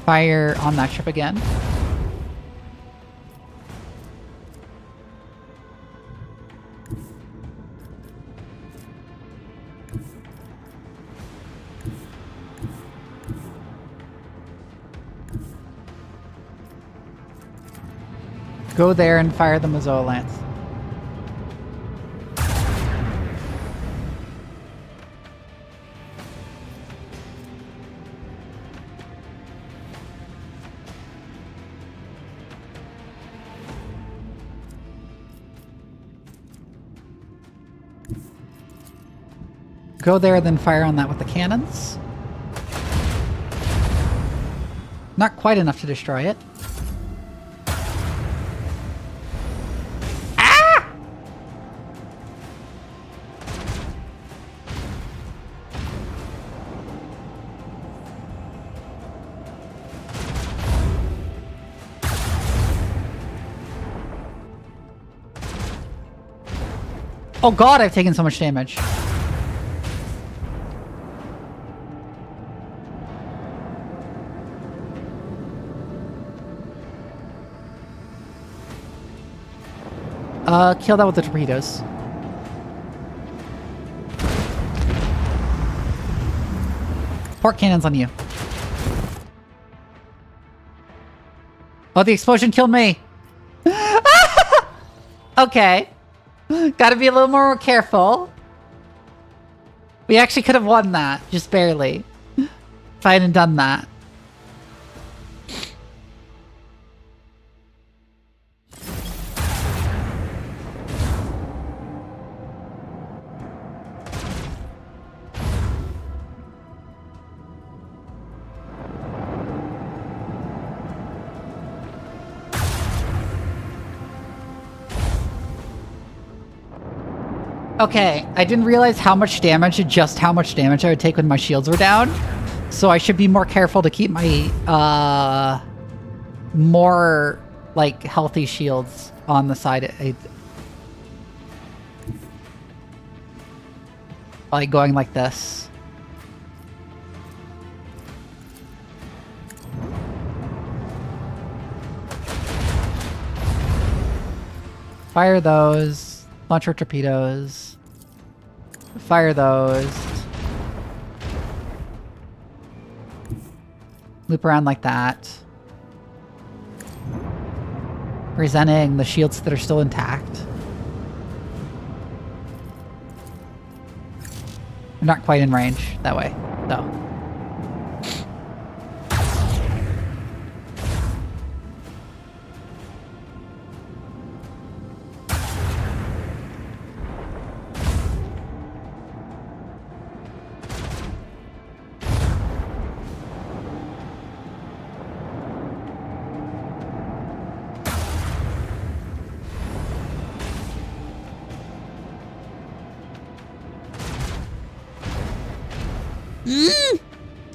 [SPEAKER 1] Fire on that ship again. Go there and fire the Mazoa Lance. Go there, then fire on that with the cannons. Not quite enough to destroy it. Ah! Oh god, I've taken so much damage. Kill that with the torpedoes. Port cannons on you. Oh, the explosion killed me. Okay. Gotta be a little more careful. We actually could have won that, just barely. If I hadn't done that. Okay, I didn't realize how much damage I would take when my shields were down. So I should be more careful to keep my, more, like, healthy shields on the side. Like, going like this. Fire those. Launch our torpedoes. Fire those. Loop around like that. Presenting the shields that are still intact. They're not quite in range that way, though.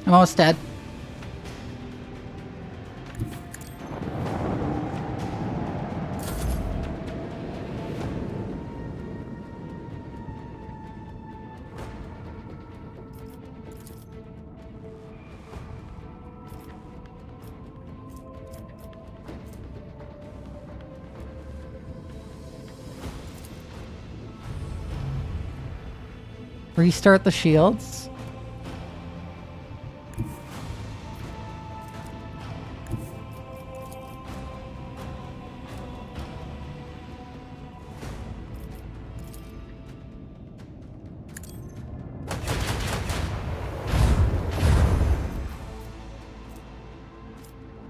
[SPEAKER 1] I'm almost dead. Restart the shields.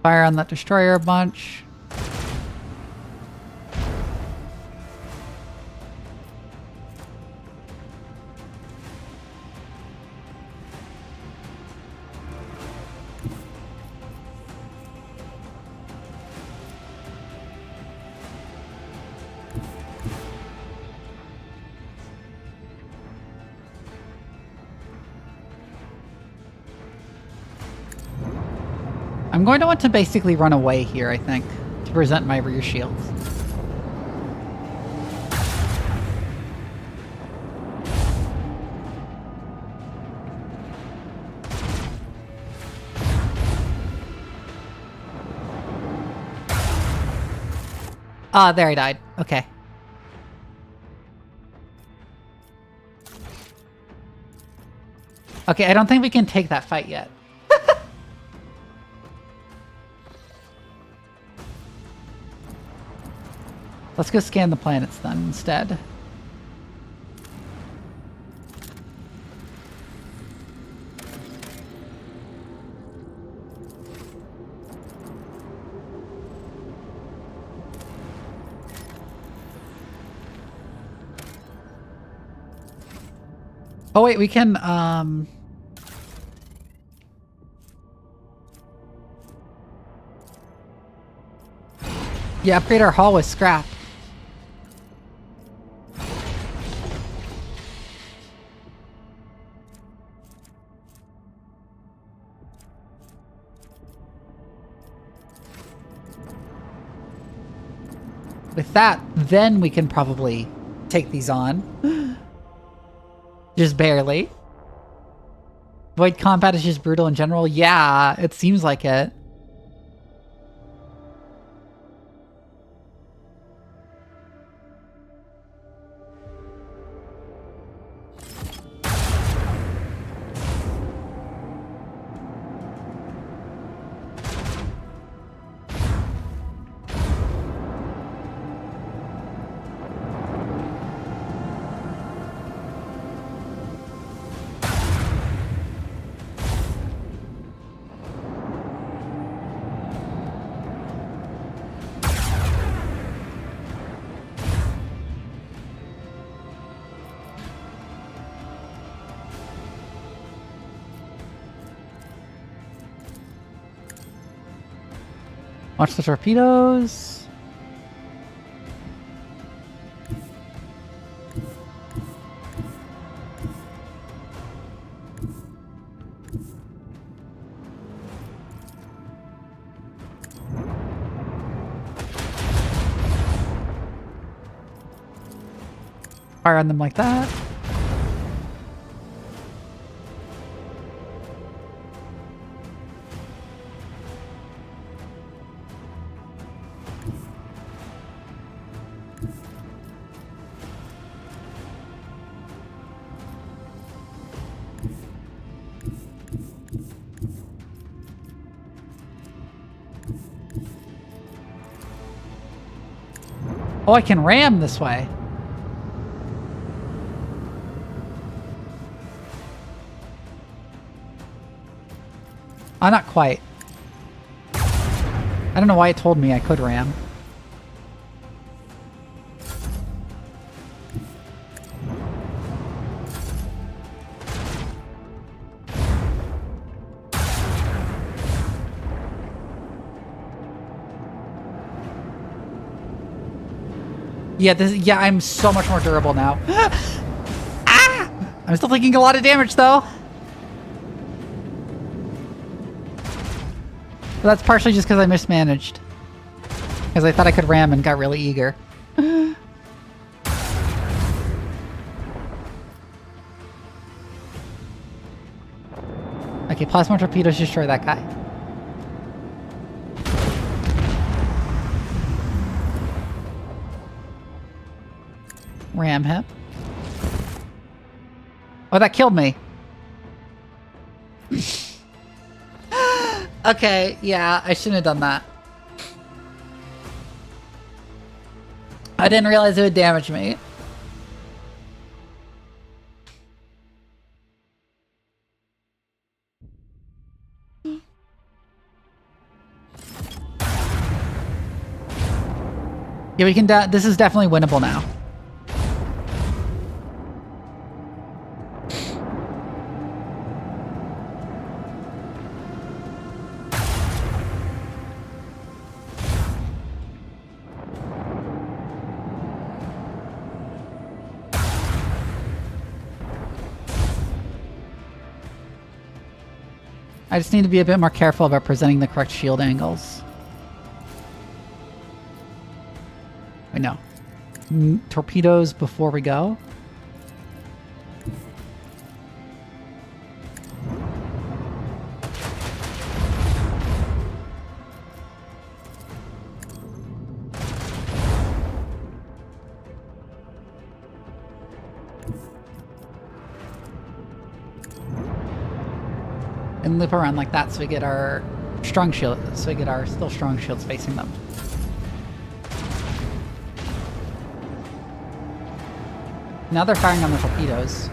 [SPEAKER 1] Fire on that destroyer a bunch. I'm going to want to basically run away here, I think, to present my rear shields. Ah, there I died. Okay. Okay, I don't think we can take that fight yet. Let's go scan the planets then instead. Oh wait, we can yeah, upgrade our hull with scrap. With that, then we can probably take these on. Just barely. Void combat is just brutal in general. Yeah, it seems like it. Watch the torpedoes. Fire on them like that. Oh, I can ram this way. Oh, not quite. I don't know why it told me I could ram. Yeah, I'm so much more durable now. Ah! I'm still taking a lot of damage though. But that's partially just because I mismanaged. Because I thought I could ram and got really eager. Okay, plasma torpedoes destroy that guy. Ram him. Oh, that killed me. Okay, yeah, I shouldn't have done that. I didn't realize it would damage me. Yeah, we can. This is definitely winnable now. I just need to be a bit more careful about presenting the correct shield angles. Wait, no. Torpedoes before we go. And loop around like that so we get our strong shield, so we get our still strong shields facing them. Now they're firing on the torpedoes.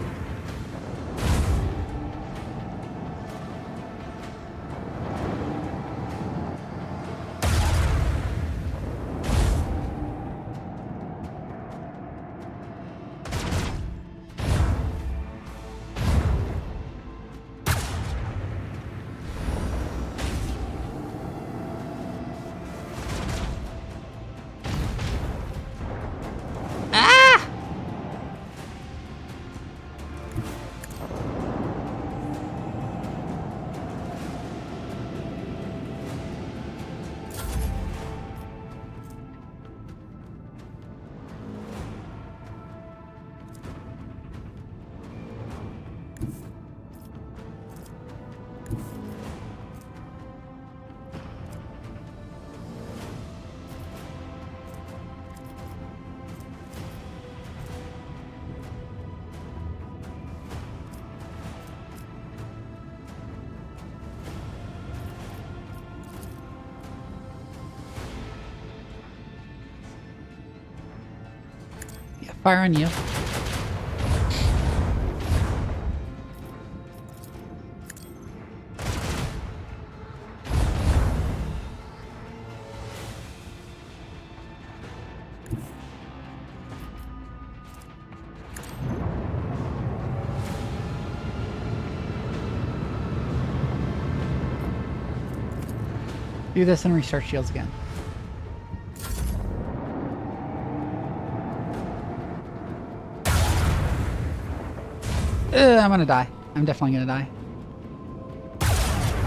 [SPEAKER 1] Fire on you. Do this and restart shields again. I'm gonna die. I'm definitely gonna die.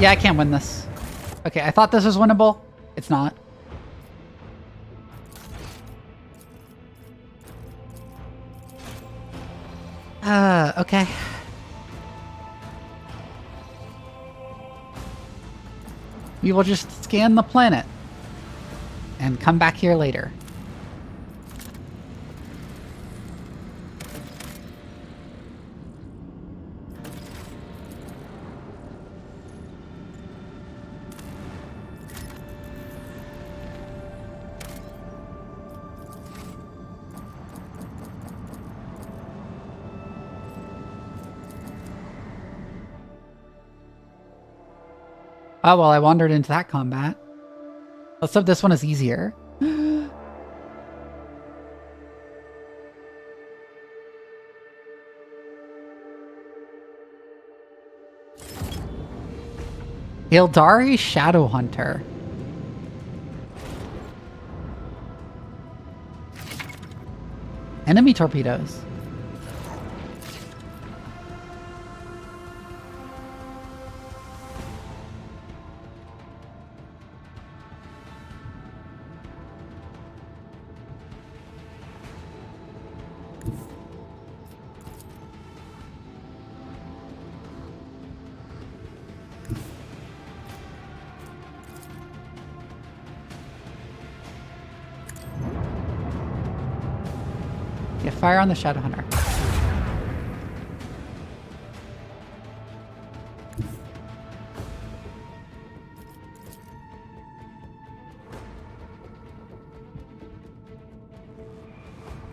[SPEAKER 1] Yeah, I can't win this. Okay, I thought this was winnable. It's not. Okay. We will just scan the planet and come back here later. Oh, well, I wandered into that combat. Let's hope this one is easier. Ildari Shadow Hunter. Enemy torpedoes. Yeah, fire on the Shadow Hunter.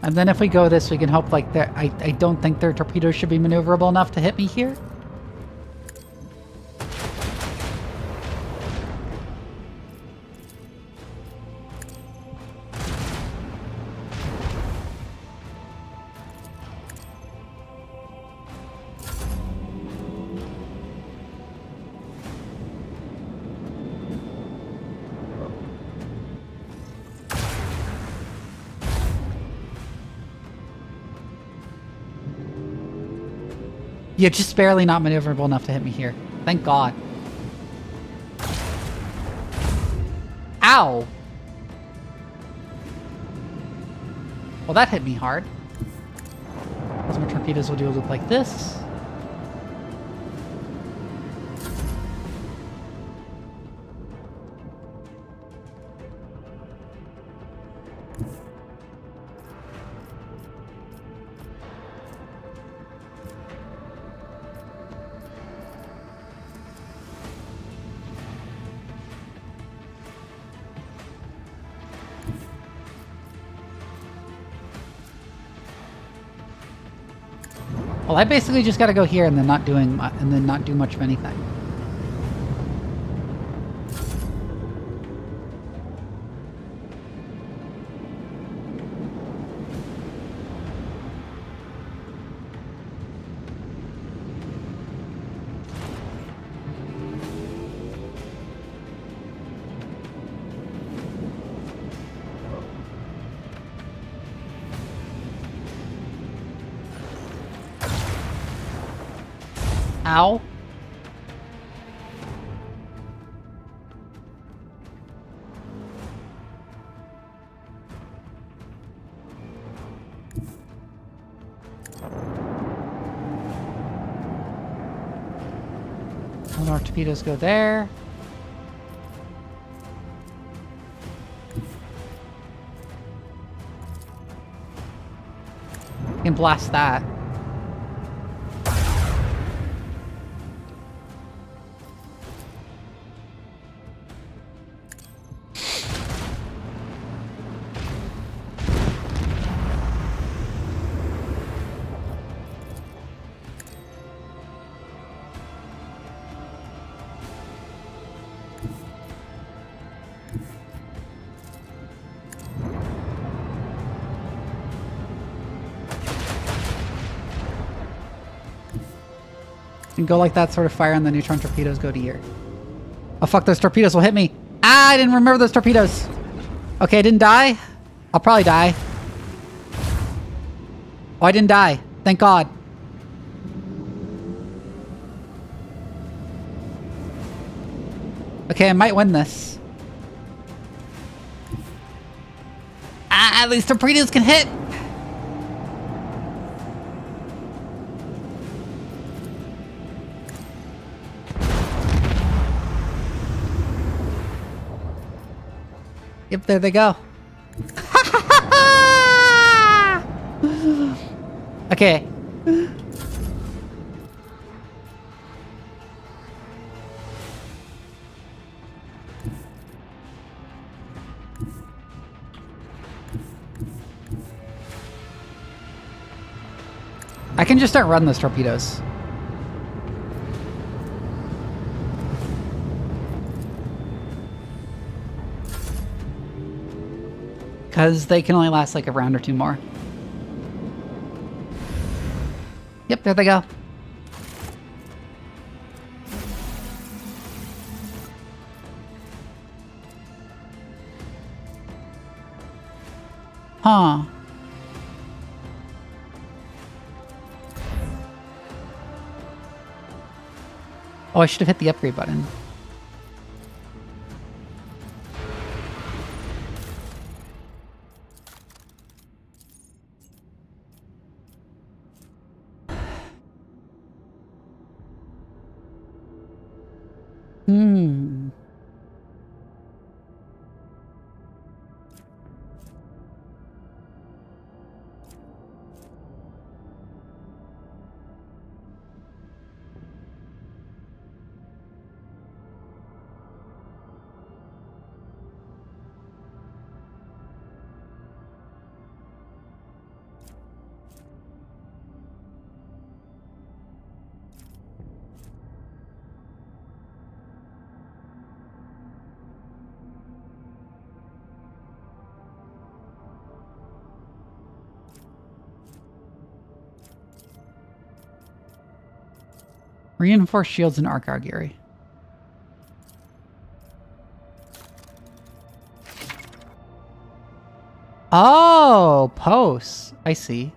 [SPEAKER 1] And then if we go this, we can hope like I don't think their torpedoes should be maneuverable enough to hit me here. Yeah, just barely not maneuverable enough to hit me here. Thank God. Ow! Well, that hit me hard. Plasma torpedoes will do a loop like this. Well, I basically just got to go here and then not do much of anything. Ow. One more torpedoes go there. You can blast that. And go like that, sort of fire on the neutron torpedoes, go to here. Oh fuck, those torpedoes will hit me. Ah, I didn't remember those torpedoes. Okay, I didn't die. I'll probably die. Oh, I didn't die. Thank God. Okay, I might win this. Ah, these torpedoes can hit. Yep, there they go. Okay. I can just start running those torpedoes. because they can only last like a round or two more. Yep, there they go. Huh. Oh, I should have hit the upgrade button. Hmm. Reinforced shields and arc augury. Oh, posts. I see.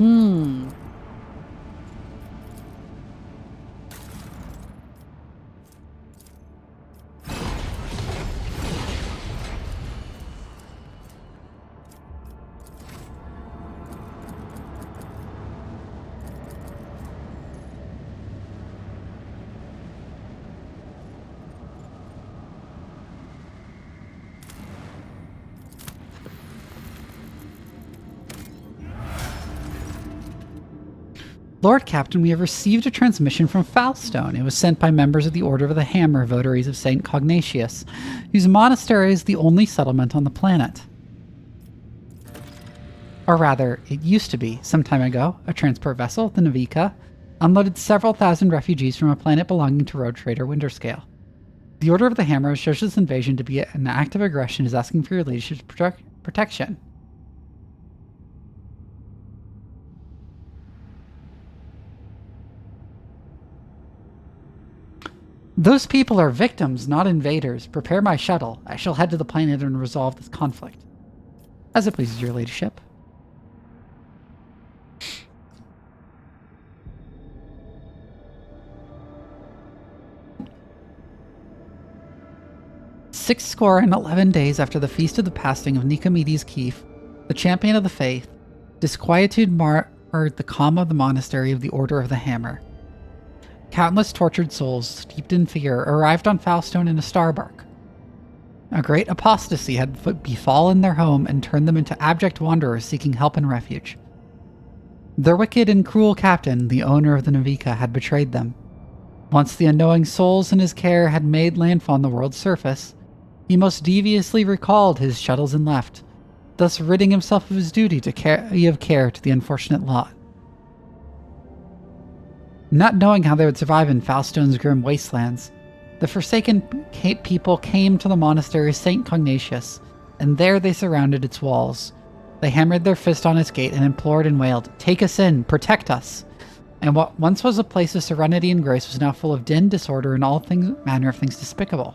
[SPEAKER 1] Hmm. Lord Captain, we have received a transmission from Falstone. It was sent by members of the Order of the Hammer, votaries of St. Cognatius, whose monastery is the only settlement on the planet. Or rather, it used to be, some time ago. A transport vessel, the Navika, unloaded several thousand refugees from a planet belonging to road trader Winterscale. The Order of the Hammer shows this invasion to be an act of aggression and is asking for your leadership's protection. Those people are victims, not invaders. Prepare my shuttle. I shall head to the planet and resolve this conflict. As it pleases your ladyship. Six score and 11 days after the feast of the passing of Nicomedes Keefe, the champion of the faith, disquietude marred the calm of the monastery of the Order of the Hammer. Countless tortured souls, steeped in fear, arrived on Falstone in a starbark. A great apostasy had befallen their home and turned them into abject wanderers seeking help and refuge. Their wicked and cruel captain, the owner of the Navika, had betrayed them. Once the unknowing souls in his care had made landfall on the world's surface, he most deviously recalled his shuttles and left, thus ridding himself of his duty to give care to the unfortunate lot. Not knowing how they would survive in Falstone's grim wastelands, the Forsaken people came to the monastery of St. Cognatius, and there they surrounded its walls. They hammered their fist on its gate and implored and wailed, "Take us in, protect us!" And what once was a place of serenity and grace was now full of din, disorder, and all manner of things despicable.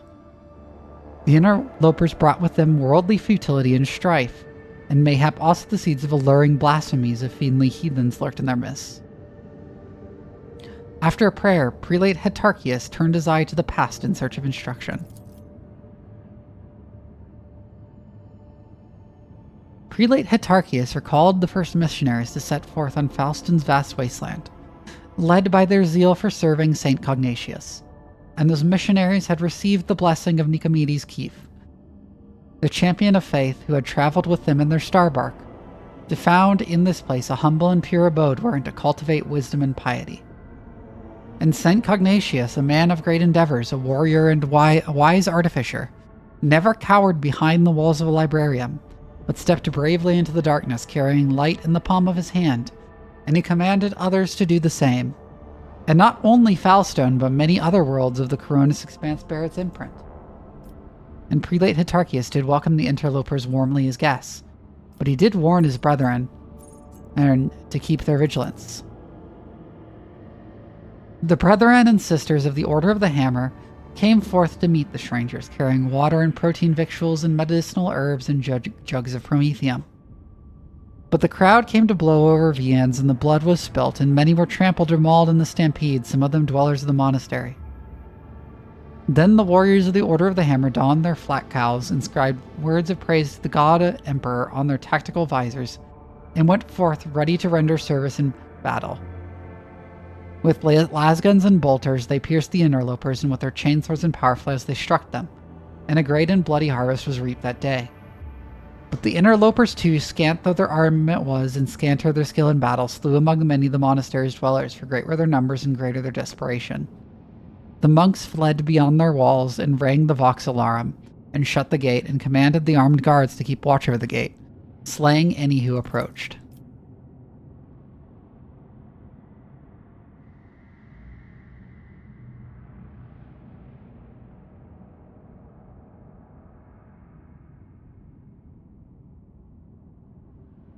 [SPEAKER 1] The interlopers brought with them worldly futility and strife, and mayhap also the seeds of alluring blasphemies of fiendly heathens lurked in their midst. After a prayer, Prelate Hetarchius turned his eye to the past in search of instruction. Prelate Hetarchius recalled the first missionaries to set forth on Falston's vast wasteland, led by their zeal for serving St. Cognatius, and those missionaries had received the blessing of Nicomedes Keefe, the champion of faith who had traveled with them in their starbark, to found in this place a humble and pure abode wherein to cultivate wisdom and piety. And St. Cognatius, a man of great endeavors, a warrior and a wise artificer, never cowered behind the walls of a librarium, but stepped bravely into the darkness, carrying light in the palm of his hand, and he commanded others to do the same. And not only Falstone, but many other worlds of the Coronis expanse bear its imprint. And Prelate Hetarchius did welcome the interlopers warmly as guests, but he did warn his brethren to keep their vigilance. The brethren and sisters of the Order of the Hammer came forth to meet the strangers, carrying water and protein victuals and medicinal herbs and jugs of promethium. But the crowd came to blow over viands, and the blood was spilt, and many were trampled or mauled in the stampede, some of them dwellers of the monastery. Then the warriors of the Order of the Hammer donned their flat cowls, inscribed words of praise to the God Emperor on their tactical visors, and went forth ready to render service in battle. With lasguns and bolters, they pierced the interlopers, and with their chainswords and powerflails they struck them, and a great and bloody harvest was reaped that day. But the interlopers too, scant though their armament was, and scanter their skill in battle, slew among many the monastery's dwellers, for great were their numbers and greater their desperation. The monks fled beyond their walls, and rang the vox alarum, and shut the gate, and commanded the armed guards to keep watch over the gate, slaying any who approached.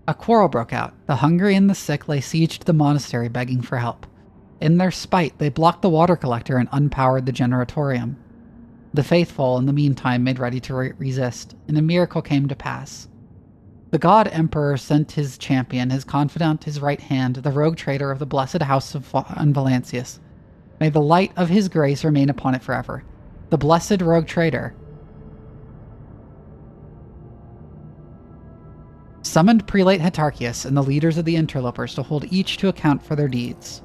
[SPEAKER 1] A quarrel broke out. The hungry and the sick lay siege to the monastery, begging for help. In their spite, they blocked the water collector and unpowered the generatorium. The faithful, in the meantime, made ready to resist, and a miracle came to pass. The God Emperor sent his champion, his confidant, his right hand, the rogue traitor of the blessed house of Valancius. May the light of his grace remain upon it forever. The blessed rogue traitor summoned Prelate Hetarchius and the leaders of the interlopers to hold each to account for their deeds.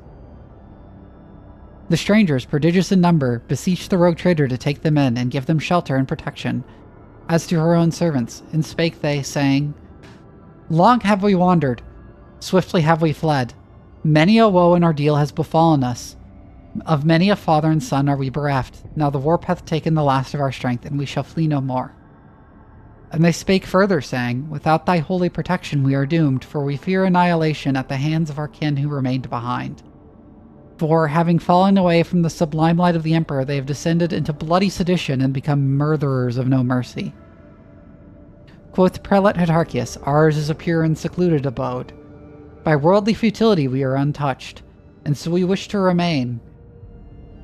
[SPEAKER 1] The strangers, prodigious in number, beseeched the rogue traitor to take them in and give them shelter and protection, as to her own servants, and spake they, saying, "Long have we wandered, swiftly have we fled. Many a woe and ordeal has befallen us. Of many a father and son are we bereft. Now the warp hath taken the last of our strength, and we shall flee no more." And they spake further, saying, "Without thy holy protection we are doomed, for we fear annihilation at the hands of our kin who remained behind. For, having fallen away from the sublime light of the Emperor, they have descended into bloody sedition and become murderers of no mercy." Quoth Prelate Hetarchius, "Ours is a pure and secluded abode. By worldly futility we are untouched, and so we wish to remain.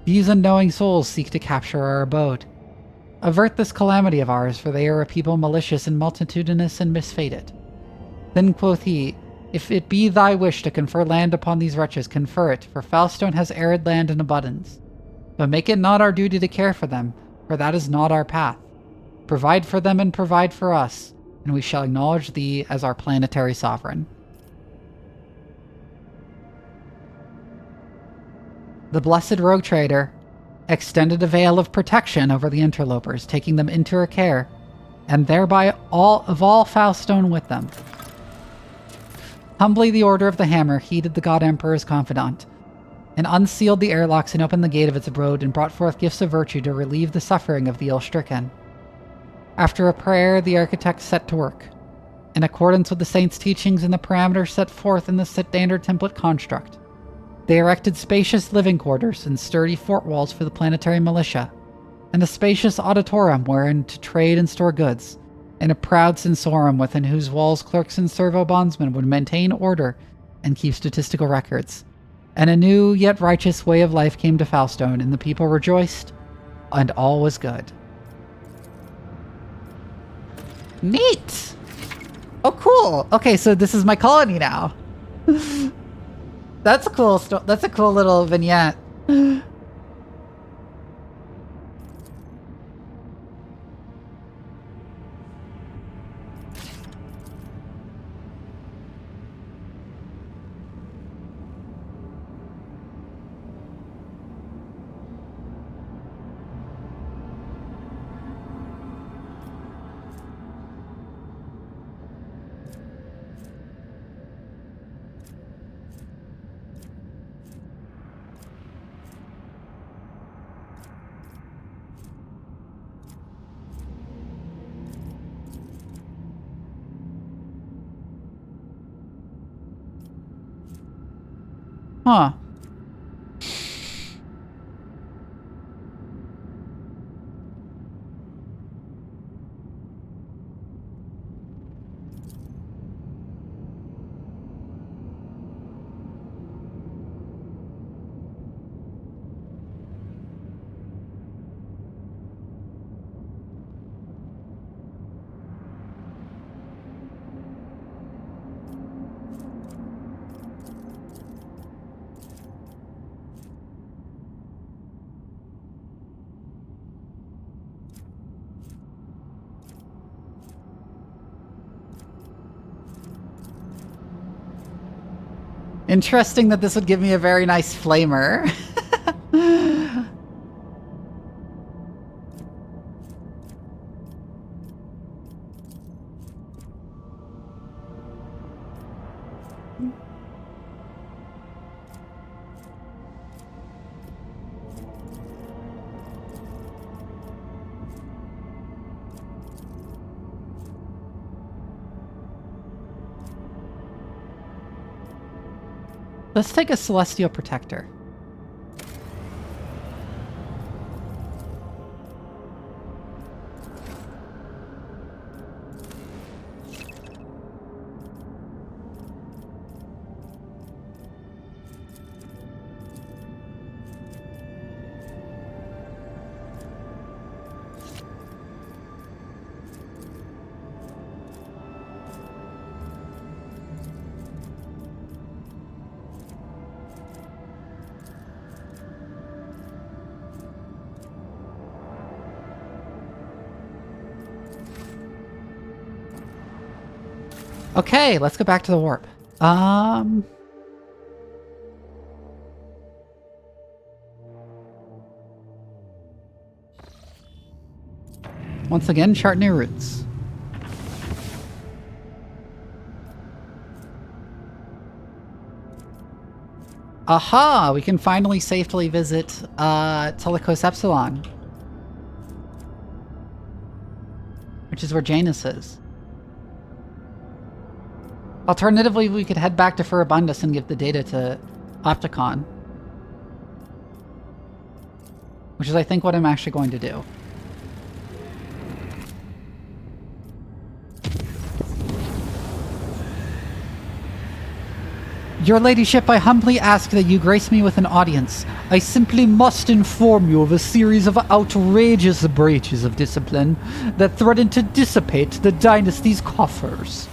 [SPEAKER 1] These unknowing souls seek to capture our abode. Avert this calamity of ours, for they are a people malicious and multitudinous and misfated." Then quoth he, "If it be thy wish to confer land upon these wretches, confer it, for Falstone has arid land in abundance. But make it not our duty to care for them, for that is not our path. Provide for them and provide for us, and we shall acknowledge thee as our planetary sovereign." The blessed rogue trader extended a veil of protection over the interlopers, taking them into her care, and thereby all Faustone with them. Humbly, the Order of the Hammer heeded the God Emperor's confidant, and unsealed the airlocks and opened the gate of its abode and brought forth gifts of virtue to relieve the suffering of the ill-stricken. After a prayer, the architects set to work. In accordance with the saint's teachings and the parameters set forth in the standard template construct, they erected spacious living quarters and sturdy fort walls for the planetary militia, and a spacious auditorium wherein to trade and store goods, and a proud sensorium within whose walls clerks and servo bondsmen would maintain order and keep statistical records. And a new yet righteous way of life came to Faustone, and the people rejoiced, and all was good. Neat! Oh, cool! Okay, so this is my colony now. That's a cool that's a cool little vignette. Huh. Interesting that this would give me a very nice flamer. Let's take a Celestial Protector. Okay, let's go back to the warp. Once again, chart new routes. Aha! We can finally safely visit Telecos Epsilon, which is where Janus is. Alternatively, we could head back to Furibundus and give the data to Opticon, which is, I think, what I'm actually going to do. Your ladyship, I humbly ask that you grace me with an audience. I simply must inform you of a series of outrageous breaches of discipline that threaten to dissipate the dynasty's coffers.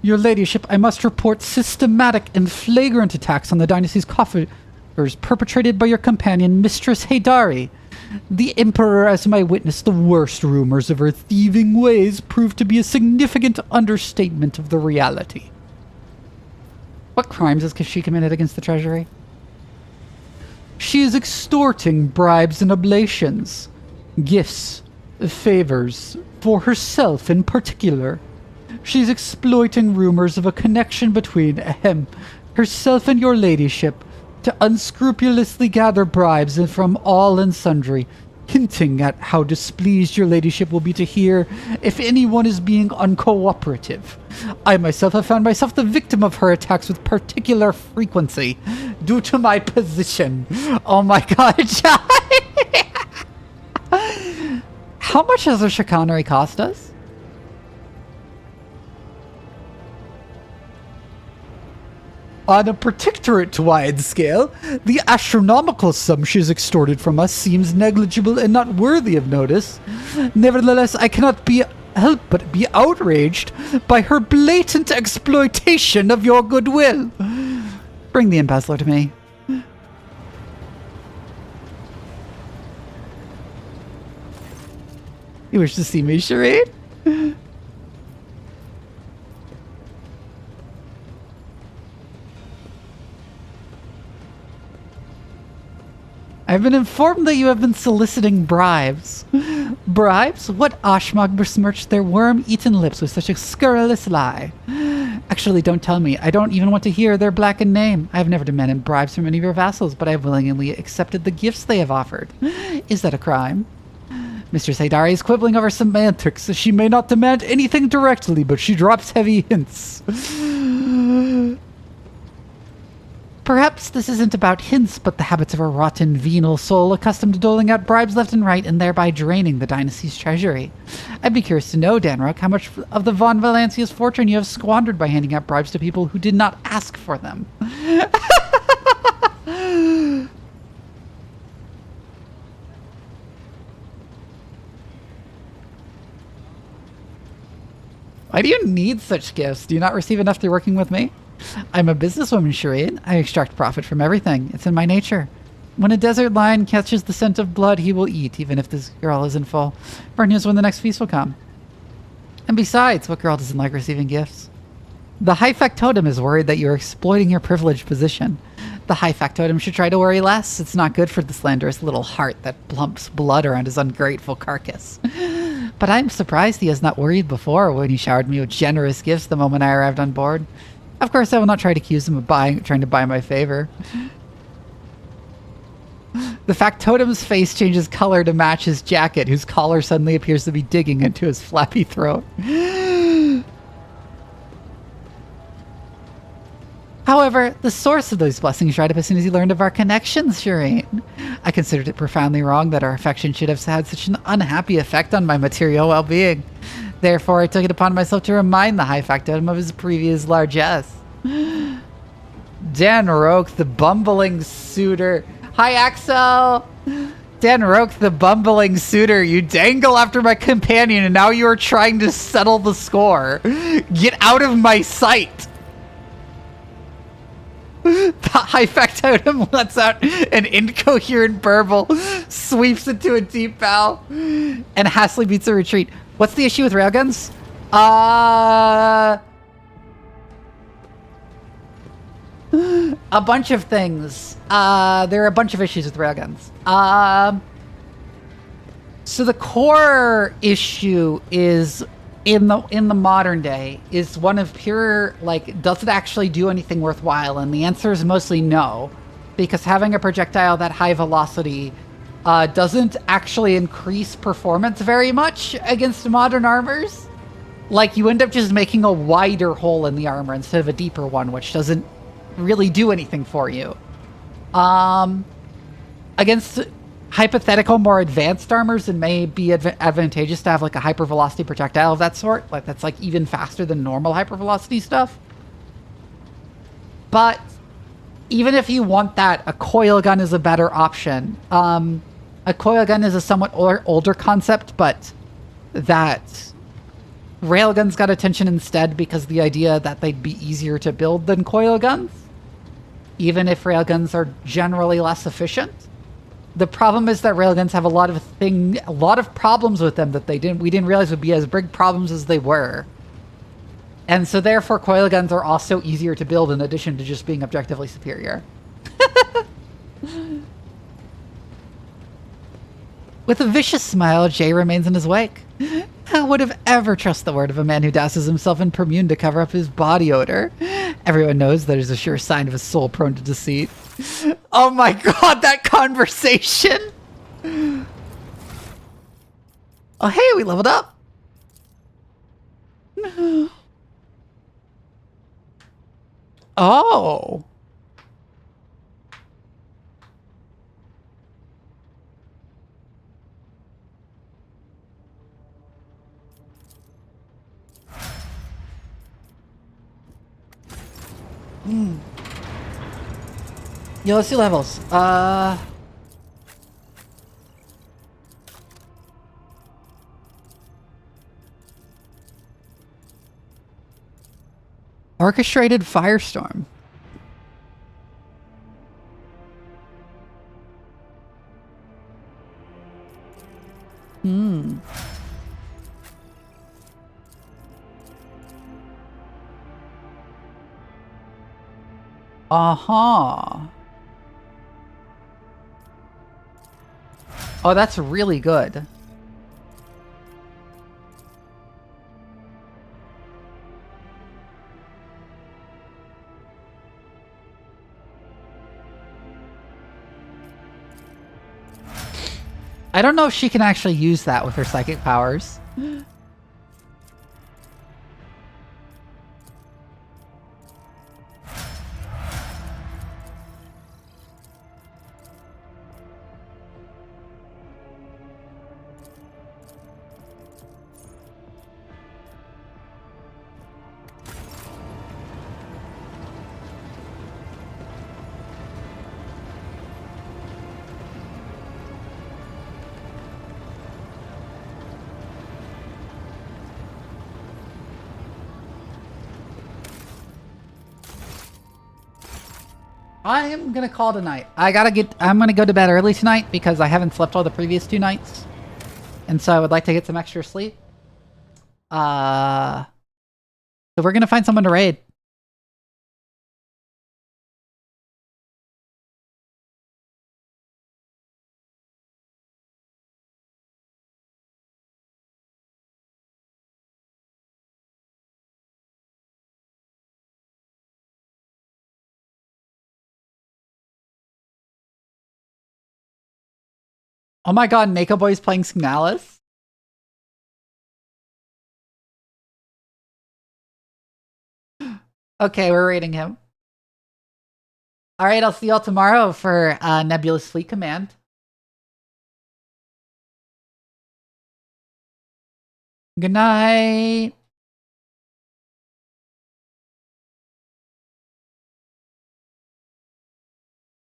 [SPEAKER 1] Your ladyship, I must report systematic and flagrant attacks on the dynasty's coffers perpetrated by your companion, Mistress Haydari. The Emperor, as my witness, the worst rumors of her thieving ways proved to be a significant understatement of the reality. What crimes has she committed against the Treasury? She is extorting bribes and oblations, gifts, favors, for herself in particular. She's exploiting rumors of a connection between herself and your ladyship to unscrupulously gather bribes from all and sundry, hinting at how displeased your ladyship will be to hear if anyone is being uncooperative. I myself have found myself the victim of her attacks with particular frequency due to my position. Oh my god. How much does her chicanery cost us? On a protectorate-wide scale, the astronomical sum she's extorted from us seems negligible and not worthy of notice. Nevertheless, I cannot help but be outraged by her blatant exploitation of your goodwill. Bring the embezzler to me. You wish to see me, Charade? I've been informed that you have been soliciting bribes. Bribes? What Ashmog besmirched their worm-eaten lips with such a scurrilous lie? Actually, don't tell me. I don't even want to hear their blackened name. I have never demanded bribes from any of your vassals, but I have willingly accepted the gifts they have offered. Is that a crime? Mr. Haydari is quibbling over semantics. She may not demand anything directly, but she drops heavy hints. Perhaps this isn't about hints, but the habits of a rotten, venal soul accustomed to doling out bribes left and right and thereby draining the dynasty's treasury. I'd be curious to know, Danrock, how much of the Von Valancia's fortune you have squandered by handing out bribes to people who did not ask for them. Why do you need such gifts? Do you not receive enough through working with me? I'm a businesswoman, Shireen. I extract profit from everything. It's in my nature. When a desert lion catches the scent of blood, he will eat, even if this girl isn't full. Burn knows when the next feast will come. And besides, what girl doesn't like receiving gifts? The High Factotum is worried that you're exploiting your privileged position. The High Factotum should try to worry less. It's not good for the slanderous little heart that plumps blood around his ungrateful carcass. But I'm surprised he has not worried before when he showered me with generous gifts the moment I arrived on board. Of course, I will not try to accuse him of trying to buy my favor. The Factotum's face changes color to match his jacket, whose collar suddenly appears to be digging into his flappy throat. However, the source of those blessings dried up as soon as he learned of our connections, Shireen. I considered it profoundly wrong that our affection should have had such an unhappy effect on my material well-being. Therefore, I took it upon myself to remind the High Factotum of his previous largesse. Dan Roke, the bumbling suitor. Hi, Axel! Dan Roke, the bumbling suitor. You dangle after my companion, and now you are trying to settle the score. Get out of my sight! The High Factotum lets out an incoherent burble, sweeps into a deep bow, and hastily beats a retreat. What's the issue with railguns? A bunch of things. There are a bunch of issues with railguns. So the core issue is in the modern day is one of pure, like, does it actually do anything worthwhile? And the answer is mostly no, because having a projectile that high velocity doesn't actually increase performance very much against modern armors. Like, you end up just making a wider hole in the armor instead of a deeper one, which doesn't really do anything for you. Against hypothetical, more advanced armors, it may be advantageous to have, like, a hypervelocity projectile of that sort. Like, that's, like, even faster than normal hypervelocity stuff. But even if you want that, a coil gun is a better option. A coil gun is a somewhat older concept, but that Railguns got attention instead because the idea that they'd be easier to build than coil guns, even if railguns are generally less efficient. The problem is that railguns have a lot of problems with them that we didn't realize would be as big problems as they were. And so therefore coil guns are also easier to build in addition to just being objectively superior. With a vicious smile, Jay remains in his wake. I would have ever trust the word of a man who douses himself in perfume to cover up his body odor. Everyone knows that is a sure sign of a soul prone to deceit. Oh my god, that conversation! Oh hey, we leveled up! Oh! Yo, let's do levels. Orchestrated firestorm. Uh-huh. Oh, that's really good. I don't know if she can actually use that with her psychic powers. I am gonna call tonight. I'm gonna go to bed early tonight because I haven't slept all the previous 2 nights. And so I would like to get some extra sleep. So we're gonna find someone to raid. Oh my god, Mako Boy's playing Signalis? Okay, we're raiding him. Alright, I'll see y'all tomorrow for Nebulous Fleet Command. Good night.